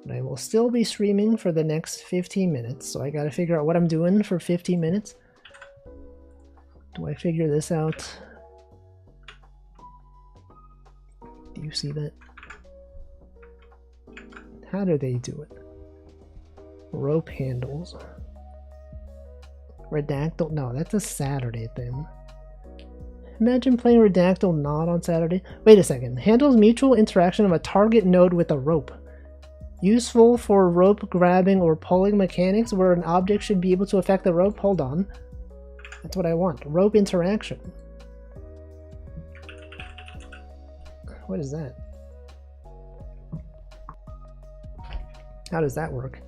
But I will still be streaming for the next 15 minutes, so I gotta figure out what I'm doing for 15 minutes. Do I figure this out? Do you see that? How do they do it? Rope handles. Redactyl? No, that's a Saturday thing. Imagine playing Redactyl not on Saturday. Wait a second. Handles mutual interaction of a target node with a rope. Useful for rope grabbing or pulling mechanics where an object should be able to affect the rope. Hold on. That's what I want. Rope interaction. What is that? How does that work?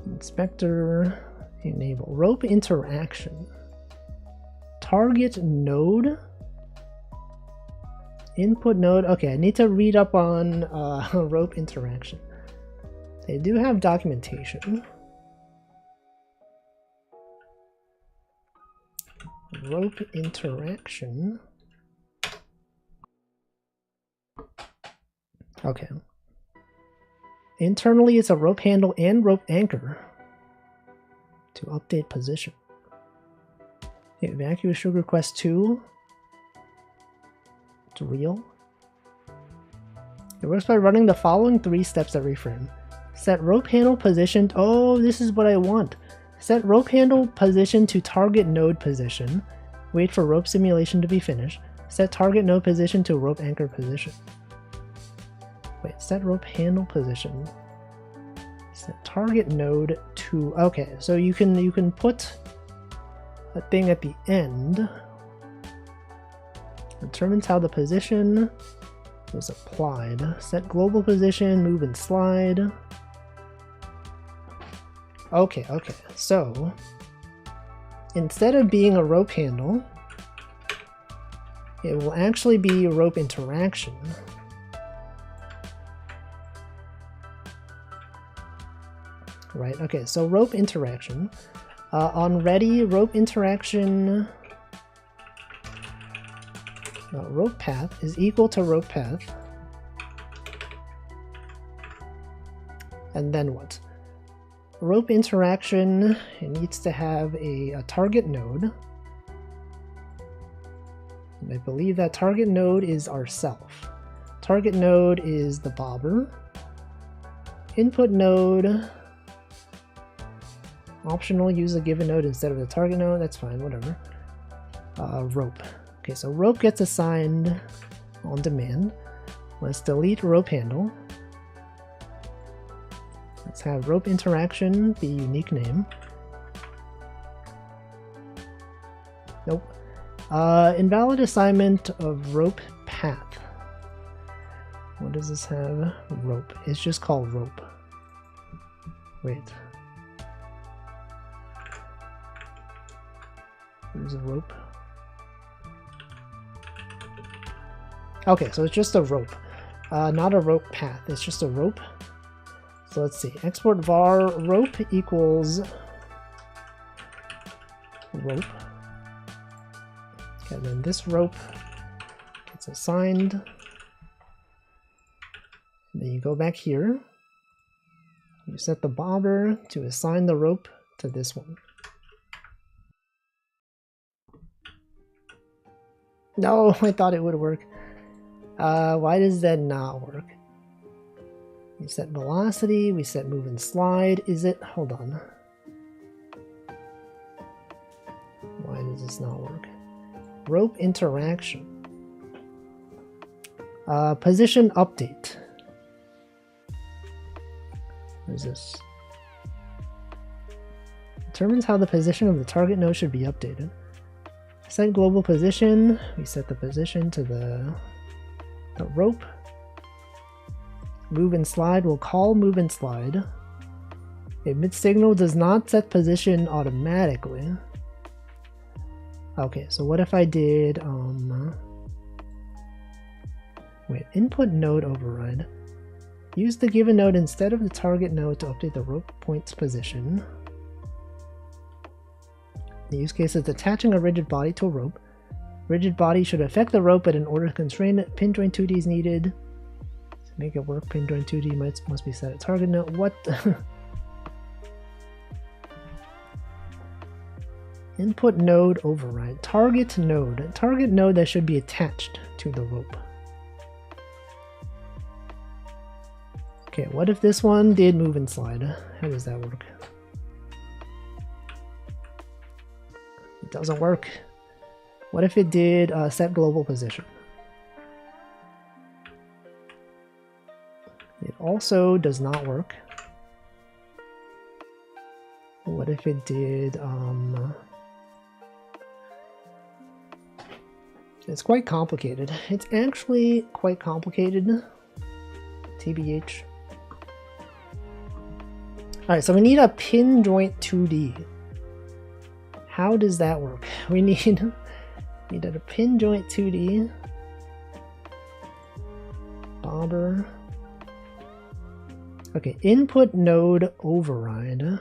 Inspector enable. Rope interaction. Target node. Input node. Okay, I need to read up on rope interaction. They do have documentation. Rope interaction. Okay. Internally, it's a rope handle and rope anchor to update position. Evacuation request 2. It's real. It works by running the following 3 steps every frame. Set rope handle position. Oh, this is what I want. Set rope handle position to target node position. Wait for rope simulation to be finished. Set target node position to rope anchor position. Wait, set rope handle position. Set target node to. Okay, so you can put a thing at the end. Determines how the position is applied. Set global position, move and slide. Okay, so instead of being a rope handle, it will actually be a rope interaction. Right, okay, so rope interaction. On ready, rope interaction rope path is equal to rope path. And then what? Rope interaction, it needs to have a target node. And I believe that target node is ourself. Target node is the bobber. Input node, optional, use a given node instead of the target node, that's fine, whatever. Rope. Okay, so rope gets assigned on demand. Let's delete rope handle. Let's have rope interaction be unique name. Nope. Invalid assignment of rope path. What does this have? Rope. It's just called rope. Wait. There's a rope. Okay, so it's just a rope, not a rope path, it's just a rope. So let's see, export var rope equals rope. Okay, then this rope gets assigned. And then you go back here, you set the bobber to assign the rope to this one. No, I thought it would work. Why does that not work? We set velocity, we set move and slide. Is it? Hold on. Why does this not work? Rope interaction. Position update. What is this? Determines how the position of the target node should be updated. Set global position. We set the position to the rope. Move and slide. We'll call move and slide. Emit signal does not set position automatically. Okay, so what if I did Wait, input node override. Use the given node instead of the target node to update the rope point's position. The use case is attaching a rigid body to a rope. Rigid body should affect the rope, but in order to constrain it, pin joint 2D is needed. To make it work, pin joint 2D must be set at target node. What? Input node override. Target node. Target node that should be attached to the rope. Okay, what if this one did move and slide? How does that work? It doesn't work. What if it did set global position? It also does not work. What if it did it's quite complicated. It's actually quite complicated. TBH. Alright, so we need a pin joint 2D. How does that work? We need a pin joint 2D. Bobber. Okay, input node override.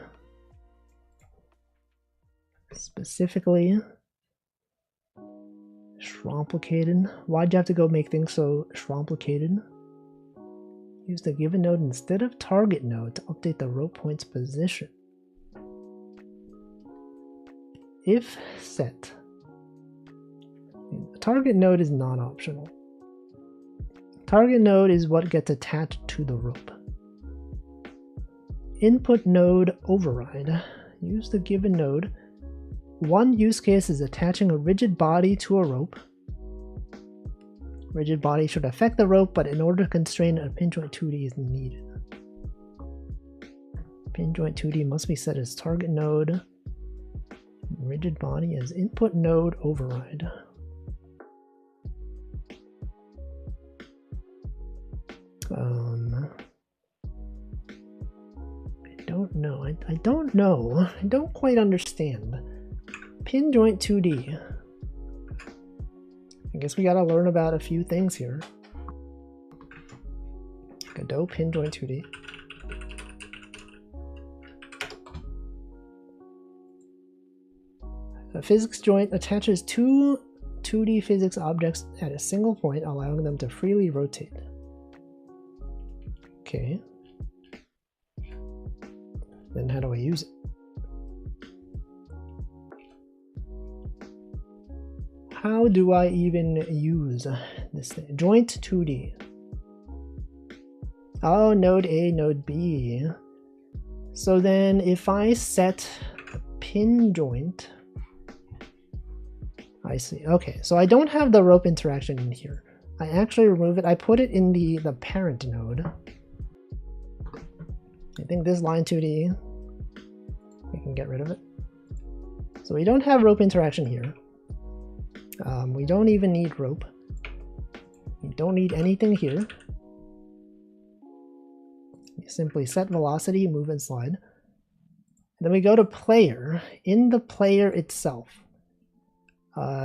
Specifically Shromplicated. Why'd you have to go make things so Shromplicated? Use the given node instead of target node to update the rope point's position. If set. Target node is not optional. Target node is what gets attached to the rope. Input node override. Use the given node. One use case is attaching a rigid body to a rope. Rigid body should affect the rope, but in order to constrain a pin joint 2D is needed. Pin joint 2D must be set as target node. Rigid body as input node override. I don't know. I don't know. I don't quite understand. Pin joint 2D. I guess we gotta learn about a few things here. Godot pin joint 2D. A physics joint attaches two 2D physics objects at a single point, allowing them to freely rotate. Okay. Then how do I use it? How do I even use this thing? Joint 2D. Oh, node A, node B. So then if I set the pin joint, I see. Okay, so I don't have the rope interaction in here. I actually remove it. I put it in the parent node. I think this line 2D, we can get rid of it. So we don't have rope interaction here. We don't even need rope. We don't need anything here. You simply set velocity, move and slide. Then we go to player. In the player itself,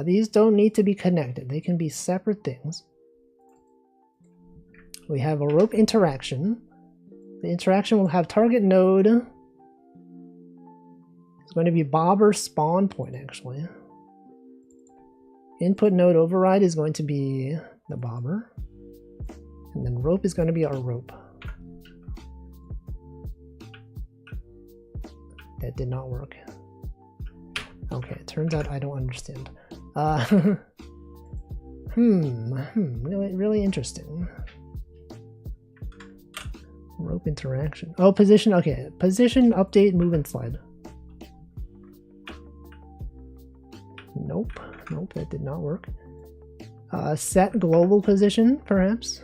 these don't need to be connected. They can be separate things. We have a rope interaction. The interaction will have target node. It's going to be bobber spawn point, actually. Input node override is going to be the bobber. And then rope is going to be our rope. That did not work. Okay, it turns out I don't understand. Really interesting. Rope interaction. Oh, position, okay. Position, update, move and slide. Nope, nope, that did not work. Set global position, perhaps.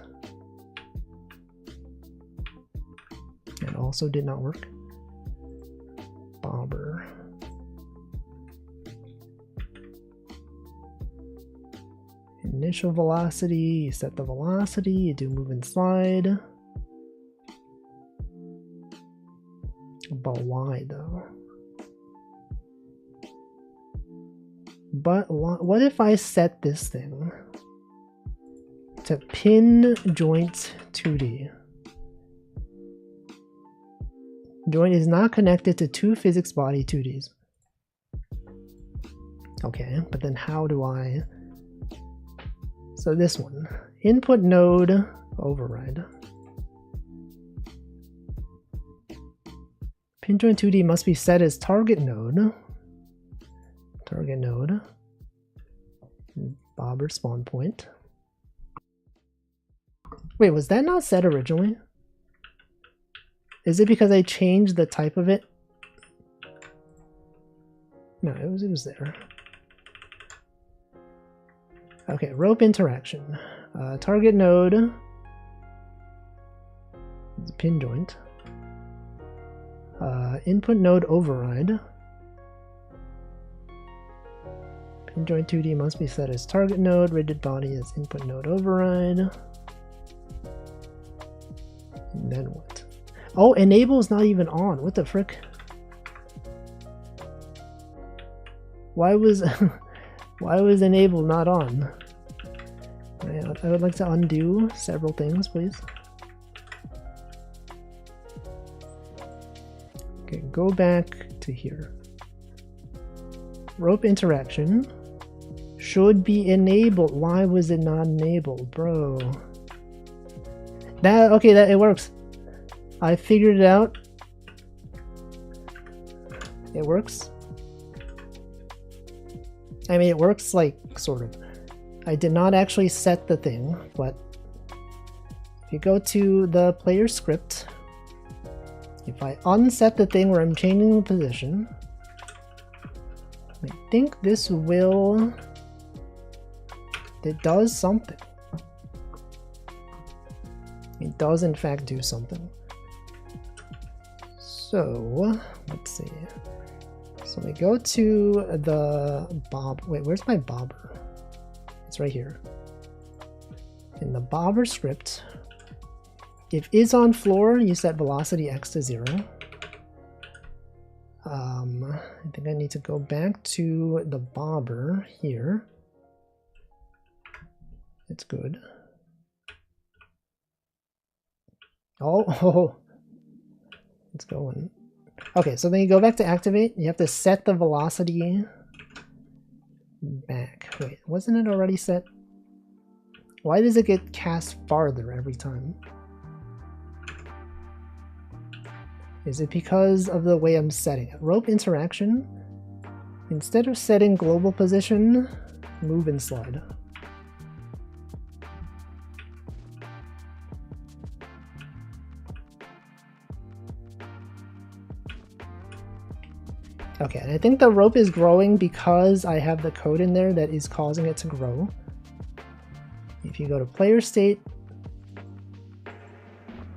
That also did not work. Bobber. Initial velocity, you set the velocity, you do move and slide. But why though? But what if I set this thing? to pin joint 2D. Joint is not connected to two physics body 2Ds. Okay, but then how do I... So this one, input node override. Pin joint 2D must be set as target node. Target node. Bobber spawn point. Wait, was that not set originally? Is it because I changed the type of it? No, it was there. Okay, rope interaction. Target node. It's a pin joint. Input node override. Pin joint 2D must be set as target node. Rigid body is input node override. And then what? Oh, enable is not even on. What the frick? Why was why was enable not on? I would like to undo several things, please. Okay, go back to here. Rope interaction should be enabled. Why was it not enabled, bro? That okay, that it works. I figured it out. It works. I mean, it works like sort of. I did not actually set the thing, but if you go to the player script, if I unset the thing where I'm changing the position, I think this will... It does something. It does in fact do something. So, let's see. So we go to the bob. Wait, where's my bobber? It's right here. In the bobber script, if is on floor, you set velocity x to 0. I think I need to go back to the bobber here. It's good. Oh, it's going. Okay, so then you go back to activate. You have to set the velocity back. Wait, wasn't it already set? Why does it get cast farther every time? Is it because of the way I'm setting it? Rope interaction. Instead of setting global position, move and slide. Okay, and I think the rope is growing because I have the code in there that is causing it to grow. If you go to player state,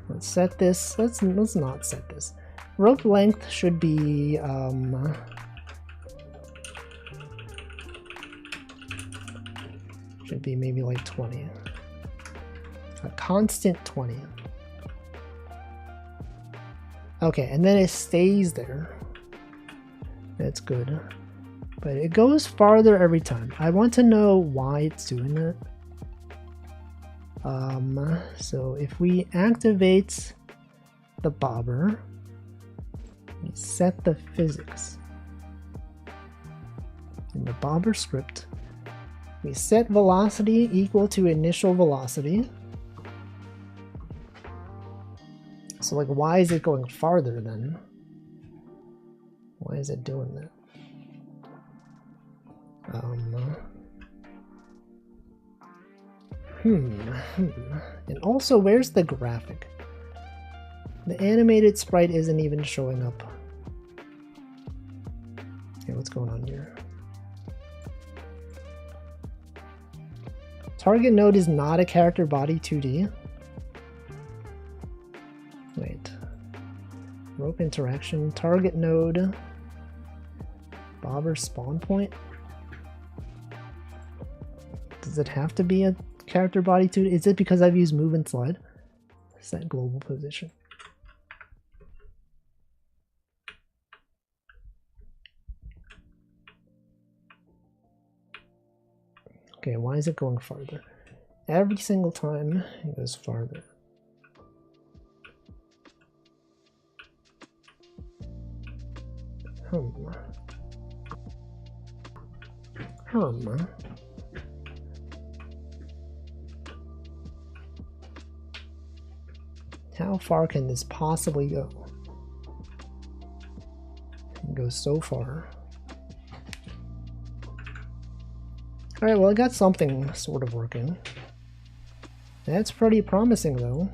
let's set this. Let's not set this. Rope length should be maybe like 20. A constant 20. Okay, and then it stays there. That's good. But it goes farther every time. I want to know why it's doing that. So if we activate the bobber, we set the physics. In the bobber script, we set velocity equal to initial velocity. So like, why is it going farther then? Why is it doing that? And also, where's the graphic? The animated sprite isn't even showing up. Okay, what's going on here? Target node is not a character body 2D. Wait. Rope interaction, target node, bobber spawn point. Does it have to be a character body 2D? Is it because I've used move and slide? Set global position. Okay, why is it going farther? Every single time it goes farther. How far can this possibly go? It goes so far. Alright, well, I got something sort of working. That's pretty promising, though.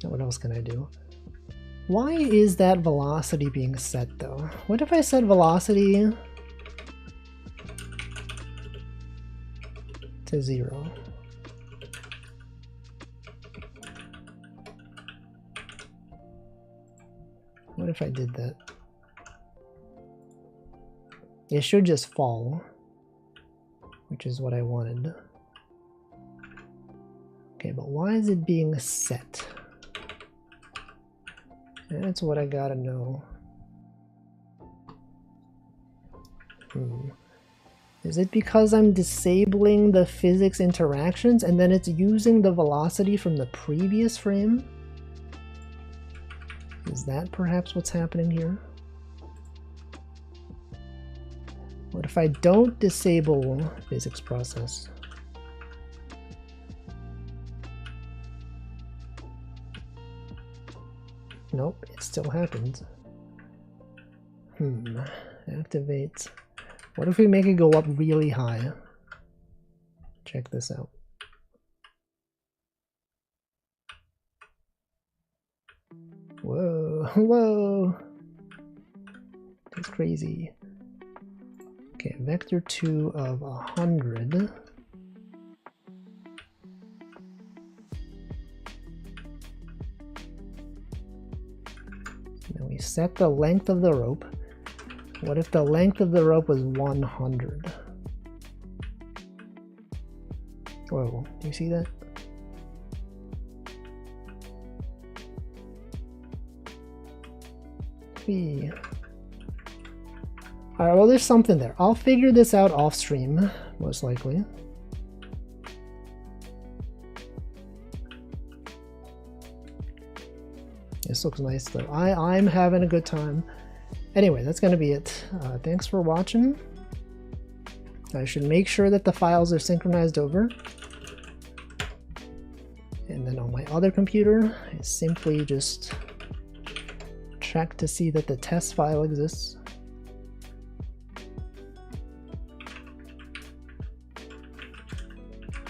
What else can I do? Why is that velocity being set, though? What if I set velocity to 0? What if I did that? It should just fall, which is what I wanted. Okay, but why is it being set? That's what I gotta know. Is it because I'm disabling the physics interactions and then it's using the velocity from the previous frame? Is that perhaps what's happening here? What if I don't disable physics process? Nope, it still happens. Activate. What if we make it go up really high? Check this out. Whoa, whoa! That's crazy. Okay, vector 2 of 100. Then we set the length of the rope. What if the length of the rope was 100? Whoa, do you see that? Alright, well, there's something there. I'll figure this out off stream, most likely. This looks nice, though. I'm having a good time. Anyway, that's going to be it. Thanks for watching. I should make sure that the files are synchronized over. And then on my other computer, I simply just check to see that the test file exists.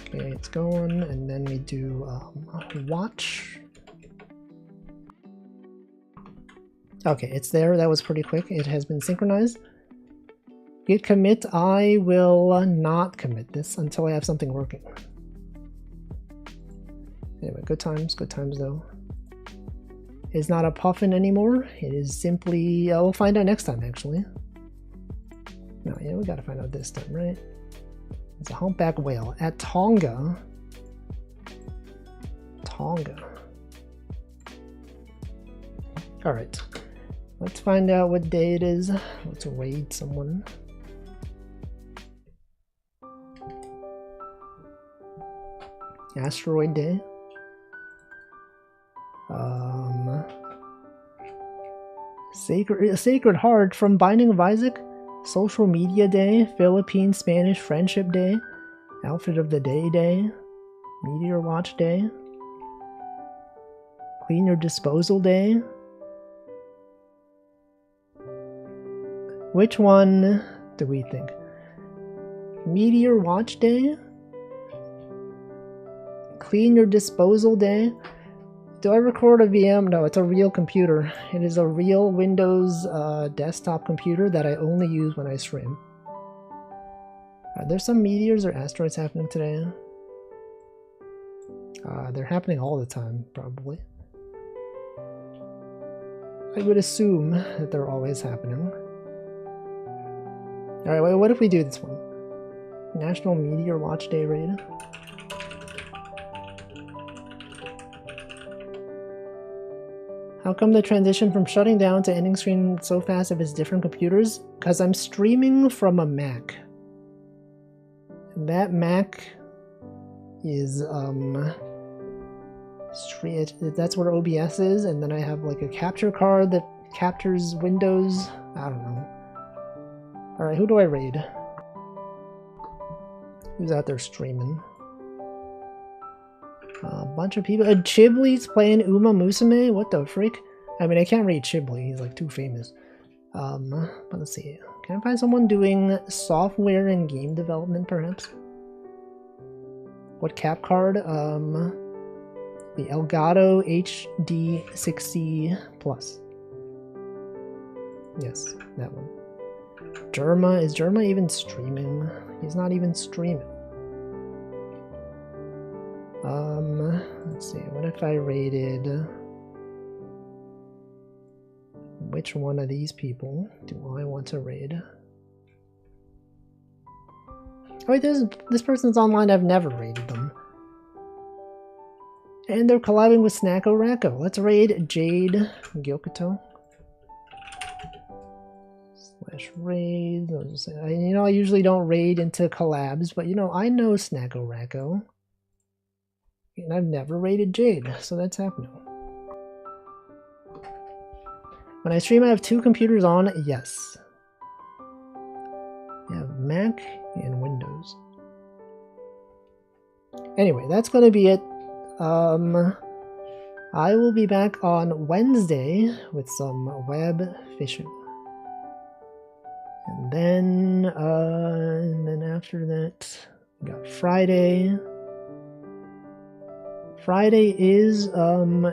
Okay, it's going, and then we do watch. Okay, it's there. That was pretty quick. It has been synchronized. Git commit. I will not commit this until I have something working. Anyway, good times though. It's not a puffin anymore. It is simply, we'll find out next time actually. No, yeah, we gotta find out this time, right? It's a humpback whale at Tonga. Alright. Let's find out what day it is. Let's raid someone. Asteroid Day. Sacred Heart from Binding of Isaac. Social Media Day. Philippine Spanish Friendship Day. Outfit of the Day. Meteor Watch Day. Clean Your Disposal Day. Which one do we think? Meteor Watch Day? Clean Your Disposal Day? Do I record a VM? No, it's a real computer. It is a real Windows desktop computer that I only use when I stream. Are there some meteors or asteroids happening today? They're happening all the time, probably. I would assume that they're always happening. Alright, wait, what if we do this one? National Meteor Watch Day raid. How come the transition from shutting down to ending screen so fast if it's different computers? Because I'm streaming from a Mac. And that Mac is, that's where OBS is, and then I have like a capture card that captures Windows. I don't know. Alright, who do I raid? Who's out there streaming? A bunch of people. Chibli's playing Uma Musume? What the freak? I mean, I can't read Chibli. He's like too famous. But let's see. Can I find someone doing software and game development, perhaps? What cap card? The Elgato HD60 Plus. Yes, that one. Jerma. Is Jerma even streaming? He's not even streaming. Let's see, what if I raided... Which one of these people do I want to raid? Oh wait, this person's online, I've never raided them. And they're collabing with Snacko Racco. Let's raid Jade Gyokuto. /raid. I'll just say, you know, I usually don't raid into collabs, but you know, I know Snacko Racco. And I've never raided Jade, so that's happening. When I stream, I have 2 computers on. Yes. I have Mac and Windows. Anyway, that's going to be it. I will be back on Wednesday with some web fishing. And then after that, we got Friday. Friday is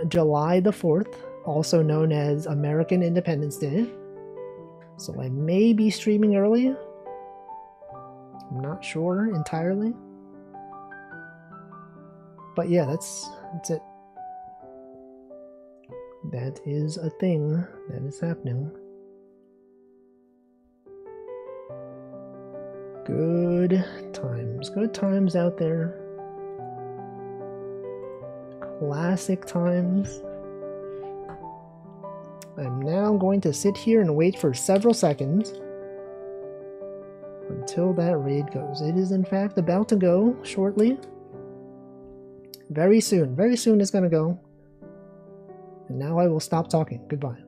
July the 4th, also known as American Independence Day. So I may be streaming early. I'm not sure entirely. But yeah, that's it. That is a thing that is happening. Good times out there. Classic times. I'm now going to sit here and wait for several seconds until that raid goes. It is in fact about to go shortly. Very soon it's gonna go. And now I will stop talking. Goodbye.